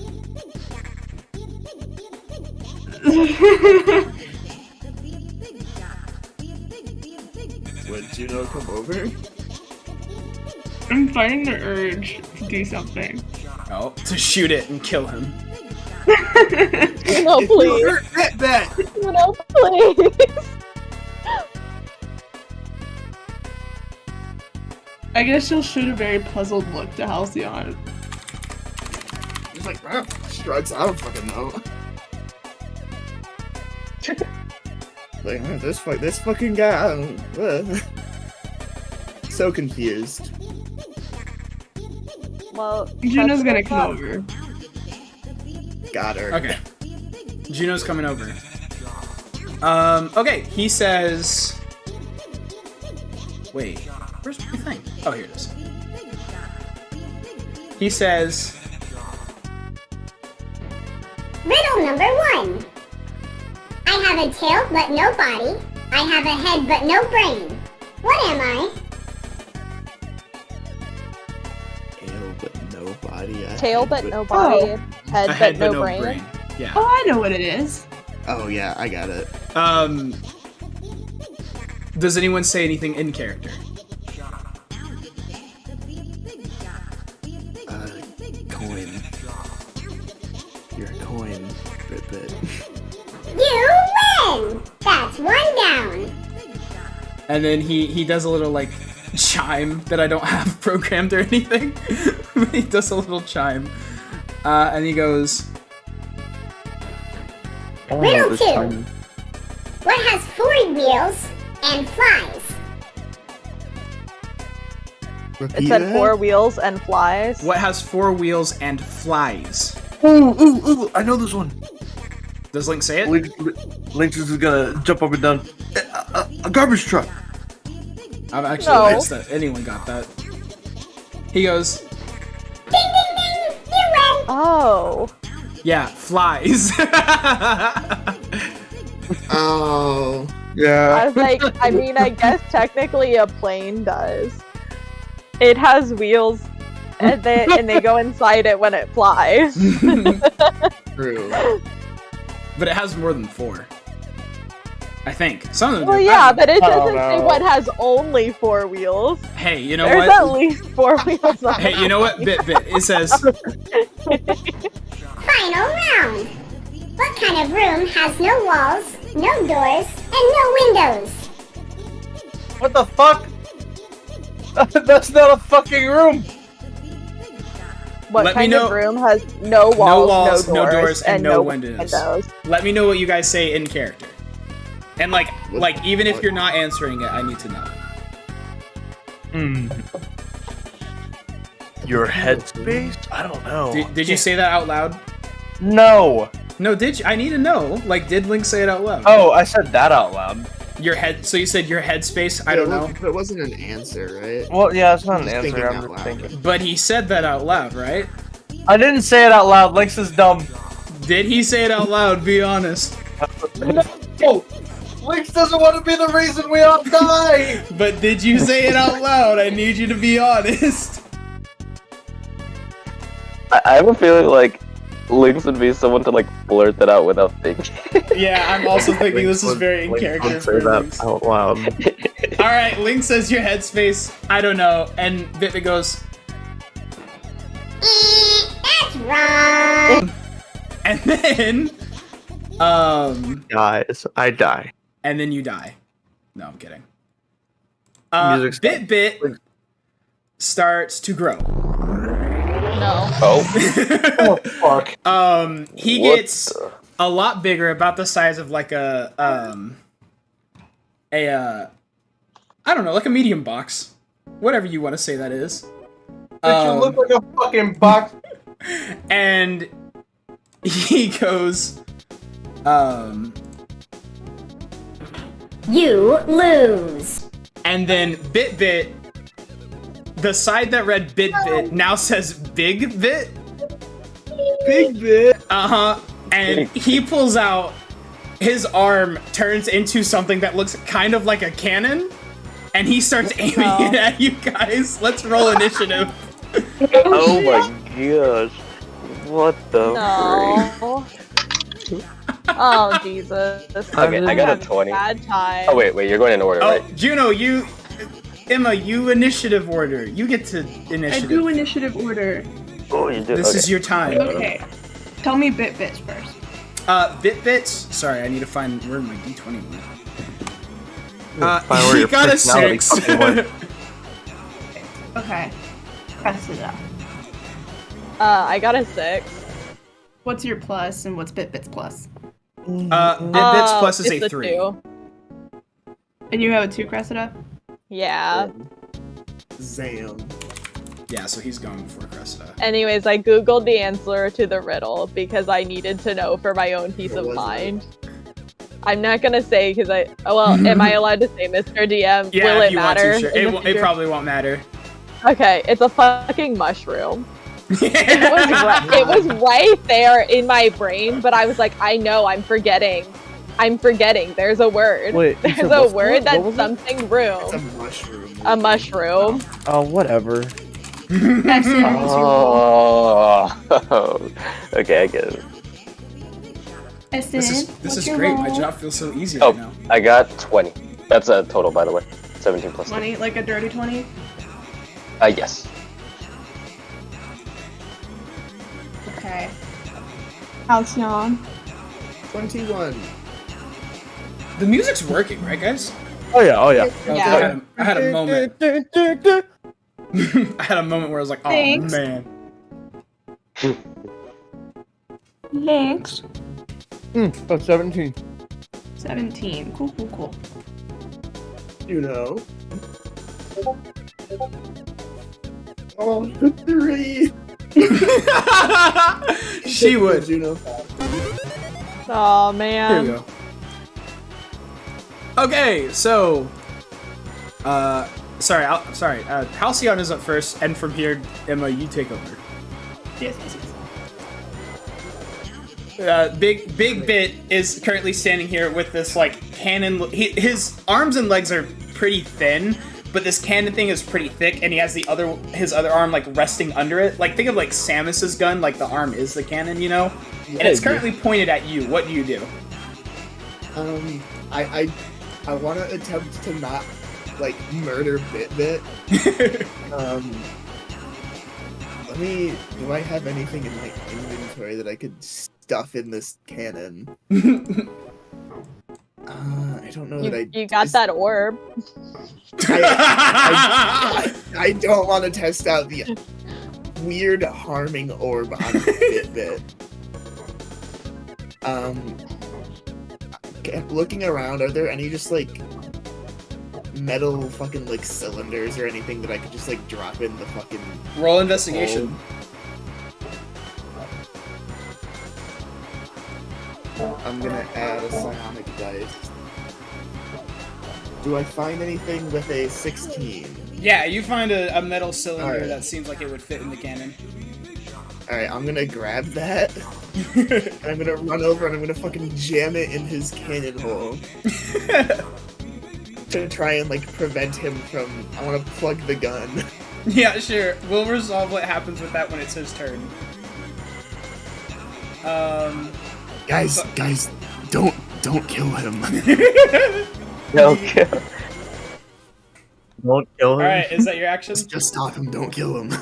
Would Juno come over? I'm fighting the urge to do something. Oh, to shoot it and kill him. Juno, please. Juno, please. I guess she'll shoot a very puzzled look to Halcyon. He's like, shrugs, I don't fucking know. Like, this fucking guy, I don't... So confused. Well, Juno's gonna come over. Got her. Okay. Juno's coming over. Okay, he says... Wait, where's my thing? Oh, here it is. He says... Riddle number 1. I have a tail but no body. I have a head but no brain. What am I? Tail but no body. Tail but no body. Head but no brain. Yeah. Oh, I know what it is. Oh yeah, I got it. Does anyone say anything in character? Coin. You're a coin, Bit. You win! That's 1 down. And then he does a little, like, chime that I don't have programmed or anything. He does a little chime. And he goes... Riddle 2. What has 4 wheels and flies? It said 4 wheels and flies. What has 4 wheels and flies? Ooh, I know this one. Does Link say it? Link is gonna jump up and down. A garbage truck. I'm actually convinced that anyone got that. He goes... Ding, ding, ding! You win! Oh. Yeah, flies. Oh. Yeah. I was like, I mean, I guess technically a plane does. It has wheels, and they go inside it when it flies. True. But it has more than 4. I think. Some of them Well, do. yeah, but it doesn't say what has only 4 wheels. Hey, you know There's what? at least 4 wheels on Hey, you know what? Bit. It says... Final round. What kind of room has no walls, no doors, and no windows? What the fuck? That's not a fucking room. What kind of room has no walls, no doors, and no windows? Let me know what you guys say in character. And like even if you're not answering it, I need to know. Your headspace? I don't know. Did you say that out loud? No. No, did you? I need to know. Like, did Link say it out loud? Oh, I said that out loud. Your head. So you said your headspace? I don't know. That wasn't an answer, right? Well, yeah, it's not an Just answer. I'm out just loud. thinking. But he said that out loud, right? I didn't say it out loud. Lynx is dumb. Did he say it out loud? Be honest. No. Lynx doesn't want to be the reason we all die. But did you say it out loud? I need you to be honest. I have a feeling like Lynx would be someone to like blurt that out without thinking. Yeah, I'm also thinking this is very in character for Lynx. Out loud. Alright, Link says your headspace, I don't know, and Bitbit goes... That's wrong! And then... Guys, I die. And then you die. No, I'm kidding. Bitbit starts to grow. No. Oh. Oh, fuck. He gets a lot bigger, about the size of like a I don't know, like a medium box, whatever you want to say that is. But you look like a fucking box. And he goes, You lose. And then Bit, the side that read Bit now says Big Bit. Big Bit. And he pulls out, his arm turns into something that looks kind of like a cannon, and he starts aiming it at you guys. Let's roll initiative. Oh my gosh. What the No. Oh, Jesus. Okay, I got a 20. Bad time. Oh, wait, you're going in order, right? Juno, Emma, you initiative order. You get to initiative. I do initiative order. Oh, you do? This is your time. Okay. Tell me bits first. Bits. Sorry, I need to find where my D20 went. Find He got a 6. Okay. Cressida. I got a 6. What's your plus and what's bits plus? Bits plus is it's a 3. 2. And you have a 2, Cressida? Yeah. Zam. Yeah, so he's going for Cressida. Anyways, I googled the answer to the riddle because I needed to know for my own peace of mind. I'm not gonna say because am I allowed to say, Mr. DM? Yeah, Will if it you matter? want to, sure. It probably won't matter. Okay, it's a fucking mushroom. It was right there in my brain, but I was like, I know, I'm forgetting. There's a word. Wait, there's a word that's something room. It's a mushroom. A mushroom. Oh, whatever. Oh. Okay, I get it. This is great. My job feels so easy right now. I got 20. That's a total, by the way. 17 plus 20, like a dirty 20? Yes. Okay. Halcyon. 21. The music's working, right, guys? Oh yeah. Yeah. I had a moment. I had a moment where I was like, oh, Thanks. man. Thanks. About 17. 17. Cool. You know. Oh, 3. She would. You know. Oh Here man. we go. Okay, so, sorry. Halcyon is up first, and from here, Emma, you take over. Yes. Big Bit is currently standing here with this like cannon. His arms and legs are pretty thin, but this cannon thing is pretty thick, and he has his other arm like resting under it. Like think of like Samus's gun, like the arm is the cannon, you know. And it's currently pointed at you. What do you do? I want to attempt to not like murder Bit. Do I have anything in my inventory that I could stuff in this cannon? I don't know You got that orb. I don't want to test out the weird harming orb on Bit. Looking around, are there any just like metal fucking like cylinders or anything that I could just like drop in the fucking roll investigation? Hole? I'm gonna add a psionic dice. Do I find anything with a 16? Yeah, you find a metal cylinder that seems like it would fit in the cannon. Alright, I'm gonna grab that, and I'm gonna run over and I'm gonna fucking jam it in his cannon hole. To try and, like, prevent him from... I wanna plug the gun. Yeah, sure. We'll resolve what happens with that when it's his turn. Guys, don't kill him. Don't kill. Don't kill him. Alright, is that your action? Just stop him, don't kill him.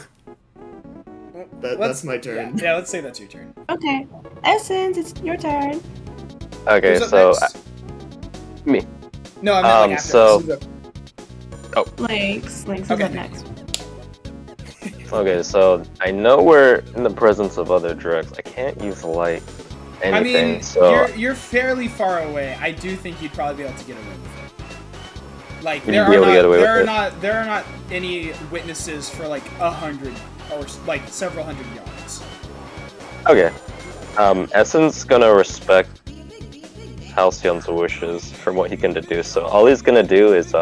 That's my turn. Yeah, let's say that's your turn. Okay. Essence, it's your turn. Okay, Who's up so next? me. No, I meant like after so this. Lynx is Okay. up next. Okay, so I know we're in the presence of other drugs. I can't use light anything. I mean, so you're fairly far away. I do think you'd probably be able to get away with it. Like You'd be able to get away with it. there are not any witnesses for like 100 or like several hundred yards. Okay. Essen's gonna respect Halcyon's wishes from what he can deduce. So all he's gonna do is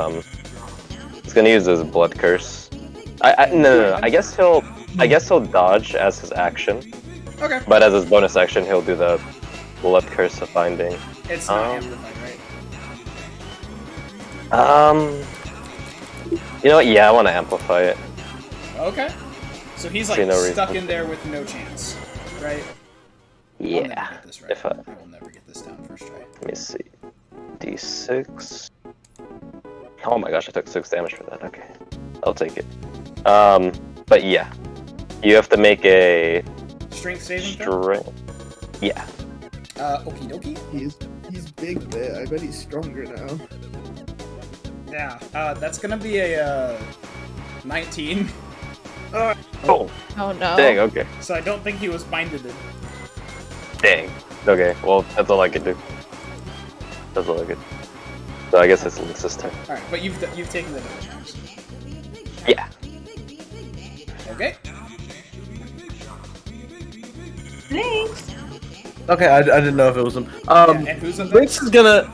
he's gonna use his blood curse. No. I guess he'll dodge as his action. Okay. But as his bonus action, he'll do the blood curse of binding. It's not amplified, right? You know what? Yeah, I want to amplify it. Okay. So he's like stuck in there with no chance, right? Yeah. I'll never get this right. I will never get this down first try. Let me see. D6. Oh my gosh, I took 6 damage for that. Okay. I'll take it. But yeah. You have to make a strength saving throw? Yeah. Okie dokie. He's big, man. I bet he's stronger now. Yeah. That's gonna be a 19. Oh. Oh no. Dang, okay. So I don't think he was binded in. Dang. Okay, well, that's all I can do. That's all I could. So I guess it's Lynx's turn. Alright, but you've taken the damage chance. Yeah. Okay. Lynx! Okay, I didn't know if it was him. And who's up Lynx is gonna...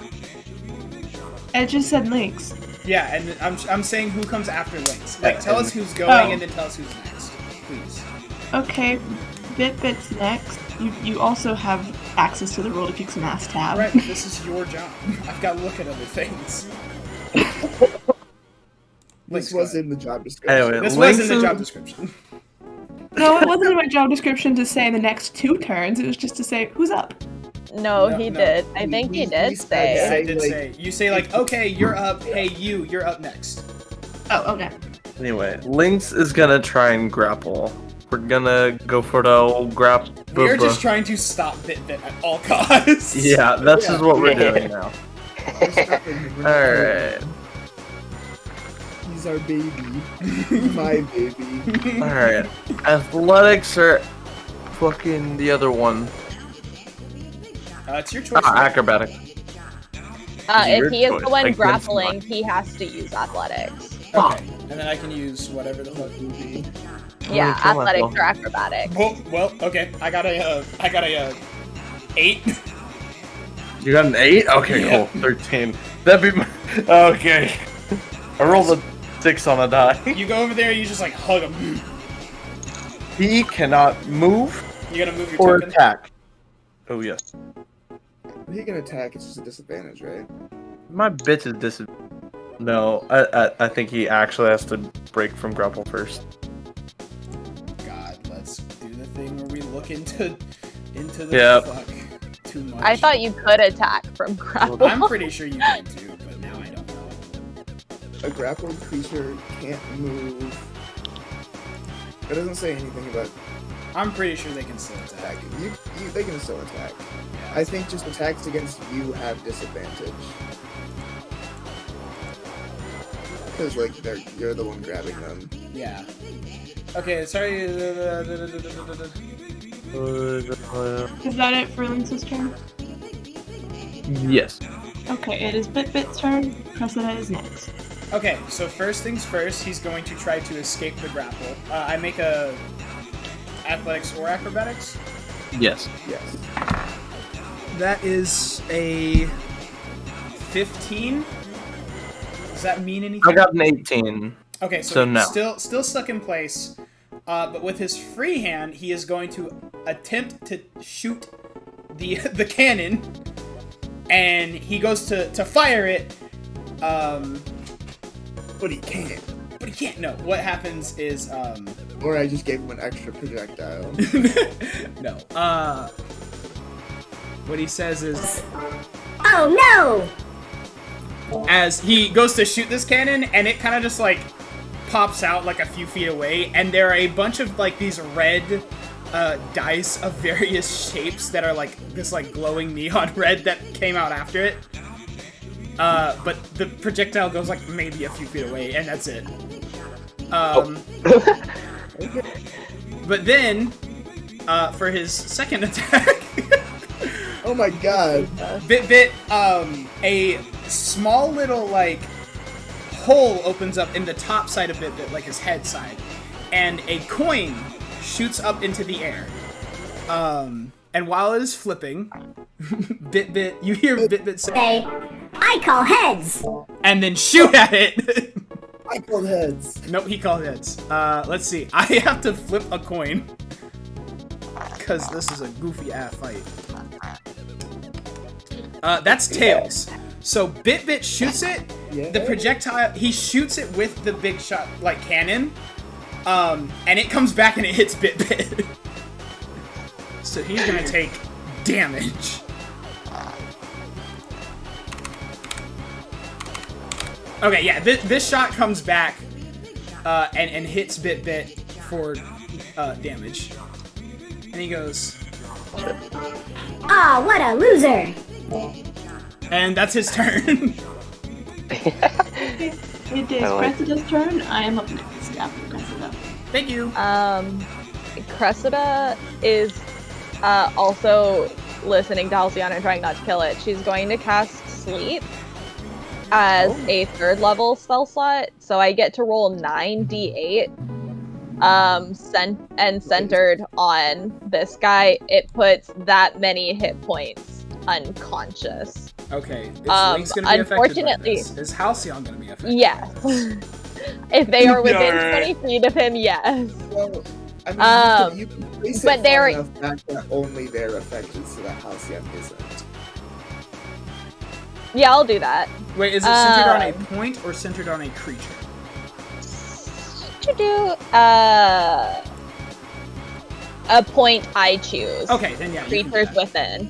I just said Lynx. Yeah, and I'm saying who comes after Lynx. Like, tell us who's going and then tell us who's next, please. Okay, Bit's next. You also have access to the Roll to Kick Some Ass tab. Right, this is your job. I've got to look at other things. This was in the job description. Anyway, this was in the job description. No, it wasn't in my job description to say the next 2 turns. It was just to say, who's up? No, he did. I think he did say. Yeah, I did say. You say like, okay, you're up. Hey, you're up next. Oh, okay. Anyway, Lynx is gonna try and grapple. We're gonna go for the old grapple. We're just trying to stop Bit at all costs. Yeah, that's just what we're doing now. Alright. He's our baby. My baby. Alright. Athletics or fucking the other one? It's your choice. Acrobatic. If he is the one grappling, he has to use athletics. Okay, and then I can use whatever the fuck will be. Yeah, athletics or acrobatics. Well, okay. I got a 8. You got an 8? Okay, Yeah. cool. 13. That'd be my... Okay. I rolled a 6 on a die. You go over there, you just like hug him. He cannot move You gotta move your or token. attack. Oh, yes. He can attack, it's just a disadvantage, right? My bitch is disadvantage. No, I think he actually has to break from grapple first. God, let's do the thing where we look into the fuck too much. I thought you could attack from grapple. I'm pretty sure you can too, but now I don't know. A grappled creature can't move. It doesn't say anything about I'm pretty sure they can still attack. They can still attack. Yeah, I think just attacks against you have disadvantage. Because, like, you're the one grabbing them. Yeah. Okay, sorry. Is that it for Lynx's turn? Yes. Okay, it is Bit's turn. Cressida is next. Okay, so first things first, he's going to try to escape the grapple. I make a athletics or acrobatics? Yes. Yes. That is a 15. Does that mean anything? I got an 18. Okay, so no. Still stuck in place. But with his free hand, he is going to attempt to shoot the cannon, and he goes to fire it. But he can't. But he can't. No. What happens is Or I just gave him an extra projectile. No. What he says is, Oh no! as he goes to shoot this cannon, and it kind of just like pops out like a few feet away, and there are a bunch of like these red dice of various shapes that are like this like glowing neon red that came out after it. But the projectile goes like maybe a few feet away, and that's it. But then, for his second attack, Oh my god. Bit, a small little like hole opens up in the top side of Bit-Bit, like his head side, and a coin shoots up into the air. And while it is flipping, Bit-Bit, you hear Bit-Bit say, I call heads! And then shoot at it! I called heads. Nope, he called heads. Let's see. I have to flip a coin. Because this is a goofy-ass fight. That's tails. So Bit-Bit shoots it. Yeah. The projectile, he shoots it with the big shot, like, cannon. And it comes back and it hits Bit-Bit. So he's gonna take damage. Okay, yeah, this shot comes back and hits Bit-Bit for damage. And he goes... Ah, what a loser! And that's his turn. It is Cressida's turn. I am up next after Cressida. Thank you. Cressida is also listening to Halcyon and trying not to kill it. She's going to cast Sleep as a 3rd level spell slot, so I get to roll 9d8. Centered on this guy, it puts that many hit points unconscious. Okay. Is Link's gonna be affected by this? Is Halcyon gonna be affected? Yes. If they are within 20 feet of him, yes. Well, I mean, you can place but it they're far enough back that only they're affected, so that Halcyon isn't. Yeah, I'll do that. Wait, is it centered on a point or centered on a creature? To do a point I choose. Okay, then yeah. Creatures within.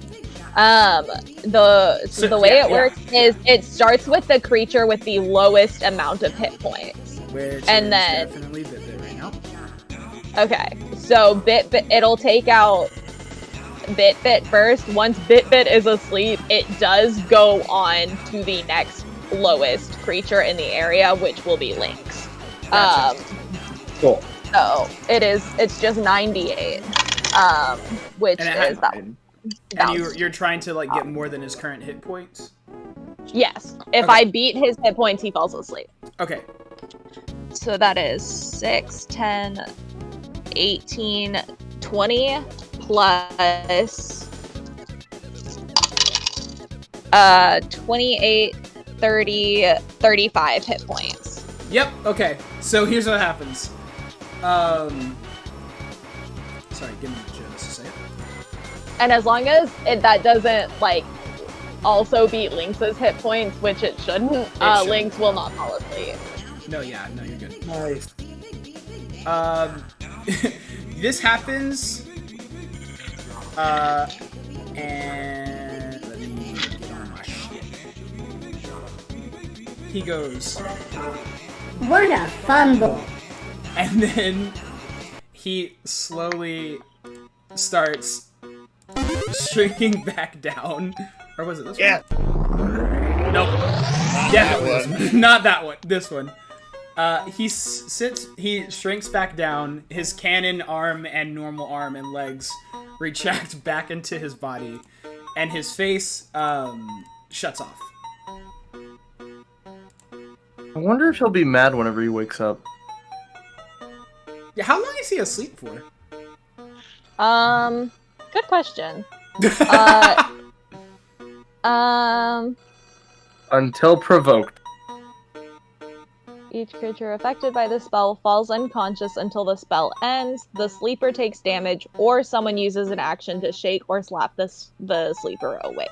The way it works is it starts with the creature with the lowest amount of hit points. Which and is then definitely Bit-Bit right now. Okay, so Bit-Bit, it'll take out Bit-Bit first. Once Bit-Bit is asleep, it does go on to the next lowest creature in the area, which will be Lynx. Gotcha. Cool. So it's just 98, which is that. And you're trying to like get more than his current hit points? Yes. If I beat his hit points, he falls asleep. Okay. So that is 6, 10, 18, 20 plus 28, 30, 35 hit points. Yep, okay. So here's what happens. Sorry, give me just a second. And as long as that doesn't, like, also beat Lynx's hit points, which it shouldn't, Lynx will not fall asleep. No, yeah, no, you're good. Nice. This happens, and let me get on my shit. He goes, What a fumble! and then he slowly starts shrinking back down. Or was it this one? Nope. Definitely this one. Not that one. This one. He shrinks back down. His cannon arm and normal arm and legs retract back into his body. And his face, shuts off. I wonder if he'll be mad whenever he wakes up. Yeah, how long is he asleep for? Good question. Until provoked. Each creature affected by the spell falls unconscious until the spell ends. The sleeper takes damage, or someone uses an action to shake or slap the sleeper awake.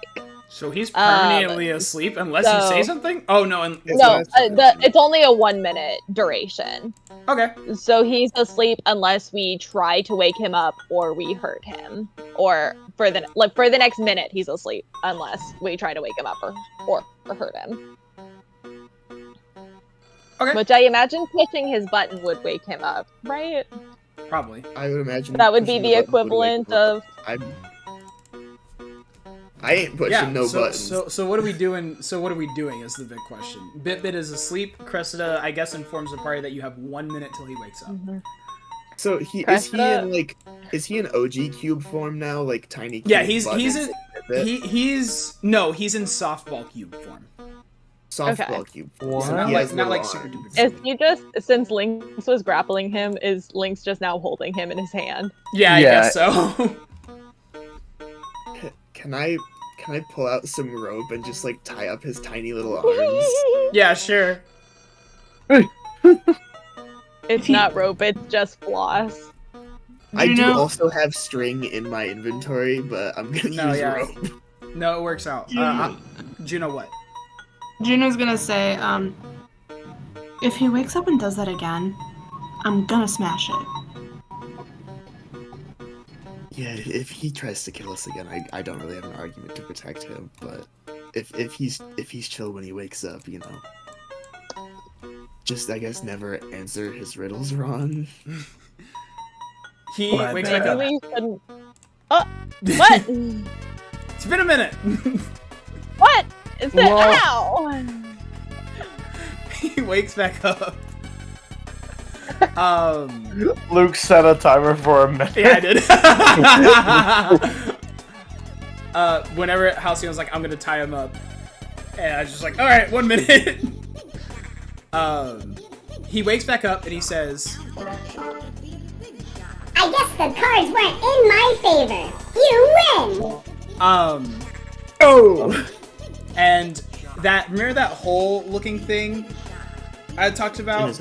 So he's permanently asleep unless you say something? Oh, no. It's only a 1 minute duration. Okay. So he's asleep unless we try to wake him up or we hurt him. Or for the next minute, he's asleep unless we try to wake him up or hurt him. Okay. Which I imagine pushing his button would wake him up, right? Probably. I would imagine that would be the equivalent of. I ain't pushing no buttons. So what are we doing? So what are we doing is the big question. Bit-Bit is asleep. Cressida, I guess, informs the party that you have 1 minute till he wakes up. Mm-hmm. So is he in OG cube form now, like tiny cube? Yeah, he's in softball cube form. softball cube. So So not he has like little super arms. duper. Is he just, since Lynx was grappling him, is Lynx just now holding him in his hand? Yeah, I guess so. Can I pull out some rope and just like tie up his tiny little arms? Yeah, sure. It's not rope, it's just floss. I do also have string in my inventory, but I'm gonna use rope. No, it works out. Juno, what? Juno's gonna say, if he wakes up and does that again, I'm gonna smash it. Yeah, if he tries to kill us again, I don't really have an argument to protect him. But if he's chill when he wakes up, you know, just I guess never answer his riddles wrong. He wakes back up. Oh, what? It's been a minute. What? Is it? Ow! He wakes back up. Luke set a timer for a minute. Yeah, I did. Whenever Halcyon's like, I'm gonna tie him up, and I was just like, all right, 1 minute. He wakes back up and he says, I guess the cards weren't in my favor. You win. Oh. And remember that hole-looking thing I talked about?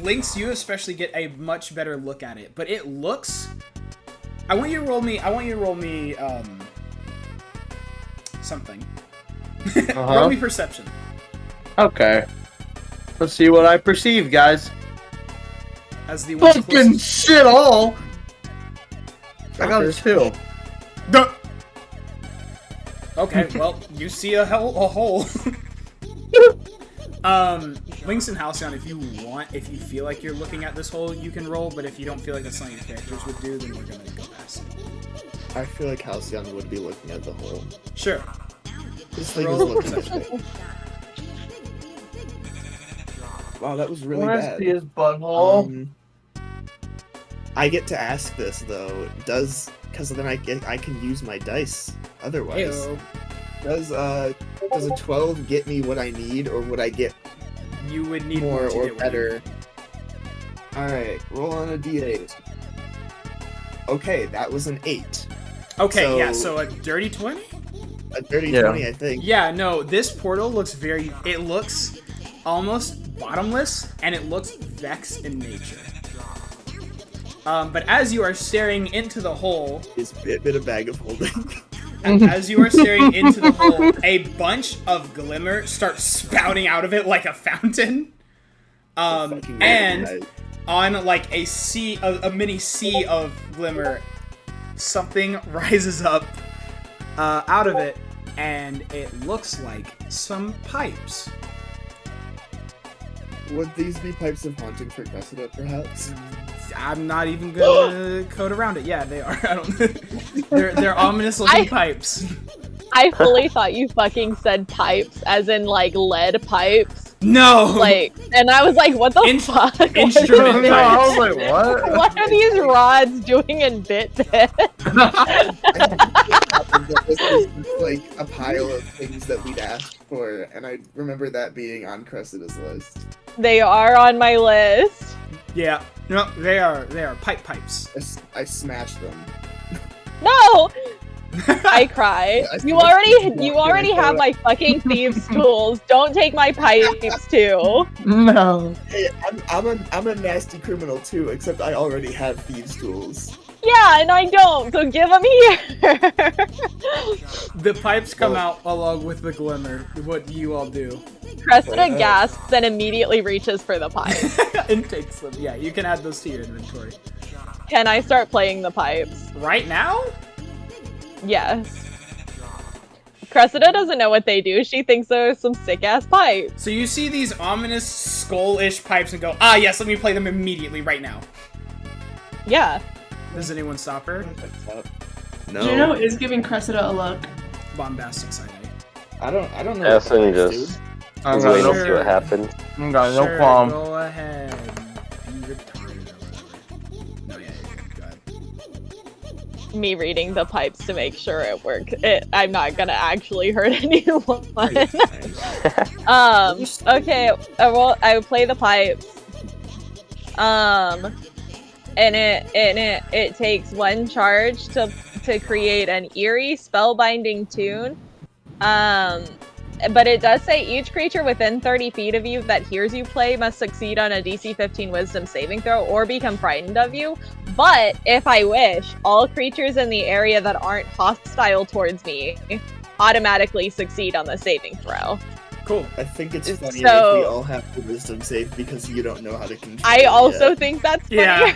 Lynx, you especially get a much better look at it, but it looks. I want you to roll me something. Roll me perception. Okay. Let's see what I perceive, guys. As the one fucking shit all. I got a 2. Okay, well, you see a hole. Lynx and Halcyon, if you feel like you're looking at this hole, you can roll, but if you don't feel like that's something your characters would do, then we're gonna go past it. I feel like Halcyon would be looking at the hole. Sure. This thing is looking at it. Wow, that was really bad. see his butthole. I get to ask this though. Because then I can use my dice. Otherwise, does a 12 get me what I need, or would I get? You would need more or better. All right, roll on a d8. Okay, that was an 8. Okay, so a dirty 20. A dirty 20, I think. Yeah, no, this portal looks it looks almost bottomless, and it looks Vex in nature. But as you are staring into the hole... It's a bit of bag of holding. As you are staring into the hole, a bunch of glimmer starts spouting out of it like a fountain. And on like a mini sea of glimmer, something rises up out of it, and it looks like some pipes. Would these be pipes of haunting for Cressida, perhaps? I'm not even gonna code around it. Yeah, they are. I don't. They're ominous looking pipes. I fully thought you fucking said pipes, as in like lead pipes. No. Like, and I was like, what the fuck? Instrument pipes. I was like, what? What are these rods doing in Bit? This was like a pile of things that we'd asked for, and I remember that being on Cressida's list. They are on my list. Yeah. No, they are pipes. I smashed them. No! I cry. You already have my fucking thieves' tools. Don't take my pipes too. No. Hey, I'm a nasty criminal too, except I already have thieves' tools. Yeah, and I don't, so give them here. The pipes come out along with the glimmer. What do you all do? Cressida gasps and immediately reaches for the pipe. And takes them. Yeah, you can add those to your inventory. Can I start playing the pipes? Right now? Yes. Cressida doesn't know what they do. She thinks they're some sick-ass pipes. So you see these ominous skull-ish pipes and go, ah yes, let me play them immediately, right now. Yeah. Does anyone stop her? No. Juno is giving Cressida a look. Bombastic side eye. I don't know. Yes, and just I'm waiting gonna to see what happens. I got no qualm. Go ahead. Be retarded or whatever. No, yeah, go ahead. me reading the pipes to make sure it works. I'm not gonna actually hurt anyone. Okay, I will play the pipes. And it takes 1 charge to create an eerie spellbinding tune. But it does say each creature within 30 feet of you that hears you play must succeed on a DC 15 Wisdom saving throw or become frightened of you. But if I wish, all creatures in the area that aren't hostile towards me automatically succeed on the saving throw. Cool. I think it's funny if So- we all have the wisdom save because you don't know how to control I it also yet. think that's funny. Yeah.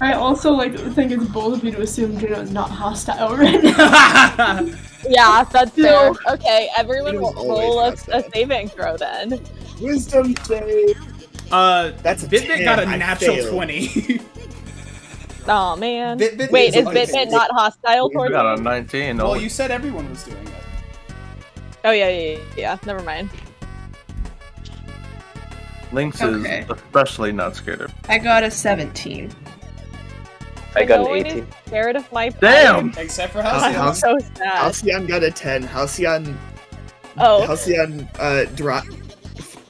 I also think it's bold of you to assume Juno's not hostile right now. Yeah, that's No. fair. Okay, everyone It was roll a always hostile. saving throw then. Wisdom save. That's a Bitbit 10. got a I natural failed. 20. Oh man. Bitbit Wait, is okay. Bitbit not hostile towards got me? a 19. Well, Oh, you said everyone was doing it. Oh yeah. Never mind. Lynx Okay. is especially not scared of. I got a 17. I got No an one 18. is scared of my Damn! Except for How's- Halcyon. I'm so sad. Halcyon got a 10. Halcyon Oh, drop.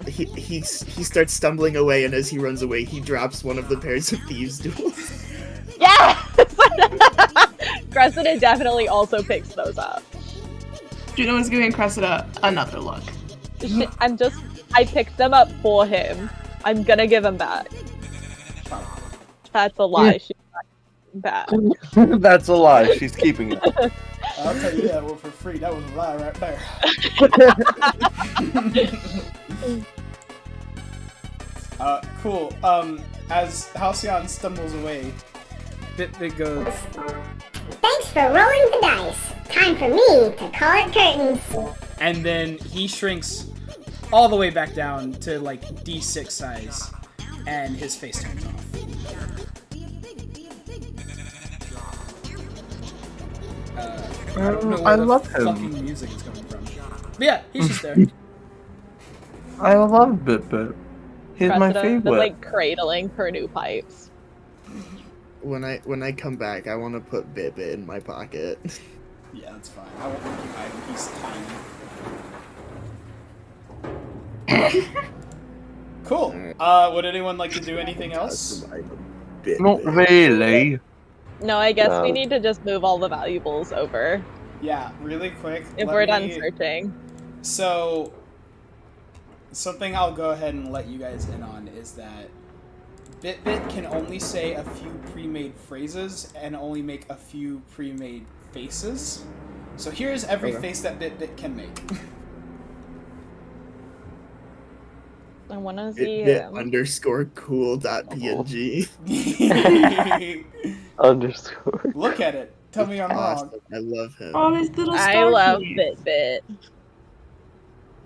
He starts stumbling away, and as he runs away, he drops one of the pairs of thieves' duels. yeah! Cressida definitely also picks those up. Juno is giving Cressida another look. I picked them up for him. I'm gonna give them back. That's a lie. She's not giving back. That's a lie. She's keeping it. I'll tell you that one for free. That was a lie right there. Cool. As Halcyon stumbles away, Bitbit goes, Thanks for rolling the dice. Time for me to call it curtains. and then he shrinks all the way back down to like D6 size, and his face turns off. I don't know where I the love him. fucking music is coming from. But yeah, he's just there. I love Bitbit. He's my Cressida favorite. is like cradling her new pipes. When I come back, I want to put Bitbit in my pocket. Yeah, that's fine. I won't make you hide him. He's tiny. Cool. Would anyone like to do anything else? Not really. No, I guess we No. need to just move all the valuables over Yeah, really quick. if let we're done me- searching. So, something I'll go ahead and let you guys in on is that Bitbit can only say a few pre-made phrases and only make a few pre-made faces. So here's every Okay. face that Bitbit can make. I want to see Bitbit him. underscore cool dot png. Underscore. Look at it. Tell me I'm wrong. Awesome. I love him. Oh, this little I star love piece. Bitbit.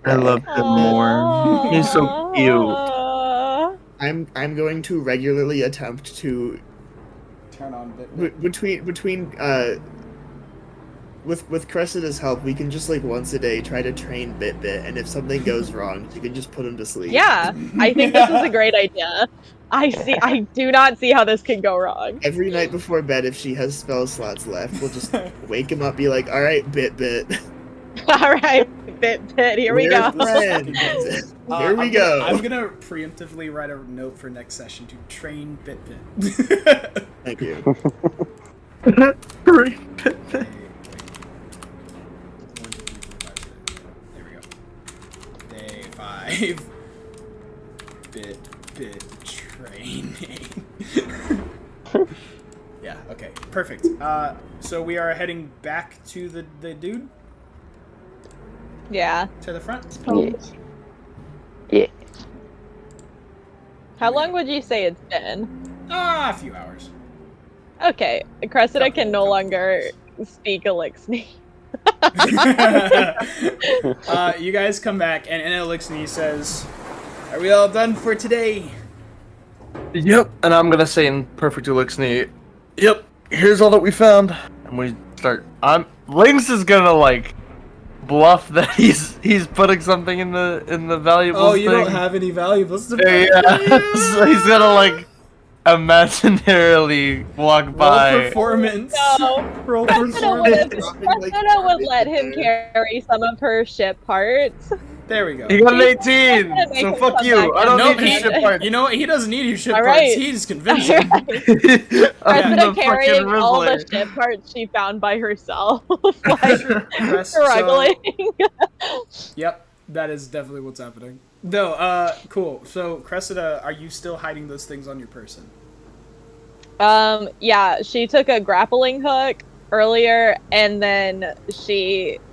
I love him more. He's so cute. Aww. I'm going to regularly attempt to Turn on Bitbit. between with Cressida's help, we can just like once a day try to train Bitbit, and if something goes wrong, you can just put him to sleep. Yeah, I think this is a great idea. I do not see how this can go wrong. Every night before bed, if she has spell slots left, we'll just wake him up, be like, "All right, Bitbit, All right, Bitbit, here we we're go. friends. Here we go." I'm gonna preemptively write a note for next session to train Bitbit. Thank you. There we go. Day 5. Bit training. Yeah, okay. Perfect. So we are heading back to the dude? Yeah. To the front? Yes. Yeah. How long would you say it's been? A few hours. Okay, Cressida can no longer speak Elixir. You guys come back, and Elixir says, "Are we all done for today?" Yep, and I'm gonna say in perfect elixir, yep, here's all that we found. And we start. Lynx is gonna like bluff that he's putting something in the valuables Oh, you thing. don't have any valuables to Yeah, put. so he's gonna like imaginarily walk Roll by. performance. No. Roll Cressida performance. would let him carry some of her ship parts. There we go. He got an She's 18, gonna make so him fuck come you. back I don't Nope, need your ship parts. you know what? He doesn't need your ship All parts. right. He's convincing. I'm Cressida the carrying fucking all the Rizzler. ship parts she found by herself, like Cress- so- struggling. Yep, that is definitely what's happening. No, cool. So, Cressida, are you still hiding those things on your person? Yeah, she took a grappling hook earlier, and then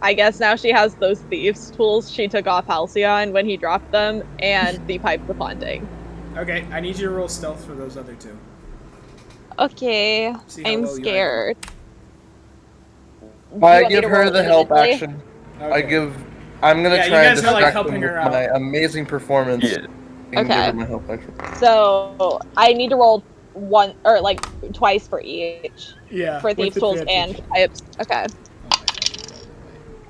I guess now she has those thieves' tools she took off Halcyon when he dropped them, and the pipes of haunting. Okay, I need you to roll stealth for those other two. Okay, See how I'm well you hide them. scared. I want me give to her roll the help immediately? action. Okay. I'm gonna Yeah, you try and guys are, like, distract helping them her with out. my amazing performance. Yeah. And give her Okay. my help action. So I need to roll one or like twice for each. Yeah. For thieves' with tools advantage. and pipes. Okay.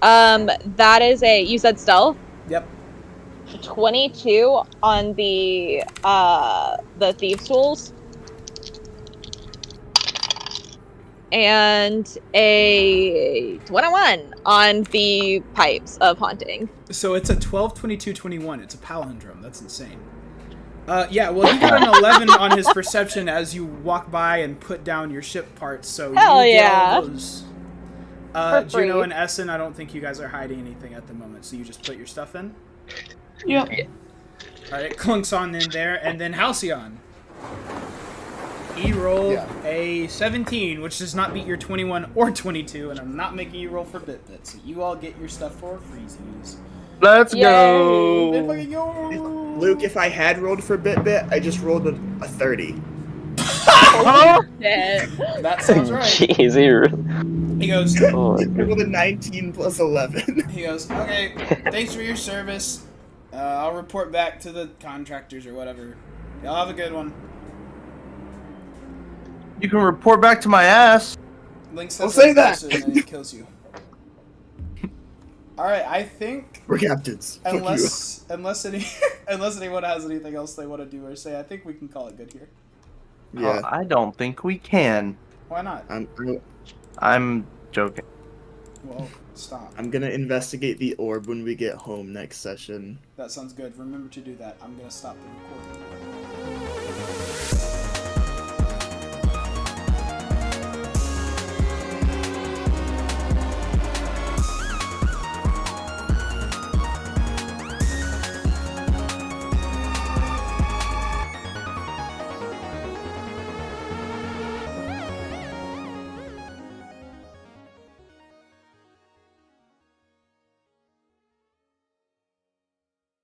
Oh my God. That is you said stealth? Yep. 22 on the thieves' tools. And a 21 on the pipes of haunting. So it's a 12, 22, 21. It's a palindrome. That's insane. Yeah, well, he got an 11 on his perception as you walk by and put down your ship parts, so Hell you get yeah. all those. For free. Juno and Essen, I don't think you guys are hiding anything at the moment, so you just put your stuff in. Yep. Alright, clunks on in there, and then Halcyon. He rolled a 17, which does not beat your 21 or 22, and I'm not making you roll for bit, so you all get your stuff for freezies. Let's Yay. go. Let's fucking go! Luke, if I had rolled for bit, I just rolled a 30. Holy shit. That sounds right. Jeez, he really... He goes, Oh my I god. rolled a 19 plus 11. he goes, okay, thanks for your service. I'll report back to the contractors or whatever. Y'all have a good one. You can report back to my ass. Link Don't says say that. And then he kills you. Alright, I think We're captains. Fuck unless anyone has anything else they want to do or say, I think we can call it good here. you. Yeah. I don't think we can. Why not? I'm joking. Well, stop. I'm gonna investigate the orb when we get home next session. That sounds good. Remember to do that. I'm gonna stop the recording now.